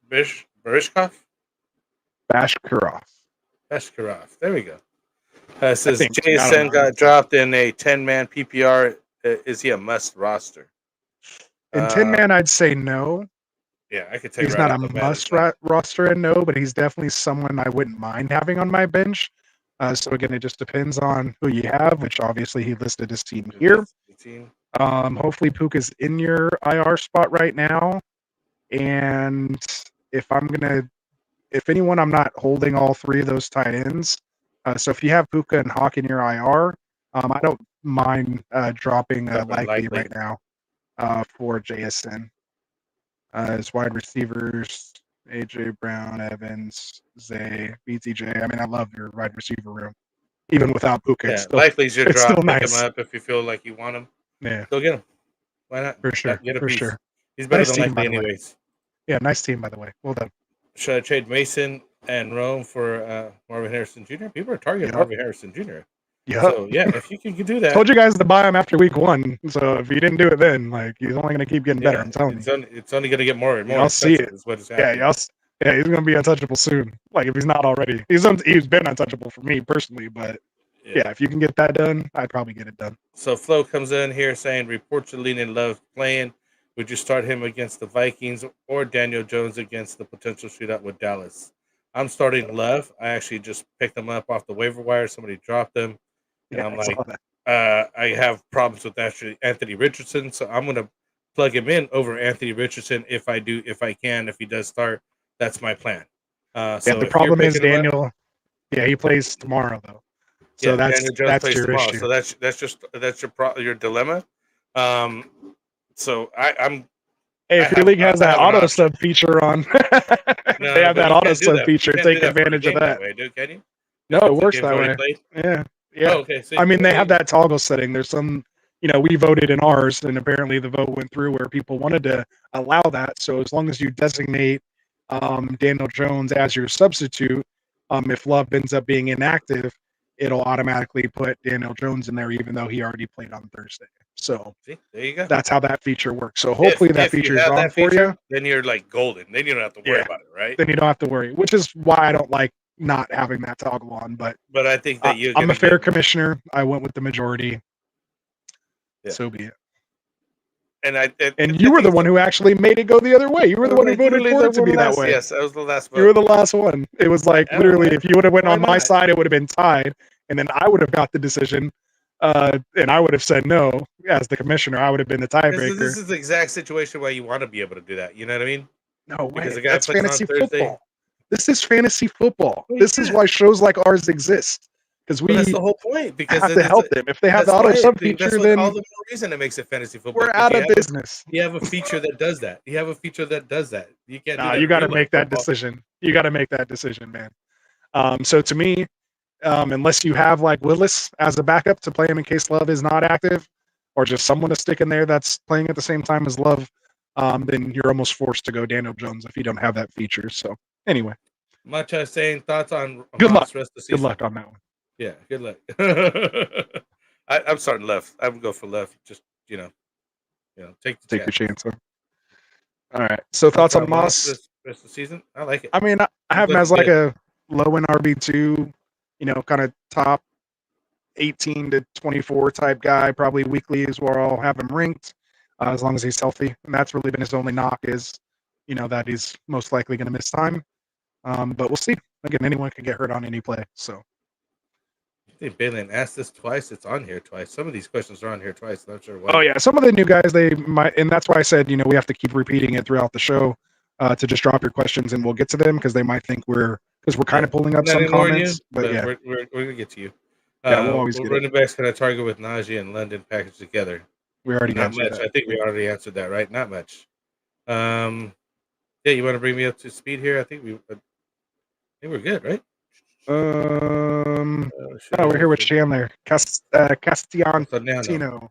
Barishkov? Bashkarov. There we go. Says think- I JSN don't know. got dropped in a 10-man PPR. Is he a must roster? In 10-man, I'd say no. Yeah, I could take. He's not a must roster and no, but he's definitely someone I wouldn't mind having on my bench. So again, it just depends on who you have, which obviously he listed his team here. Hopefully Puka's in your IR spot right now. And if anyone, I'm not holding all three of those tight ends. So if you have Puka and Hawk in your IR, I don't mind dropping likely right now for JSN. As wide receivers, AJ Brown, Evans, Zay, BTJ. I mean, I love your wide receiver room, even without Puka. Yeah, still, likely's your it's drop. still Pick nice. him up if you feel like you want him. Yeah, Go get him. Why not? for sure. Get a For piece. sure. He's better Nice than team, by likely the way. anyways. Yeah, nice team, by the way. Well done. Should I trade Mason and Rome for Marvin Harrison Jr.? People are targeting Yep. Marvin Harrison Jr. Yeah. So yeah, if you can do that. Told you guys to buy him after week 1. So if you didn't do it then, like, he's only going to keep getting better. I'm telling you. It's only going to get more and more. Y'all see it. Is what is Yeah, happening. he's going to be untouchable soon. Like, if he's not already. He's been untouchable for me personally, but yeah, if you can get that done, I'd probably get it done. So Flo comes in here saying reports are leaning Love playing. Would you start him against the Vikings or Daniel Jones against the potential shootout with Dallas? I'm starting Love. I actually just picked him up off the waiver wire. Somebody dropped him. And Yeah, I'm I like, saw that. I have problems with actually Anthony Richardson, so I'm gonna plug him in over Anthony Richardson if I can. If he does start, that's my plan. So the problem is Daniel. Yeah, he plays tomorrow though. So that's your tomorrow. issue. So that's your dilemma. So I'm. Hey, if your league has that auto option. sub feature on, No, they have but that you auto can't do sub that. feature. You can't do Take that for a advantage of game that. way, dude, can you? No, it If works the that game's way. already played? Yeah. Oh, okay. So I mean, they have that toggle setting. There's some, we voted in ours, and apparently the vote went through where people wanted to allow that. So as long as you designate Daniel Jones as your substitute, if Love ends up being inactive, it'll automatically put Daniel Jones in there, even though he already played on Thursday. So See, there you go. that's how that feature works. So hopefully that feature is on for you. Then you're like golden. Then you don't have to worry about it, right? Then you don't have to worry, which is why I don't like not having that toggle on. But I think that I'm a fair commissioner. I went with the majority. Yeah. So be it. And you were the one who actually made it go the other way. You were the one who voted for it to be that way. Yes, I was the last vote. You were the last one. It was like literally, if you would have went Why on my not? side, it would have been tied, and then I would have got the decision, and I would have said no as the commissioner. I would have been the tiebreaker. This is the exact situation where you want to be able to do that. You know what I mean? No way. Because the guy That's puts on fantasy Thursday. football. This is fantasy football. Well, This is why shows like ours exist, because we that's the whole point. Because have then to help them. If they have the that's auto why- sub that's feature, what- then all the more reason it makes it fantasy football. we're because out you of have business. You have a feature that does that. You have a feature that does that. You can't. do Nah, that you got to in make that football. decision. You got to make that decision, man. So to me, unless you have like Willis as a backup to play him in case Love is not active, or just someone to stick in there that's playing at the same time as Love, then you're almost forced to go Daniel Jones if you don't have that feature. So anyway, Much as saying thoughts on Good luck. Haas rest of the season. good luck on that one. Yeah, good luck. I'm starting left. I would go for left. Just take the Take your chance. chance. All right. So thoughts on Moss? rest of the season. I like it. I mean, I have him as like a low end RB2, kind of top 18 to 24 type guy. Probably weekly is where I'll have him ranked, as long as he's healthy. And that's really been his only knock is, that he's most likely going to miss time. But we'll see. Again, anyone can get hurt on any play. So I think Balin asked this twice. It's on here twice. Some of these questions are on here twice. I'm not sure why. Oh yeah, some of the new guys they might, and that's why I said we have to keep repeating it throughout the show to just drop your questions and we'll get to them because they might think we're kind of pulling up Not some ignoring comments. you, But yeah, we're gonna get to you. Yeah, we'll always get it. running backs gonna target with Najee and London packaged together. we already Not answered much. that. I think we already answered that, right? Not much. Yeah, you want to bring me up to speed here? I think we're good, right? We're here with Chandler Castantino.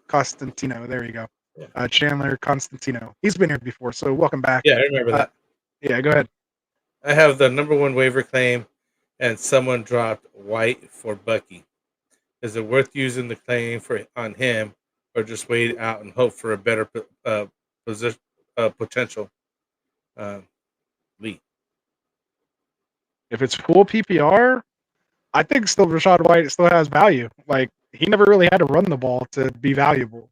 Constantino. There you go. Yeah. Chandler Constantino. He's been here before, so welcome back. Yeah, I remember that. Yeah, go ahead. I have the number one waiver claim, and someone dropped White for Bucky. Is it worth using the claim on him, or just wait out and hope for a better potential? Lee. If it's full PPR, I think still Rashad White still has value. Like he never really had to run the ball to be valuable.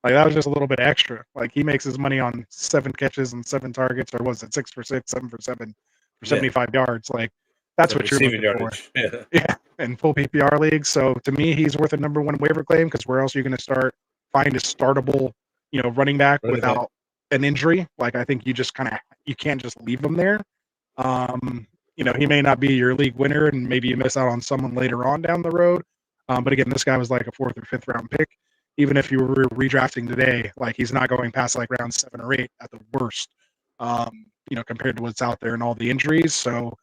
Like that was just a little bit extra. Like he makes his money on 7 catches and 7 targets, or was it 6 for 6, 7 for 7 for 75 yards? Like that's what you're looking yardage. for. Yeah, in full PPR leagues. So to me, he's worth a number one waiver claim because where else are you going to find a startable, running back without an injury? Like I think you just you can't just leave him there. He may not be your league winner, and maybe you miss out on someone later on down the road. But again, this guy was like a 4th or 5th round pick. Even if you were redrafting today, like he's not going past like round 7 or 8 at the worst. Compared to what's out there and all the injuries. So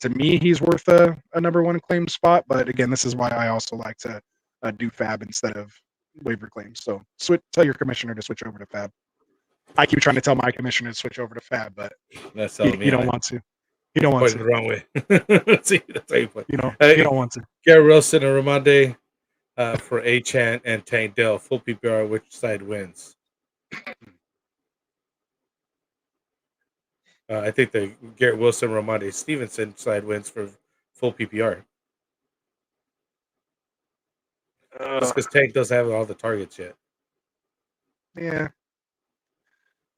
to me, he's worth a number one claim spot. But again, this is why I also like to do Fab instead of waiver claims. So tell your commissioner to switch over to Fab. I keep trying to tell my commissioner to switch over to Fab, but you don't want to. You don't want to. The wrong way. See, that's how you play. You don't want to. Garrett Wilson and Ramonde for Achan and Tank Dell. Full PPR, which side wins? I think the Garrett Wilson, Ramonde Stevenson side wins for full PPR. Just because Tank doesn't have all the targets yet. Yeah.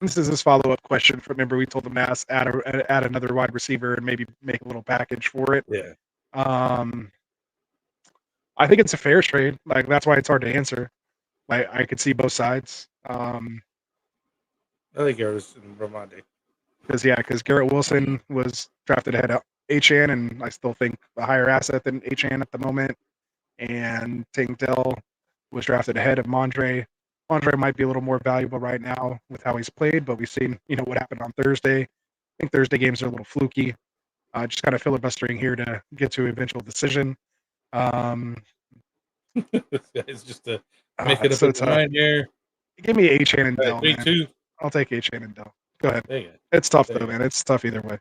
This is his follow-up question. Remember, we told him to add another wide receiver and maybe make a little package for it. Yeah. I think it's a fair trade. Like that's why it's hard to answer. Like I could see both sides. I think Garrett Wilson and Ramonde. Because Garrett Wilson was drafted ahead of Achan, and I still think a higher asset than Achan at the moment. And Tank Dell was drafted ahead of Mondre. Mondre might be a little more valuable right now with how he's played, but we've seen, what happened on Thursday. I think Thursday games are a little fluky. Just kind of filibustering here to get to an eventual decision. It's just to make it up in mind here. Give me Achan and Dell. 3-2. I'll take Achan and Dell. Go ahead. There you go. It's tough though, man. It's tough either way.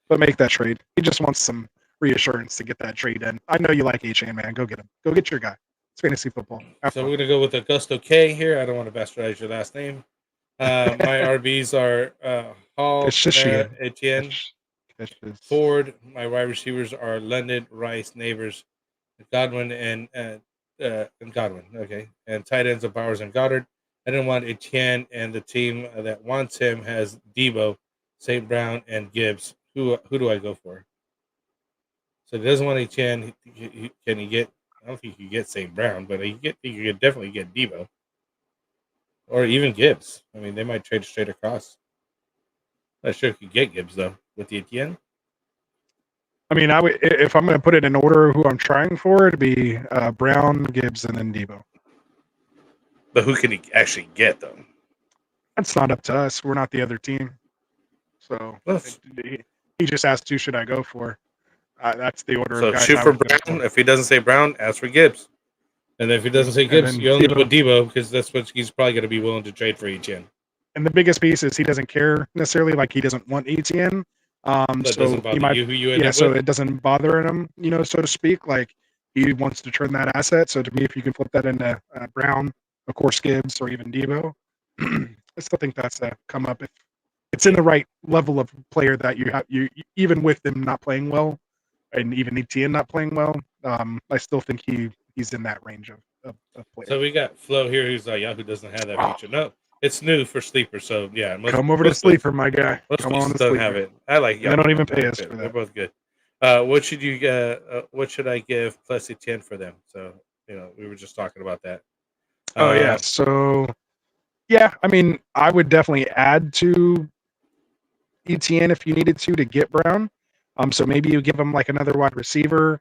But make that trade. He just wants some reassurance to get that trade in. I know you like Achan, man. Go get him. Go get your guy. It's fantasy football. So we're gonna go with Augusto K here. I don't want to bastardize your last name. My RBs are Hall, Etienne, Ford. My wide receivers are London, Rice, Neighbors, Godwin, and Godwin. Okay, and tight ends of Bowers and Goddard. I didn't want Etienne, and the team that wants him has Debo, St. Brown, and Gibbs. Who do I go for? So he doesn't want Etienne. Can he get? I don't think he can get St. Brown, but he could definitely get Debo, or even Gibbs. I mean, they might trade straight across. Not sure if you get Gibbs though with the Etienne. I mean, I would, if I'm going to put it in order, who I'm trying for, it'd be Brown, Gibbs, and then Debo. But who can he actually get though? That's not up to us. We're not the other team. So he just asked, who should I go for? That's the order So of guys. shoot for Brown. If he doesn't say Brown, ask for Gibbs. And if he doesn't say Gibbs, you only put Debo because that's what he's probably going to be willing to trade for Etienne. And the biggest piece is he doesn't care necessarily, like he doesn't want Etienne. So he might, who you end up so with? it doesn't bother him, so to speak. Like he wants to turn that asset. So to me, if you can flip that into Brown, of course, Gibbs, or even Debo, I still think that's come up if it's in the right level of player that you have. You even with them not playing well, and even Etienne not playing well, I still think he's in that range of player. So we got Flo here, who's like, Yahoo doesn't have that feature. No, it's new for Sleeper. So yeah, come over to Sleeper, my guy. Come on, don't have it. I like. They don't even pay us for that. They're both good. What should you? What should I give plus Etienne for them? So we were just talking about that. Oh yeah. So yeah, I mean, I would definitely add to Etienne if you needed to get Brown. So maybe you give him like another wide receiver.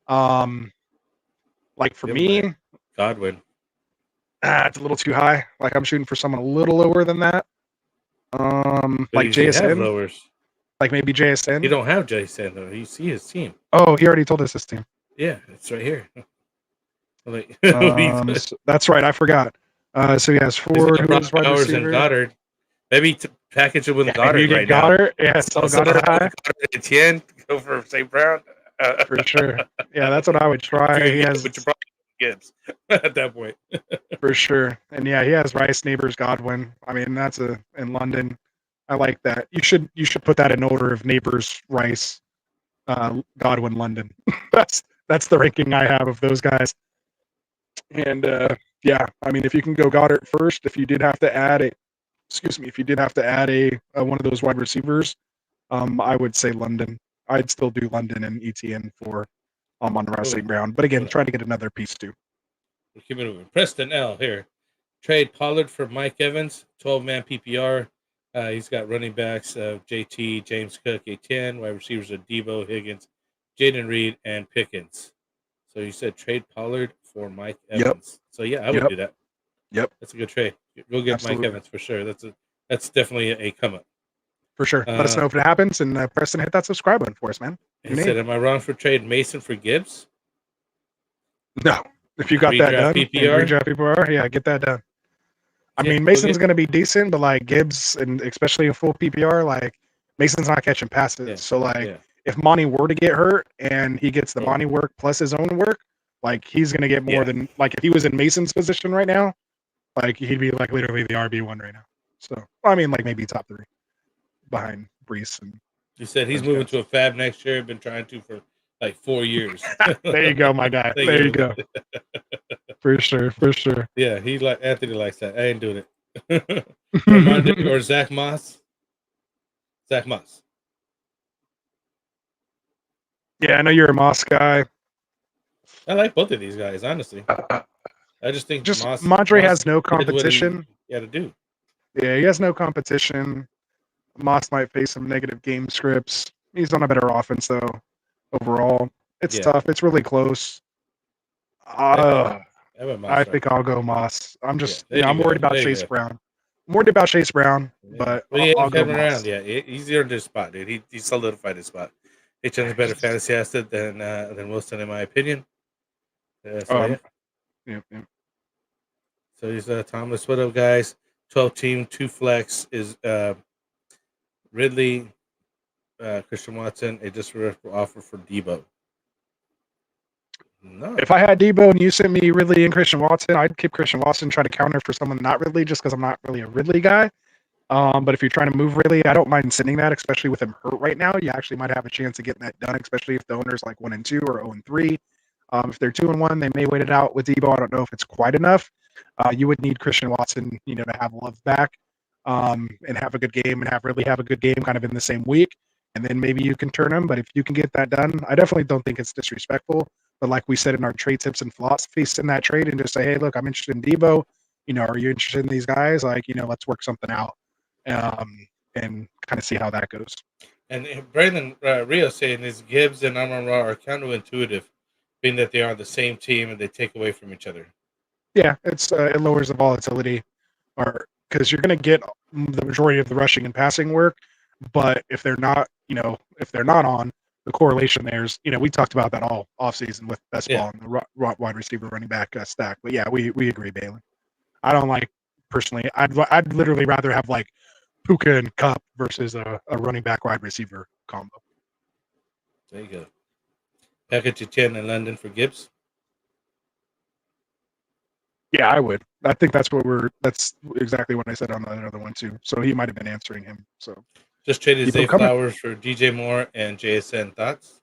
Like for me, Godwin. It's a little too high. Like I'm shooting for someone a little lower than that. Like JSN. Like maybe JSN. You don't have JSN though. You see his team. Oh, he already told us his team. Yeah, it's right here. That's right. I forgot. So he has 4 wide receivers and Goddard. Maybe package it with Goddard. You get Goddard. Now. Yeah, sell Goddard high. Etienne, go for St. Brown. For sure. Yeah, that's what I would try. He has Gibbs at that point. For sure. And yeah, he has Rice, Neighbors, Godwin. I mean, that's in London. I like that. You should put that in order of Neighbors, Rice, Godwin, London. that's the ranking I have of those guys. And yeah, I mean, if you can go Goddard first, if you did have to add a one of those wide receivers, I would say London. I'd still do London and Etienne for Amon-Ra St. Brown. But again, try to get another piece too. We'll keep it moving. Preston L here. Trade Pollard for Mike Evans, 12-man PPR. He's got running backs of JT, James Cook, Etienne, wide receivers of Debo, Higgins, Jaden Reed, and Pickens. So you said trade Pollard for Mike Evans. Yep. So yeah, I would do that. Yep. That's a good trade. Go get Mike Evans for sure. That's definitely a come up. For sure. Let us know if it happens, and Preston, hit that subscribe button for us, man. He said, am I wrong for trade Mason for Gibbs? No. If you got that done, redraft PPR, yeah, get that done. I mean, Mason's going to be decent, but like Gibbs, and especially in full PPR, like Mason's not catching passes. Yeah. So like, if Monty were to get hurt and he gets the Monty work plus his own work, like he's going to get more than like if he was in Mason's position right now, like he'd be like literally the RB1 right now. So I mean, like maybe top 3 behind Brees. And he said he's moving to a fab next year. Been trying to for like 4 years. There you go, my guy. There you go. For sure. Yeah, Anthony likes that. I ain't doing it. Or Zach Moss. Zach Moss. Yeah, I know you're a Moss guy. I like both of these guys, honestly. I just think Moss has no competition. He had to do. Yeah, he has no competition. Moss might face some negative game scripts. He's on a better offense, though. Overall, it's tough. It's really close. I think I'll go Moss. I'm just, I'm worried about Chase Brown. I'm worried about Chase Brown, but I'll go Moss. Yeah, he's earned his spot, dude. He solidified his spot. HN's a better fantasy asset than Wilson, in my opinion. So he's Thomas. What up, guys? 12-team, 2 flex is Ridley, Christian Watson. It just offer for Debo. No. If I had Debo and you sent me Ridley and Christian Watson, I'd keep Christian Watson, try to counter for someone not Ridley, just because I'm not really a Ridley guy. But if you're trying to move Ridley, I don't mind sending that, especially with him hurt right now. You actually might have a chance of getting that done, especially if the owner's like 1-2 or 0-3. If they're 2-1, they may wait it out with Debo. I don't know if it's quite enough. You would need Christian Watson, to have Love back, and have a good game and really have a good game kind of in the same week. And then maybe you can turn him. But if you can get that done, I definitely don't think it's disrespectful. But like we said in our trade tips and philosophies, in that trade and just say, hey, look, I'm interested in Debo. Are you interested in these guys? Like, let's work something out, and kind of see how that goes. And Brandon Rio saying is Gibbs and Amon-Ra are counterintuitive, being that they are the same team and they take away from each other. Yeah, it lowers the volatility, or because you're going to get the majority of the rushing and passing work, but if they're not, on, the correlation there's, we talked about that all offseason with best ball and the wide receiver running back stack. But yeah, we agree, Bailey. I don't like personally. I'd literally rather have like Puka and Cup versus a running back wide receiver combo. There you go. Package of 10 in London for Gibbs. Yeah, I would. I think that's exactly what I said on the other one too. So he might have been answering him. So just traded Zay Flowers for DJ Moore and JSN. Thoughts?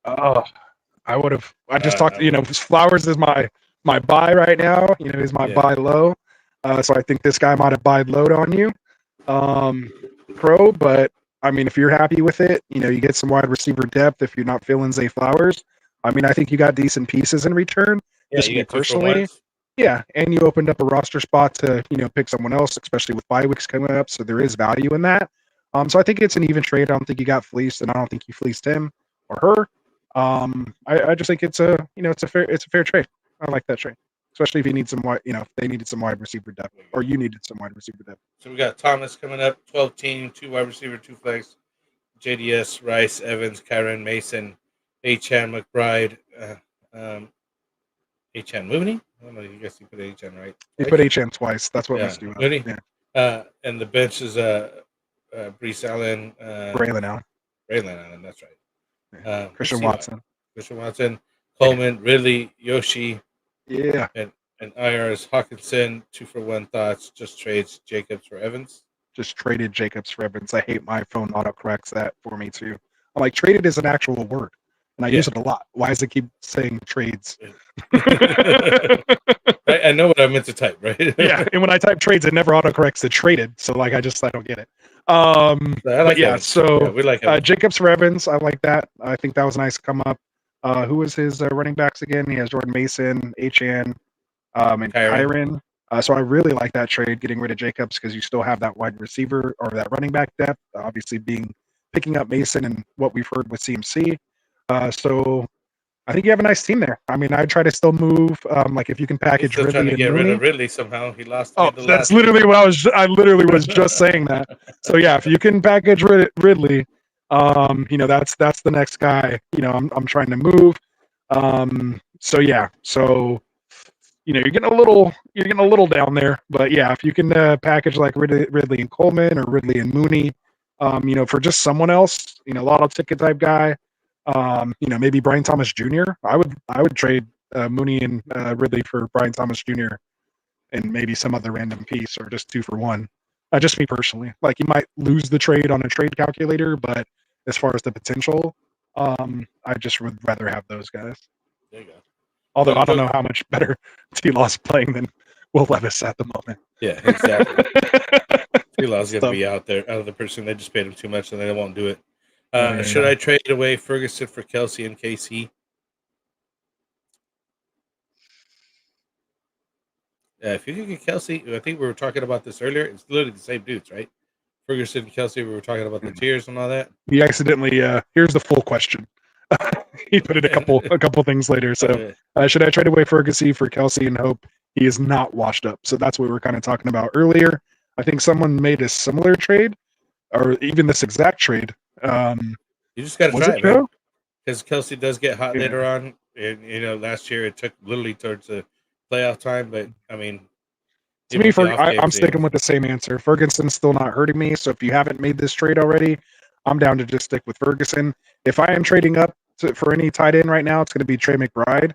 I would have. I just talked. Flowers is my buy right now. He's my buy low. So I think this guy might have buy low on you, Pro. But I mean, if you're happy with it, you get some wide receiver depth. If you're not feeling Zay Flowers, I mean, I think you got decent pieces in return. Yeah, just me personally. Yeah, and you opened up a roster spot to pick someone else, especially with bye weeks coming up. So there is value in that. So I think it's an even trade. I don't think you got fleeced, and I don't think you fleeced him or her. I just think it's a fair trade. I like that trade, especially if you need some wide, if they needed some wide receiver depth, or you needed some wide receiver depth. So we got Thomas coming up, 12 team, 2 wide receiver, 2 flex, JDS, Rice, Evans, Kyron, Mason, H.N. McBride, H.N. Mooney. I don't know. You guess you put H.N. right? You put H.N. twice. That's what missed you. Mooney. Yeah. And the bench is Brees Allen, Braylon Allen. That's right. Christian Watson, Coleman, Ridley, Yoshi. Yeah. And IR's Hawkinson, 2-for-1 thoughts. Just trades Jacobs for Evans. Just traded Jacobs for Evans. I hate my phone autocorrects that for me too. I'm like, traded is an actual word. And I use it a lot. Why does it keep saying trades? I know what I meant to type, right? Yeah, and when I type trades, it never autocorrects to traded. So like, I don't get it. We like Jacobs for Evans. I like that. I think that was a nice come up. Who was his running backs again? He has Jordan Mason, H.N., and Kyron. So I really like that trade, getting rid of Jacobs, because you still have that wide receiver or that running back depth. Obviously, picking up Mason and what we've heard with CMC. So I think you have a nice team there. I mean, I'd try to still move. Like if you can package Ridley, trying to get rid of Ridley somehow. He lost. That's literally what I literally was just saying that. So yeah, if you can package Ridley, that's the next guy. I'm trying to move. So yeah, you're getting a little down there, but yeah, if you can package like Ridley and Coleman or Ridley and Mooney, for just someone else, lotto ticket type guy. Maybe Brian Thomas Jr. I would trade Mooney and Ridley for Brian Thomas Jr. and maybe some other random piece, or just 2-for-1. Just me personally. Like, you might lose the trade on a trade calculator, but as far as the potential, I just would rather have those guys. There you go. Although I don't know how much better T-Law's playing than Will Levis at the moment. Yeah, exactly. T-Law's going to be out of the person. They just paid him too much, and they won't do it. Should I trade away Ferguson for Kelsey and KC? If you can get Kelsey, I think we were talking about this earlier. It's literally the same dudes, right? Ferguson and Kelsey, we were talking about the tiers and all that. He accidentally, here's the full question. He put it a couple things later. So should I trade away Ferguson for Kelsey and hope he is not washed up? So that's what we were kind of talking about earlier. I think someone made a similar trade, or even this exact trade. You just got to try it, man. Because Kelsey does get hot later on. And, last year it took literally towards the playoff time. But, I mean, to me, I'm sticking with the same answer. Ferguson's still not hurting me. So if you haven't made this trade already, I'm down to just stick with Ferguson. If I am trading up for any tight end right now, it's going to be Trey McBride.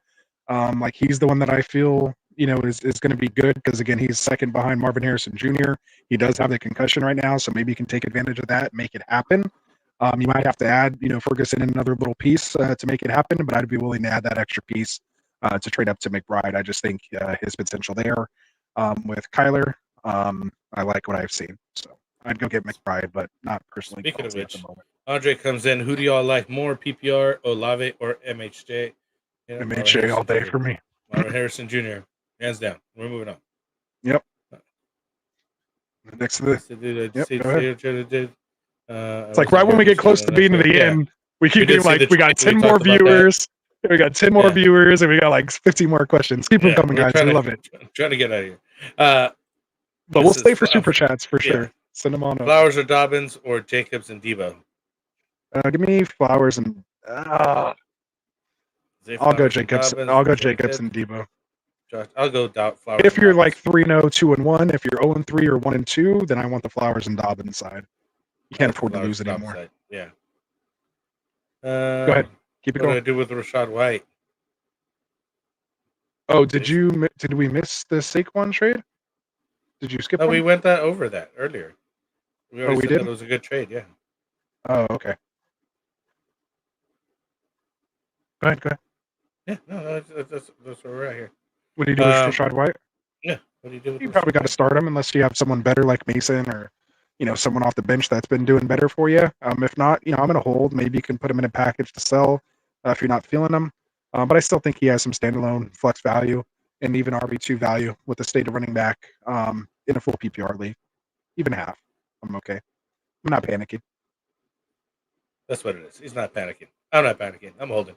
Like, he's the one that I feel, is going to be good, because, again, he's second behind Marvin Harrison Jr. He does have the concussion right now, so maybe you can take advantage of that, make it happen. You might have to add, Ferguson in another little piece to make it happen, but I'd be willing to add that extra piece to trade up to McBride. I just think his potential there with Kyler, I like what I've seen. So I'd go get McBride, but not personally Speaking of Kelsey at the which, moment. Andre comes in. Who do y'all like more, PPR, Olave, or MHJ? You know, Marvin MHA all Harrison day Jr. for me. Marvin Harrison Jr. Hands down. We're moving on. Yep. Next to the Yep, go ahead. It's like right when we get close to being to the end, we keep being like, we got 10 more viewers. We got 10 more viewers, and we got like 15 more questions. Keep them coming, guys. We love it. Trying to get out of here. But we'll stay for super chats for sure. Send them on. Flowers or Dobbins or Jacobs and Debo? Give me Flowers and I'll go Jacobs. I'll go Jacobs and Debo. I'll go Flowers. If you're like 3-0, 2-1, if you're 0-3 or 1-2, then I want the Flowers and Dobbins side. You can't afford to lose anymore. Side. Yeah. Go ahead. Keep it going. What do I do with Rashad White? Oh, did we miss the Saquon trade? Did you skip? No, we went over that earlier. We already said did? that it was a good trade. Yeah. Oh, okay. Go ahead. Yeah. No, that's what we're at here. What do you do with Rashad White? Yeah. What do you do with You probably got to start him unless you have someone better like Mason or, someone off the bench that's been doing better for you. If not, I'm going to hold. Maybe you can put him in a package to sell if you're not feeling him. But I still think he has some standalone flex value and even RB2 value with the state of running back in a full PPR league. Even half. I'm okay. I'm not panicking. That's what it is. He's not panicking. I'm not panicking. I'm holding.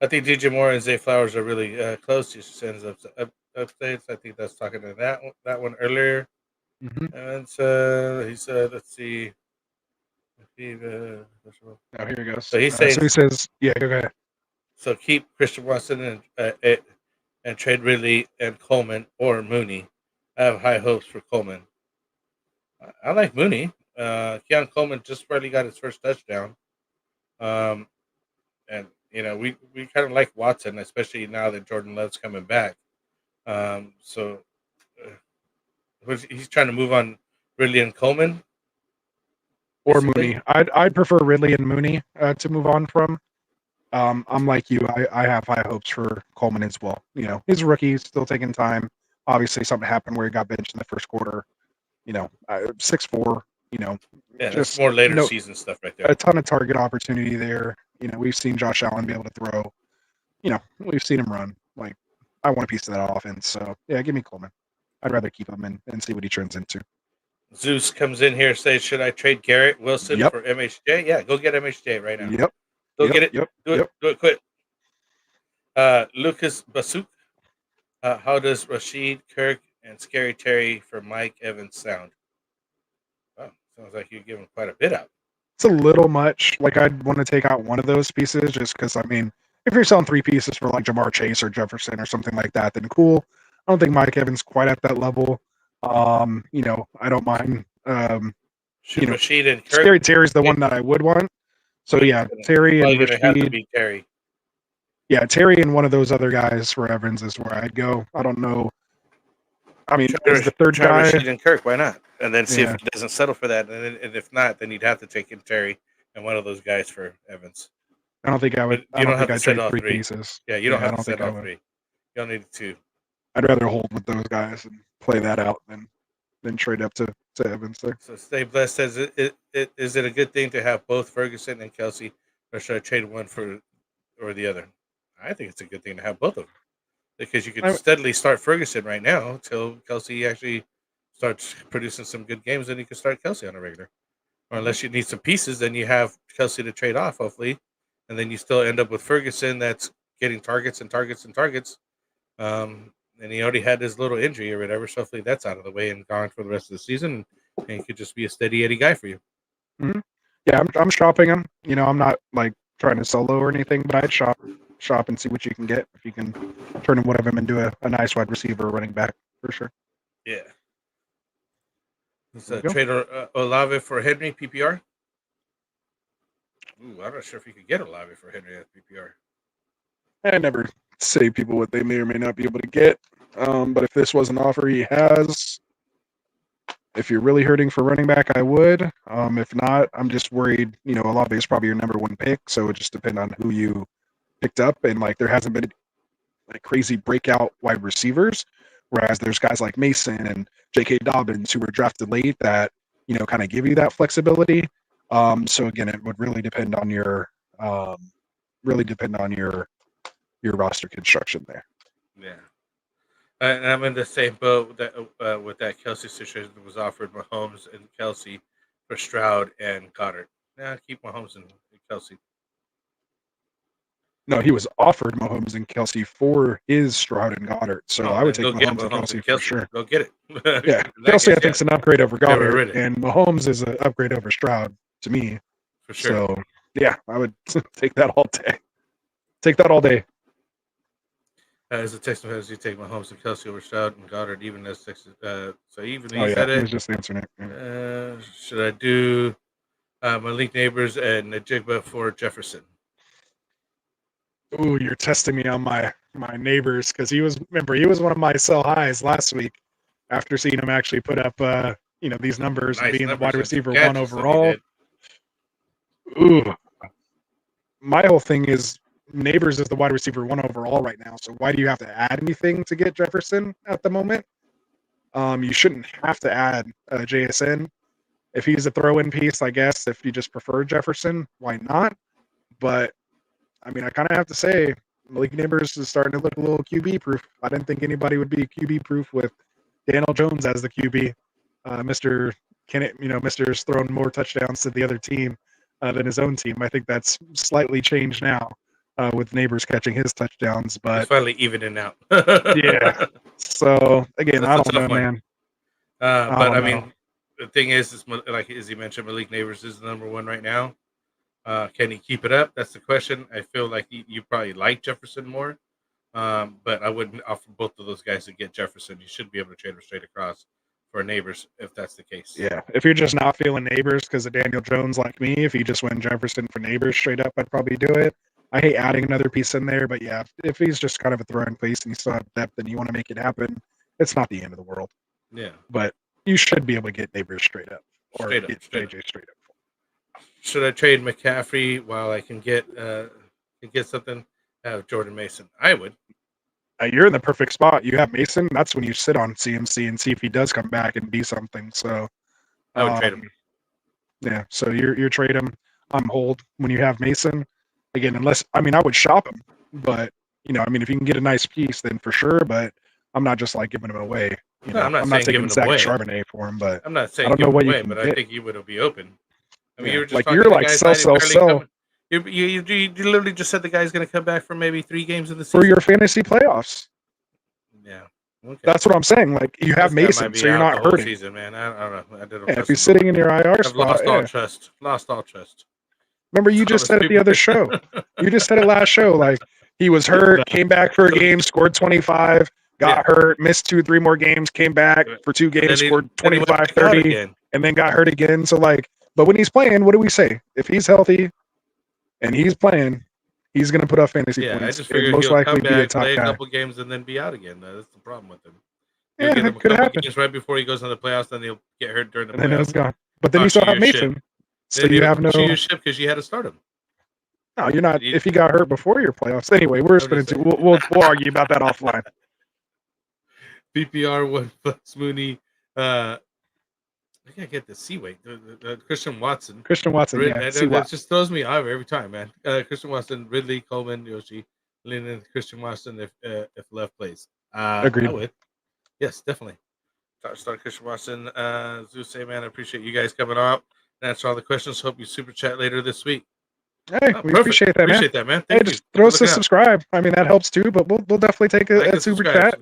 I think DJ Moore and Zay Flowers are really close. He sends updates. I think that's talking to that one earlier. Mm-hmm. And so he said, let's see. Oh, here he goes. So he says, yeah, go ahead. So keep Christian Watson and trade Ridley and Coleman or Mooney. I have high hopes for Coleman. I like Mooney. Keon Coleman just barely got his first touchdown. And we kind of like Watson, especially now that Jordan Love's coming back. So he's trying to move on Ridley and Coleman. Or Mooney. I'd prefer Ridley and Mooney to move on from. I'm like you. I have high hopes for Coleman as well. He's a rookie, still taking time. Obviously, something happened where he got benched in the first quarter. 6'4". Just more later season stuff right there. A ton of target opportunity there. We've seen Josh Allen be able to throw. We've seen him run. Like, I want a piece of that offense. So yeah, give me Coleman. I'd rather keep him and see what he turns into. Zeus comes in here, says, should I trade Garrett Wilson for MHJ? Yeah, go get MHJ right now. Yep. Go get it. Do it quick. Lucas Basuk. How does Rashid, Kirk, and Scary Terry for Mike Evans sound? Wow, sounds like you're giving quite a bit out. It's a little much. Like, I'd want to take out one of those pieces just because, if you're selling 3 pieces for like Jamar Chase or Jefferson or something like that, then cool. I don't think Mike Evans quite at that level. I don't mind. Rashid and Kirk. Scary Terry's the one that I would want. So yeah, Terry and Rashid. Have to be Terry. Yeah, Terry and one of those other guys for Evans is where I'd go. I don't know. Is the third guy Rashid and Kirk? Why not? And then see if he doesn't settle for that. And if not, then you'd have to take in Terry and one of those guys for Evans. I don't think I would. You don't have to trade set all 3 three pieces. Yeah, you don't have to set all 3. You don't need 2. I'd rather hold with those guys and play that out than trade up to Evans there. So Stay Blessed says, is it a good thing to have both Ferguson and Kelsey, or should I trade one or the other? I think it's a good thing to have both of them because you can steadily start Ferguson right now until Kelsey actually starts producing some good games, and you can start Kelsey on a regular. Or unless you need some pieces, then you have Kelsey to trade off, hopefully, and then you still end up with Ferguson that's getting targets and targets and targets. And he already had his little injury or whatever, so hopefully that's out of the way and gone for the rest of the season, and he could just be a steady Eddie guy for you. Mm-hmm. Yeah, I'm shopping him. I'm not like trying to solo or anything, but I'd shop and see what you can get if you can turn one of them into a nice wide receiver or running back for sure. Yeah. Is a trader Olave for Henry PPR? Ooh, I'm not sure if you could get Olave for Henry at PPR. I never say people what they may or may not be able to get. But if this was an offer he has, if you're really hurting for running back, I would. If not, I'm just worried. Olave is probably your number 1 pick, so it just depends on who you picked up. And like, there hasn't been like crazy breakout wide receivers, whereas there's guys like Mason and J.K. Dobbins who were drafted late that kind of give you that flexibility. So again, it would really depend on your your roster construction there. Yeah. And I'm in the same boat that with that Kelsey situation that was offered Mahomes and Kelsey for Stroud and Goddard. Yeah, keep Mahomes and Kelsey. No, he was offered Mahomes and Kelsey for his Stroud and Goddard. So I would take Mahomes and Kelsey for sure. Go get it. Yeah, Kelsey I think is an upgrade over Goddard, and Mahomes is an upgrade over Stroud to me. For sure. So yeah, I would take that all day. Take that all day. As a text message, you take Mahomes and Kelsey over Stroud and Goddard, even as text. So even he Oh said yeah, it. he was just answering it. Yeah. Should I do Malik Neighbors and Najigba for Jefferson? Ooh, you're testing me on my neighbors because he was one of my sell highs last week after seeing him actually put up these numbers and being the wide receiver one overall. Ooh, my whole thing is Neighbors is the wide receiver one overall right now. So why do you have to add anything to get Jefferson at the moment? You shouldn't have to add JSN. If he's a throw-in piece, I guess. If you just prefer Jefferson, why not? But I mean, I kind of have to say, Malik Neighbors is starting to look a little QB proof. I didn't think anybody would be QB proof with Daniel Jones as the QB. Mister's thrown more touchdowns to the other team than his own team. I think that's slightly changed now with Neighbors catching his touchdowns. But it's finally evening out. Yeah. So again, I don't know, man. But I mean, the thing is like as you mentioned, Malik Neighbors is the number one right now. Can he keep it up? That's the question. I feel like you probably like Jefferson more, but I wouldn't offer both of those guys to get Jefferson. You should be able to trade him straight across for Neighbors if that's the case. Yeah, if you're just not feeling Neighbors because of Daniel Jones like me, if you just went Jefferson for Neighbors straight up, I'd probably do it. I hate adding another piece in there, but yeah, if he's just kind of a throwing piece and you still have depth and you want to make it happen, it's not the end of the world. Yeah, but you should be able to get Neighbors straight up or straight get JJ straight up. Should I trade McCaffrey while I can get something? Jordan Mason. I would. You're in the perfect spot. You have Mason. That's when you sit on CMC and see if he does come back and be something. So I would trade him. Yeah. So you're trade him on hold when you have Mason. Again, I would shop him, but if you can get a nice piece, then for sure. But I'm not just like giving him away. I'm not taking Zach Charbonnet for him, but I'm not saying I don't know what you away, can but get. I think you would be open. I mean, Yeah. you were just you're like sell. You literally just said the guy's going to come back for maybe 3 games in the season For your fantasy playoffs. Yeah, okay. That's what I'm saying. Like you have Mason, so you're not hurting. Season, man. I don't know. If he's sitting in your IR I've spot, lost all trust. Remember, you just said it the other show. You just said it last show. Like he was hurt, came back for a game, scored 25, got hurt, missed 2-3 more games, came back for 2 games, scored 25, 30, and then got hurt again. So but when he's playing, what do we say? If he's healthy and he's playing, he's going to put up fantasy points. I just figured most he'll likely come be a back, top play guy. a couple games, and then be out again. That's the problem with him. Yeah, He'll it could happen. games right before he goes on the playoffs, then he'll get hurt during the playoffs. And then it's gone. But then you still have Mason. So you have no. Your ship because you had to start him. No, you're not. If he got hurt before your playoffs, anyway, we're just going to we'll argue about that offline. PPR 1+ Mooney. I gotta get the C-weight. Christian Watson. That just throws me off every time, man. Christian Watson, Ridley, Coleman, Yoshi, Lennon, Christian Watson. If left plays, Agreed. I would. Yes, definitely. Start Christian Watson. Zeus, man, I appreciate you guys coming out and answer all the questions. Hope you super chat later this week. Hey, we appreciate that, man. Thank you. Just throw us a subscribe. I mean, that helps too, but we'll definitely take a super chat.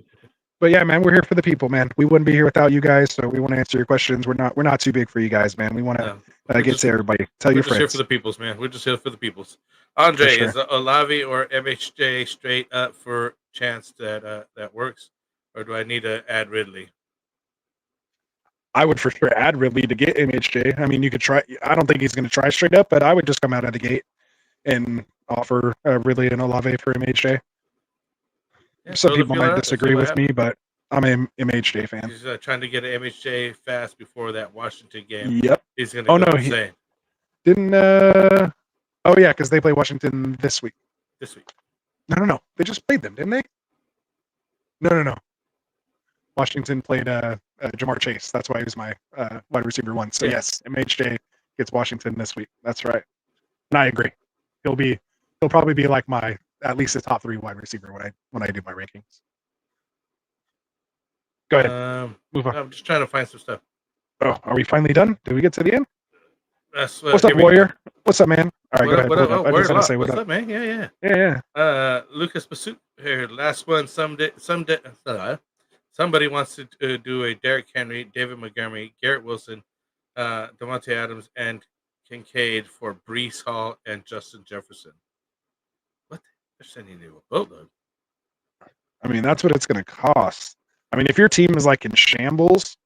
But yeah, man, we're here for the people, man. We wouldn't be here without you guys, so we want to answer your questions. We're not too big for you guys, man. We want to get to everybody. Tell your friends. We're just here for the peoples, man. We're just here for the peoples. Andre, is Olavi or MHJ straight up for chance that works, or do I need to add Ridley? I would for sure add Ridley to get MHJ. I mean, you could try. I don't think he's going to try straight up, but I would just come out of the gate and offer Ridley and Olave for MHJ. Yeah, some people might disagree with me, but I'm an MHJ fan. He's trying to get an MHJ fast before that Washington game. Yep. He's going to go insane. Didn't. Oh yeah, because they play Washington this week. This week. No. They just played them, didn't they? No. Washington played Jamar Chase. That's why he was my wide receiver 1. So yes, MHJ gets Washington this week. That's right. And I agree. He'll probably be like my at least a top 3 wide receiver when I do my rankings. Go ahead. Move on. I'm just trying to find some stuff. Oh, are we finally done? Did we get to the end? What's Here up, we Warrior? go. What's up, man? All right, What go up? ahead. I just want to say What's what up, man? Yeah. Yeah. Lucas Basu here. Last one. Someday. Somebody wants to do a Derrick Henry, David Montgomery, Garrett Wilson, Devontae Adams, and Kincaid for Brees Hall and Justin Jefferson. What? They're sending you a boatload. I mean, that's what it's going to cost. I mean, if your team is like in shambles,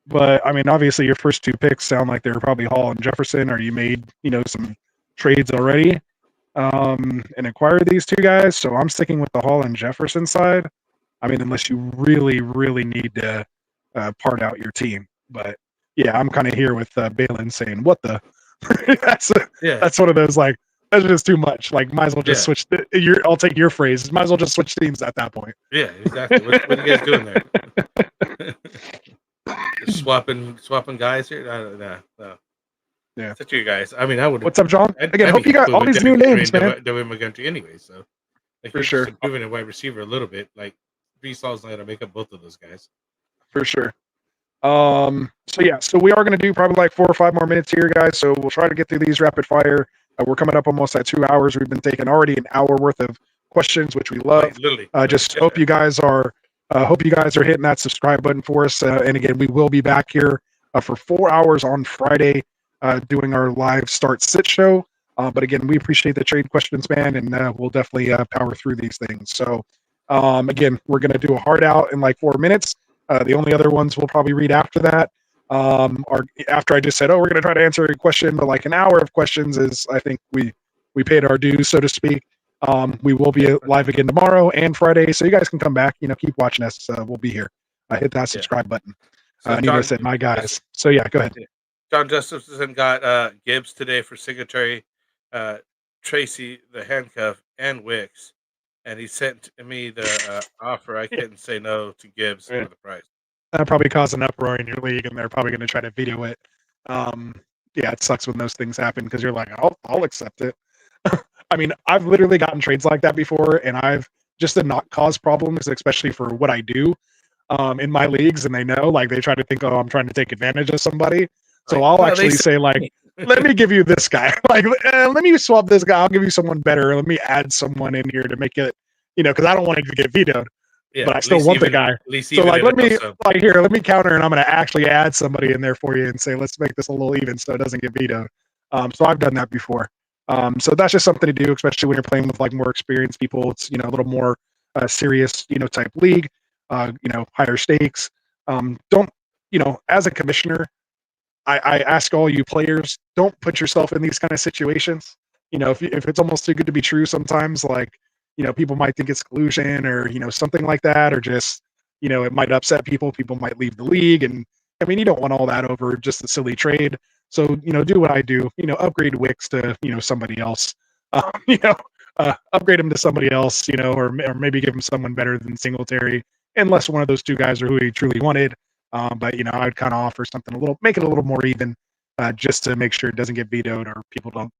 but I mean, obviously your first 2 picks sound like they're probably Hall and Jefferson, or you made, some trades already and acquired these 2 guys. So I'm sticking with the Hall and Jefferson side. I mean, unless you really, really need to part out your team. But yeah, I'm kind of here with Balin saying, what the? That's one of those like, that's just too much. Like, might as well just switch. I'll take your phrase. Might as well just switch teams at that point. Yeah, exactly. What are you guys doing there? swapping guys here? No. Yeah. It's up to you guys. I mean, I would. What's up, John? Again, hope you got all these new names, man. David Mgmt anyway, so like, for sure. Improving a wide receiver a little bit. Like, Brees Hall's not going to make up both of those guys. For sure. So we are going to do probably like 4 or 5 more minutes here, guys. So we'll try to get through these rapid fire. We're coming up almost at 2 hours. We've been taking already an hour worth of questions, which we love. Literally. Just hope you guys are hitting that subscribe button for us. And again, we will be back here for 4 hours on Friday doing our live Start Sit show. But again, we appreciate the trade questions, man, and we'll definitely power through these things. So again, we're going to do a hard out in like 4 minutes. The only other ones we'll probably read after that. Or after I just said, we're going to try to answer a question, but like an hour of questions is, I think we paid our dues, so to speak. We will be live again tomorrow and Friday, so you guys can come back. Keep watching us. We'll be here. Hit that subscribe button. So John said, my guys. So yeah, go ahead. John Justin got Gibbs today for Singletary, Tracy the handcuff, and Wicks, and he sent me the offer. I couldn't say no to Gibbs for the price. That probably caused an uproar in your league, and they're probably going to try to veto it. Yeah, it sucks when those things happen because you're like, I'll accept it. I mean, I've literally gotten trades like that before, and I've just to not cause problems, especially for what I do in my leagues, and they know, like, they try to think, I'm trying to take advantage of somebody. So I'll actually say, like, let me give you this guy. Like, let me swap this guy. I'll give you someone better. Let me add someone in here to make it, because I don't want it to get vetoed. Yeah, but I still want the guy. So like, let me counter, and I'm going to actually add somebody in there for you and say, let's make this a little even so it doesn't get vetoed. So I've done that before. So that's just something to do, especially when you're playing with like more experienced people. It's, a little more serious, type league, higher stakes. Don't, as a commissioner, I ask all you players, don't put yourself in these kind of situations. If it's almost too good to be true, sometimes like, people might think it's collusion or, something like that, or just, it might upset people. People might leave the league. And I mean, you don't want all that over just a silly trade. So, do what I do, upgrade Wicks to, somebody else, upgrade him to somebody else, or maybe give him someone better than Singletary, unless one of those 2 guys are who he truly wanted. But, I'd kind of offer something make it a little more even, just to make sure it doesn't get vetoed or people don't,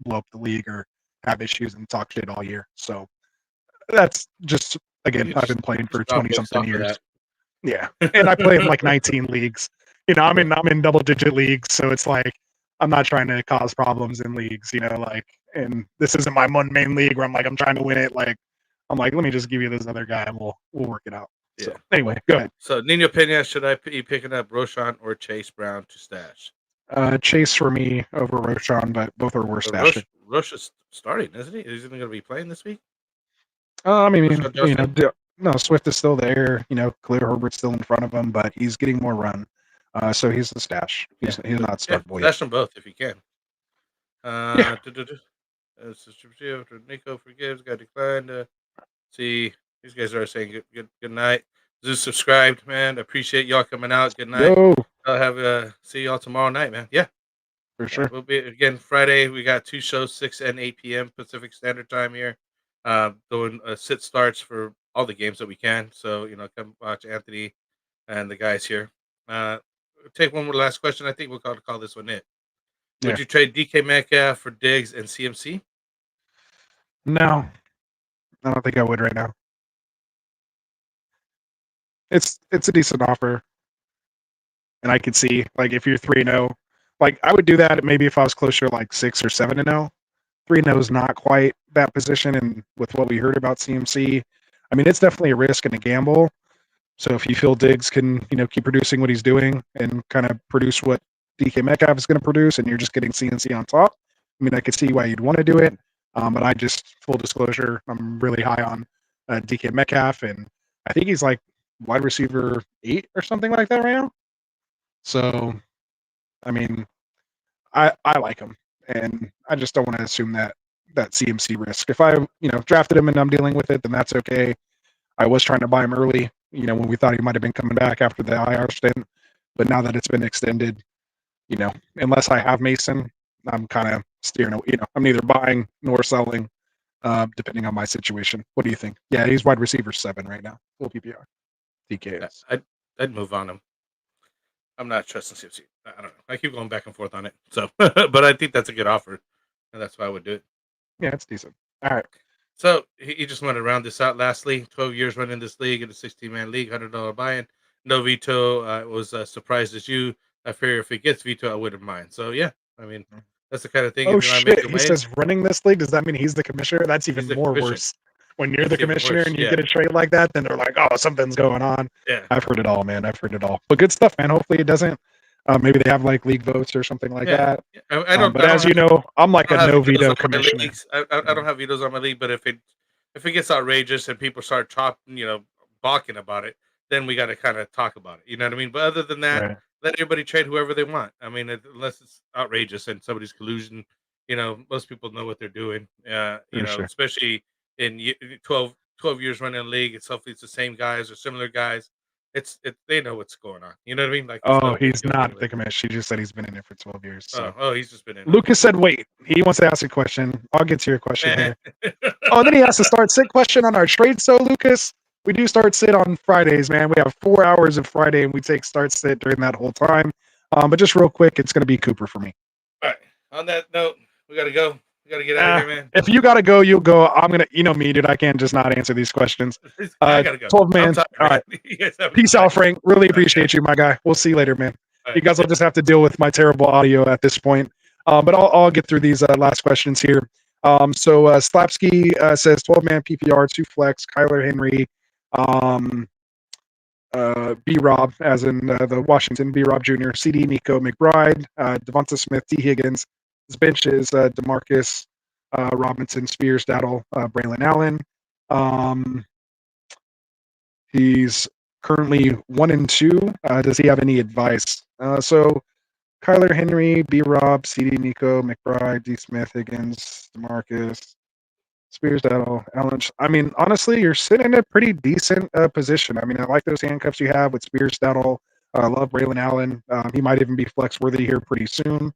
blow up the league or have issues and talk shit all year. So that's just, again, I've been playing for 20 something years. Yeah. And I play in like 19 leagues. I'm in double digit leagues. So it's like, I'm not trying to cause problems in leagues, and this isn't my one main league where I'm trying to win it. Like, I'm like, let me just give you this other guy and we'll work it out. Yeah. So anyway, go ahead. So Nino Pena, should I be picking up Roshan or Chase Brown to stash? Chase for me over Roshan, but both are worth stashing. Roche is starting, isn't he? Is he going to be playing this week? I mean, no, Swift is still there. Khalil Herbert's still in front of him, but he's getting more run. So he's the stash. He's not start boy. Stash them both if you can. Nico forgives, got declined. See, these guys are saying good night. Just subscribed, man. Appreciate y'all coming out. Good night. I'll have see y'all tomorrow night, man. Yeah, for sure. We'll be again Friday. We got 2 shows, 6 and 8 p.m. Pacific Standard Time here. Doing sit starts for all the games that we can. So come watch Anthony and the guys here. Take one more last question. I think we'll call this one it. Would Yeah. you trade DK Metcalf for Diggs and CMC? No, I don't think I would right now. It's a decent offer, and I could see like if you're 3-0, like I would do that maybe if I was closer to like 6 or 7-0. 3-0 is not quite that position, and with what we heard about CMC, I mean it's definitely a risk and a gamble. So if you feel Diggs can keep producing what he's doing and kind of produce what DK Metcalf is going to produce, and you're just getting CMC on top, I mean I could see why you'd want to do it. But I just full disclosure, I'm really high on DK Metcalf, and I think he's like wide receiver 8 or something like that right now. So, I mean, I like him, and I just don't want to assume that CMC risk. If I drafted him and I'm dealing with it, then that's okay. I was trying to buy him early, when we thought he might have been coming back after the IR stint, but now that it's been extended, unless I have Mason, I'm kind of steering. I'm neither buying nor selling, depending on my situation. What do you think? Yeah, he's wide receiver 7 right now, full PPR. DK is. I'd move on him. I'm not trusting CMC. I don't know. I keep going back and forth on it. So, but I think that's a good offer, and that's why I would do it. Yeah, it's decent. All right. So he just want to round this out. Lastly, 12 years running this league in a 16-man league, $100 buy-in, no veto. I was surprised as you. I fear if it gets veto, I wouldn't mind. So yeah, I mean that's the kind of thing. Oh if you wanna shit! make a He win, says running this league. Does that mean he's the commissioner? That's He's even the more commissioner. worse. When you're the It's even commissioner worse, and you yeah. get a trade like that, then they're like, "Oh, something's going on." yeah, I've heard it all, man. I've heard it all. But good stuff, man. Hopefully it doesn't. Maybe they have like league votes or something like yeah. that. yeah. I don't. But I don't as you have, know, I'm like I a don't have no vetoes veto on my commissioner. leagues. I don't have vetoes on my league, but if it gets outrageous and people start balking about it, then we got to kind of talk about it. You know what I mean? But other than that, Right. let everybody trade whoever they want. I mean, unless it's outrageous and somebody's collusion, most people know what they're doing. Sure. Especially in 12 years running a league, it's hopefully it's the same guys or similar guys. They know what's going on. You know what I mean? Like it's Oh, no big he's deal not anyway. the commissioner. She just said he's been in it for 12 years. So He's just been in. Lucas said, "Wait." He wants to ask a question. I'll get to your question here. Okay. Oh, then he has to start sit question on our trade. So Lucas, we do start sit on Fridays, man. We have 4 hours of Friday, and we take start sit during that whole time. But just real quick, it's going to be Cooper for me. All right. On that note, we gotta go. We gotta get out of here, man. If you gotta go, you'll go. I'm gonna, me, dude. I can't just not answer these questions. I gotta go. 12 man. Tired, All right. You guys have a Peace good out, night. Frank. Really appreciate you, my guy. We'll see you later, man. All You right. guys will just have to deal with my terrible audio at this point. But I'll get through these last questions here. So Slapsky says 12-man PPR, 2 flex, Kyler Henry, B-Rob, as in the Washington, B-Rob Jr., CD, Nico McBride, Devonta Smith, T. Higgins. His bench is DeMarcus, Robinson, Spears, Daddle, Braylon Allen. He's currently 1-2. Does he have any advice? So Kyler Henry, B-Rob, CD, Nico, McBride, D. Smith, Higgins, DeMarcus, Spears, Daddle, Allen. I mean, honestly, you're sitting in a pretty decent position. I mean, I like those handcuffs you have with Spears, Daddle. I love Braylon Allen. He might even be flex worthy here pretty soon.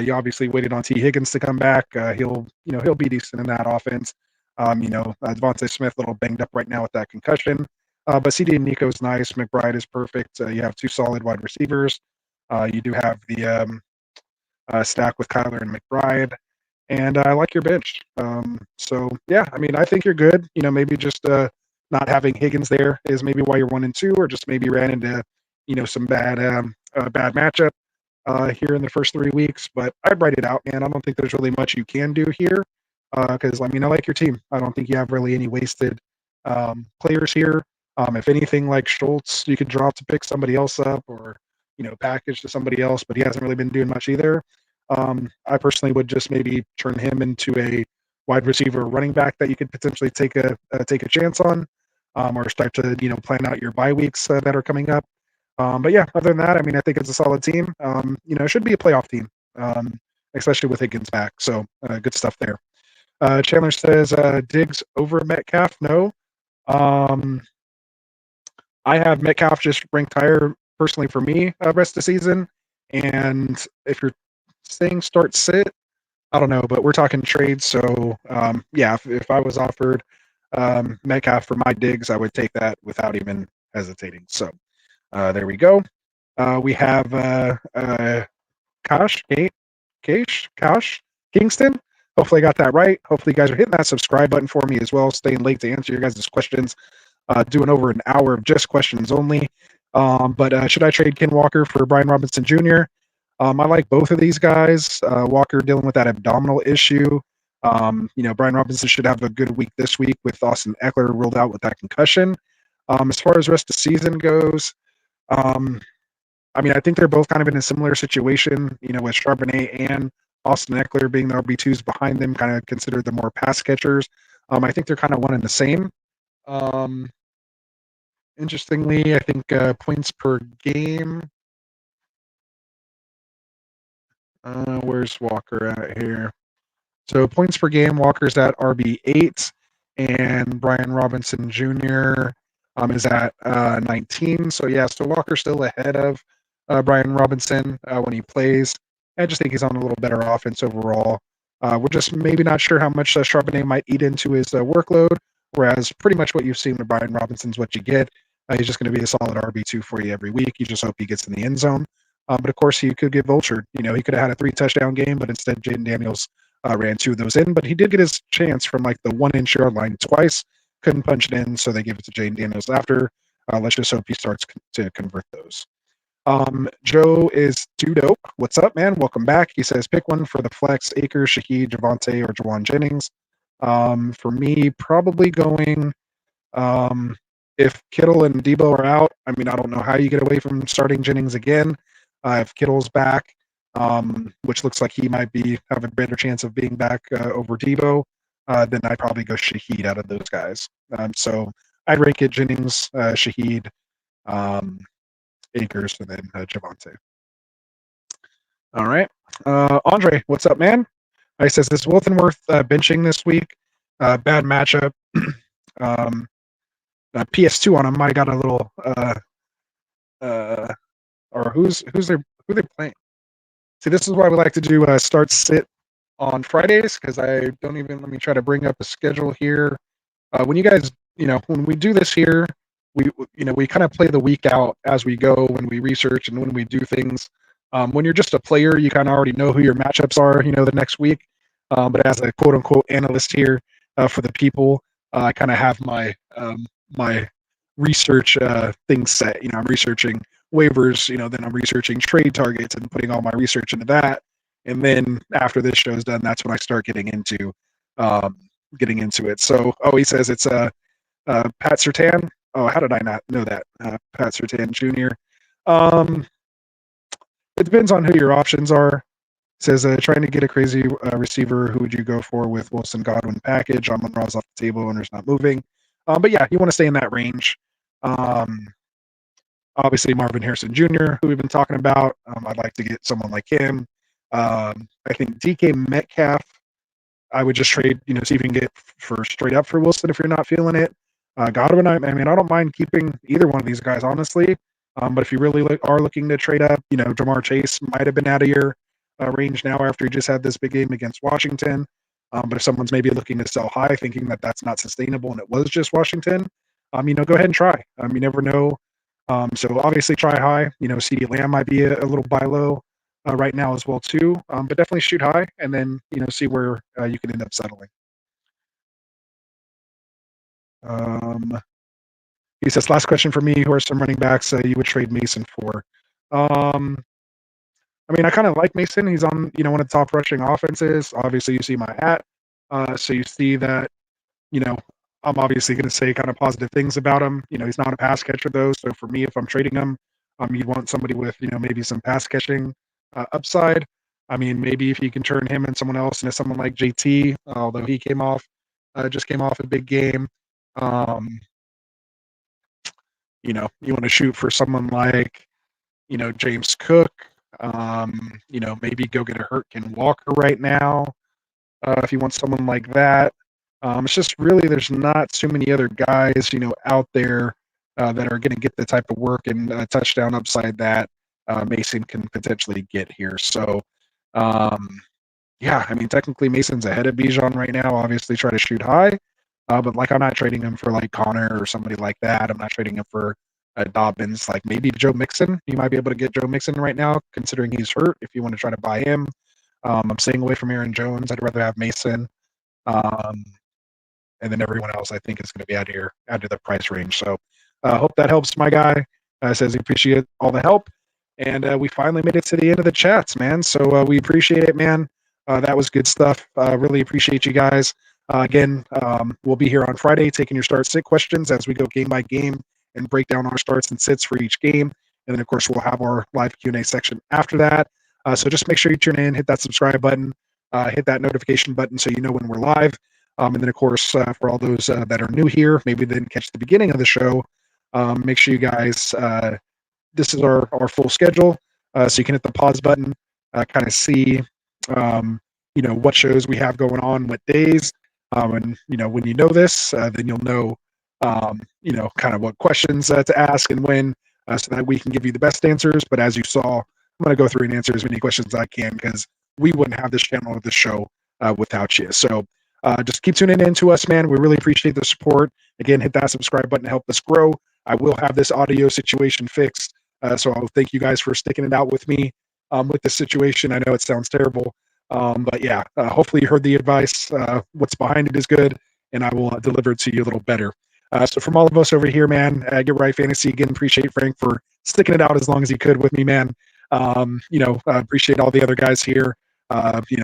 You obviously waited on T. Higgins to come back. He'll be decent in that offense. Devonta Smith a little banged up right now with that concussion. But CD and Nico's nice. McBride is perfect. You have 2 solid wide receivers. You do have the stack with Kyler and McBride. And I like your bench. So, yeah, I mean, I think you're good. Maybe just not having Higgins there is maybe why you're 1-2, or just maybe ran into, some bad matchup here in the first 3 weeks. But I'd write it out, man. I don't think there's really much you can do here because, I mean, I like your team. I don't think you have really any wasted players here. If anything, like Schultz, you could drop to pick somebody else up or, package to somebody else, but he hasn't really been doing much either. I personally would just maybe turn him into a wide receiver running back that you could potentially take a chance on, or start to plan out your bye weeks that are coming up. But yeah, other than that, I mean, I think it's a solid team. It should be a playoff team, especially with Higgins back. So good stuff there. Chandler says Diggs over Metcalf. No, I have Metcalf just ranked higher personally for me rest of the season. And if you're saying start sit, I don't know, but we're talking trades. So yeah, if I was offered Metcalf for my digs, I would take that without even hesitating. So there we go. We have Kosh Kingston. Hopefully I got that right. Hopefully you guys are hitting that subscribe button for me as well. Staying late to answer your guys' questions. Doing over an hour of just questions only. But should I trade Ken Walker for Brian Robinson Jr.? I like both of these guys. Walker dealing with that abdominal issue. Brian Robinson should have a good week this week with Austin Eckler ruled out with that concussion. As far as the rest of the season goes, I think they're both kind of in a similar situation, with Charbonnet and Austin Eckler being the RB2s behind them, kind of considered the more pass catchers. I think they're kind of one and the same. Interestingly, I think points per game. Where's Walker at here? So points per game, Walker's at RB8, and Brian Robinson Jr. Is at 19. So yeah, so Walker's still ahead of Brian Robinson when he plays. I just think he's on a little better offense overall. We're just maybe not sure how much Charbonnet might eat into his workload, whereas pretty much what you've seen with Brian Robinson's what you get. He's just going to be a solid RB2 for you every week. You just hope he gets in the end zone. But of course, he could get vultured. He could have had a 3-touchdown game, but instead Jaden Daniels ran 2 of those in. But he did get his chance from like the 1-inch yard line twice. Couldn't punch it in, so they gave it to Jaden Daniels after. Let's just hope he starts to convert those. Joe is too dope. What's up, man? Welcome back. He says, pick one for the flex, Akers, Shaheed, Javonte, or Jawan Jennings. For me, probably going if Kittle and Debo are out. I don't know how you get away from starting Jennings again. If Kittle's back, which looks like he might have a better chance of being back over Debo, then I'd probably go Shaheed out of those guys. So I'd rank it Jennings, Shaheed, Akers, and then Javonte. All right. Andre, what's up, man? He says, is Wilton worth benching this week? Bad matchup. PS2 on him might have got a little or who they playing? See, this is why we like to do start sit on Fridays, because I don't even, let me try to bring up a schedule here. When you guys, when we do this here, we kind of play the week out as we go when we research and when we do things. When you're just a player, you kind of already know who your matchups are, the next week. But as a quote unquote analyst here for the people, I kind of have my my research things set. I'm researching waivers, then I'm researching trade targets and putting all my research into that. And then after this show is done, that's when I start getting into it. So, he says it's Pat Surtain. Oh, how did I not know that? Pat Surtain Jr. It depends on who your options are. It says trying to get a crazy receiver. Who would you go for with Wilson Godwin package? Amon Ra's off the table. Owner's not moving. But yeah, you want to stay in that range. Obviously, Marvin Harrison Jr., who we've been talking about. I'd like to get someone like him. I think DK Metcalf, I would just trade, see if you can get for straight up for Wilson if you're not feeling it. Godwin, I don't mind keeping either one of these guys, honestly. But if you really are looking to trade up, Jamar Chase might have been out of your range now after he just had this big game against Washington. But if someone's maybe looking to sell high, thinking that that's not sustainable and it was just Washington, go ahead and try. You never know. So obviously try high. CeeDee Lamb might be a little buy low right now as well too. But definitely shoot high and then see where you can end up settling. He says, last question for me, who are some running backs you would trade Mason for? I kind of like Mason. He's on, one of the top rushing offenses. Obviously, you see my hat. So you see that, I'm obviously going to say kind of positive things about him. He's not a pass catcher, though. So for me, if I'm trading him, you'd want somebody with, maybe some pass catching upside. Maybe if you can turn him and someone else into someone like JT, although he just came off a big game. You want to shoot for someone like, James Cook. Maybe go get a hurt Ken Walker right now. If you want someone like that. It's just really there's not too many other guys, out there that are going to get the type of work and touchdown upside that Mason can potentially get here. So, technically Mason's ahead of Bijan right now. Obviously, try to shoot high. But like, I'm not trading him for like Connor or somebody like that. I'm not trading him for Dobbins. Like maybe Joe Mixon. You might be able to get Joe Mixon right now, considering he's hurt. If you want to try to buy him, I'm staying away from Aaron Jones. I'd rather have Mason. Um, and then everyone else, I think, is going to be out of the price range. So, hope that helps, my guy. Says he appreciate all the help, and we finally made it to the end of the chats, man. So we appreciate it, man. That was good stuff. Really appreciate you guys. Again, we'll be here on Friday taking your start sit questions as we go game by game and break down our starts and sits for each game. And then, of course, we'll have our live Q&A section after that. So just make sure you tune in, hit that subscribe button, hit that notification button so you know when we're live. And then, of course, for all those that are new here, maybe they didn't catch the beginning of the show, make sure you guys, this is our full schedule. So you can hit the pause button, kind of see, what shows we have going on, what days. And, when you know this, then you'll know, kind of what questions to ask and when, so that we can give you the best answers. But as you saw, I'm going to go through and answer as many questions as I can because we wouldn't have this channel or this show without you. So just keep tuning in to us, man. We really appreciate the support. Again, hit that subscribe button to help us grow. I will have this audio situation fixed. So I'll thank you guys for sticking it out with me with this situation. I know it sounds terrible. But yeah, hopefully you heard the advice. What's behind it is good, and I will deliver it to you a little better. So from all of us over here, man, Get Right Fantasy, again, appreciate Frank for sticking it out as long as he could with me, man. Appreciate all the other guys here.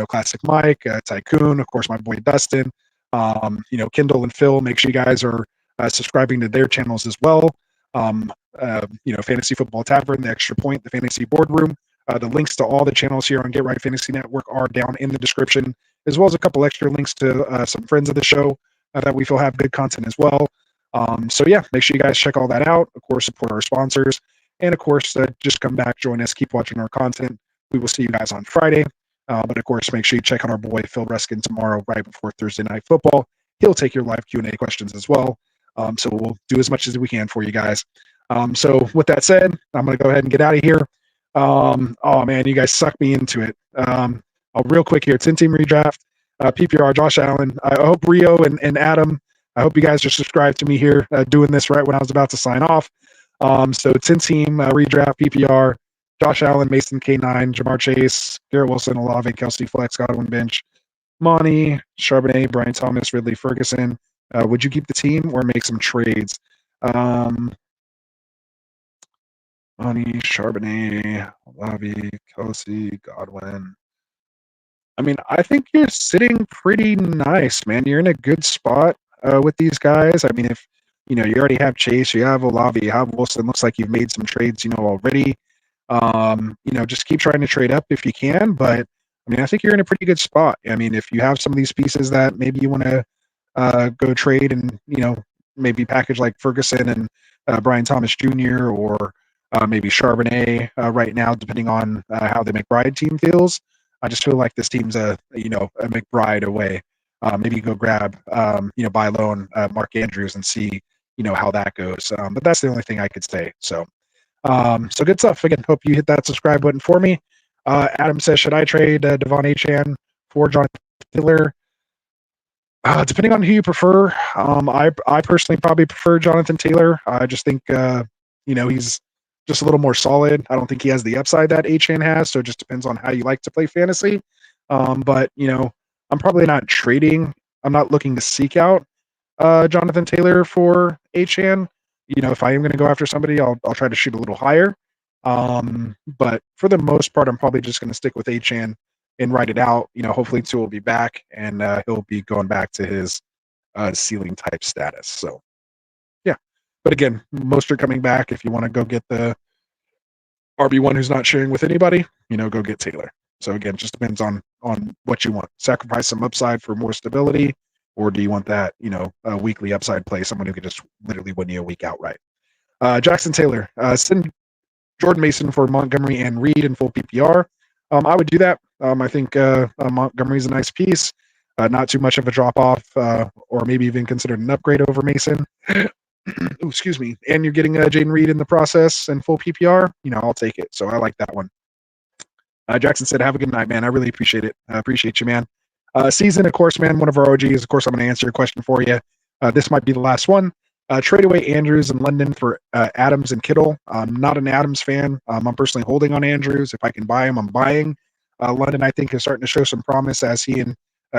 Classic Mike, Tycoon, of course, my boy Dustin, Kendall and Phil. Make sure you guys are subscribing to their channels as well. Fantasy Football Tavern, The Extra Point, the Fantasy Boardroom. The links to all the channels here on Get Right Fantasy Network are down in the description, as well as a couple extra links to some friends of the show that we feel have good content as well. So yeah, make sure you guys check all that out. Of course, support our sponsors. And of course, just come back, join us, keep watching our content. We will see you guys on Friday. But of course, make sure you check out our boy Phil Reskin tomorrow, right before Thursday Night Football. He'll take your live Q&A questions as well. So we'll do as much as we can for you guys. So with that said, I'm going to go ahead and get out of here. Oh man, you guys sucked me into it. Real quick here, 10-team redraft, PPR, Josh Allen. I hope Rio and Adam, I hope you guys are subscribed to me here, doing this right when I was about to sign off. So 10-team redraft, PPR, Josh Allen, Mason K9, Jamar Chase, Garrett Wilson, Olave, Kelsey, Flex, Godwin, Bench, Monty, Charbonnet, Brian Thomas, Ridley, Ferguson. Would you keep the team or make some trades? Monty, Charbonnet, Olave, Kelsey, Godwin. I mean, I think you're sitting pretty nice, man. You're in a good spot with these guys. I mean, if you already have Chase, you have Olave, you have Wilson. Looks like you've made some trades, already. Just keep trying to trade up if you can. But I mean, I think you're in a pretty good spot. I mean, if you have some of these pieces that maybe you want to go trade and maybe package like Ferguson and Brian Thomas Jr. or maybe Charbonnet right now, depending on how the McBride team feels. I just feel like this team's a McBride away. Maybe go grab, buy loan Mark Andrews and see, how that goes. But that's the only thing I could say. So good stuff. Again, hope you hit that subscribe button for me. Adam says, should I trade Devon Achane for Jonathan Taylor? Depending on who you prefer. I personally probably prefer Jonathan Taylor. I just think, he's just a little more solid. I don't think he has the upside that Achane has, so it just depends on how you like to play fantasy. But I'm probably not trading. I'm not looking to seek out Jonathan Taylor for Achane. If I am going to go after somebody, I'll try to shoot a little higher. But for the most part, I'm probably just going to stick with Achane and ride it out. Hopefully Tua will be back and he'll be going back to his ceiling type status. So yeah. But again, most are coming back. If you want to go get the RB1 who's not sharing with anybody, go get Taylor. So again, it just depends on what you want. Sacrifice some upside for more stability, or do you want that, a weekly upside play, someone who could just literally win you a week outright? Jackson Taylor, send Jordan Mason for Montgomery and Reed in full PPR. I would do that. I think Montgomery's a nice piece. Not too much of a drop off, or maybe even considered an upgrade over Mason. Ooh, excuse me. And you're getting Jaden Reed in the process and full PPR. I'll take it. So I like that one. Jackson said, have a good night, man. I really appreciate it. I appreciate you, man. Season, of course, man, one of our OGs. Of course, I'm going to answer your question for you. This might be the last one. Trade away Andrews and London for Adams and Kittle. I'm not an Adams fan. I'm personally holding on Andrews. If I can buy him, I'm buying. London, I think, is starting to show some promise as he and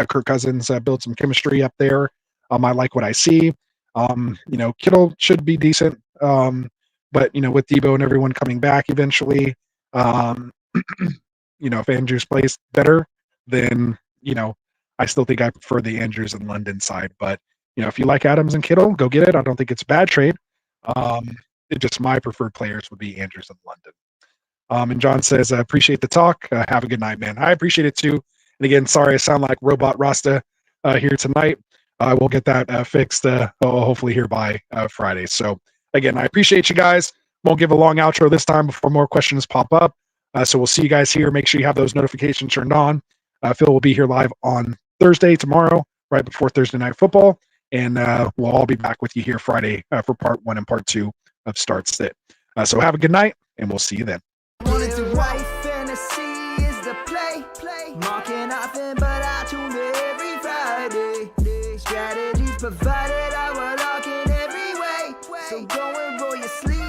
Kirk Cousins build some chemistry up there. I like what I see. Kittle should be decent. But, with Debo and everyone coming back eventually, if Andrews plays better, then, I still think I prefer the Andrews and London side. But, if you like Adams and Kittle, go get it. I don't think it's a bad trade. It just my preferred players would be Andrews and London. And John says, I appreciate the talk. Have a good night, man. I appreciate it too. And again, sorry I sound like Robot Rasta here tonight. We'll get that fixed hopefully here by Friday. So again, I appreciate you guys. Won't give a long outro this time before more questions pop up. So we'll see you guys here. Make sure you have those notifications turned on. Phil will be here live on Thursday, tomorrow, right before Thursday Night Football. And we'll all be back with you here Friday for part 1 and part 2 of Start Sit. So have a good night, and we'll see you then. Wanted to write fantasy is the play. Marking often, but I tune in every Friday. Strategies provided, I will lock in every way. So go and roll your sleeves.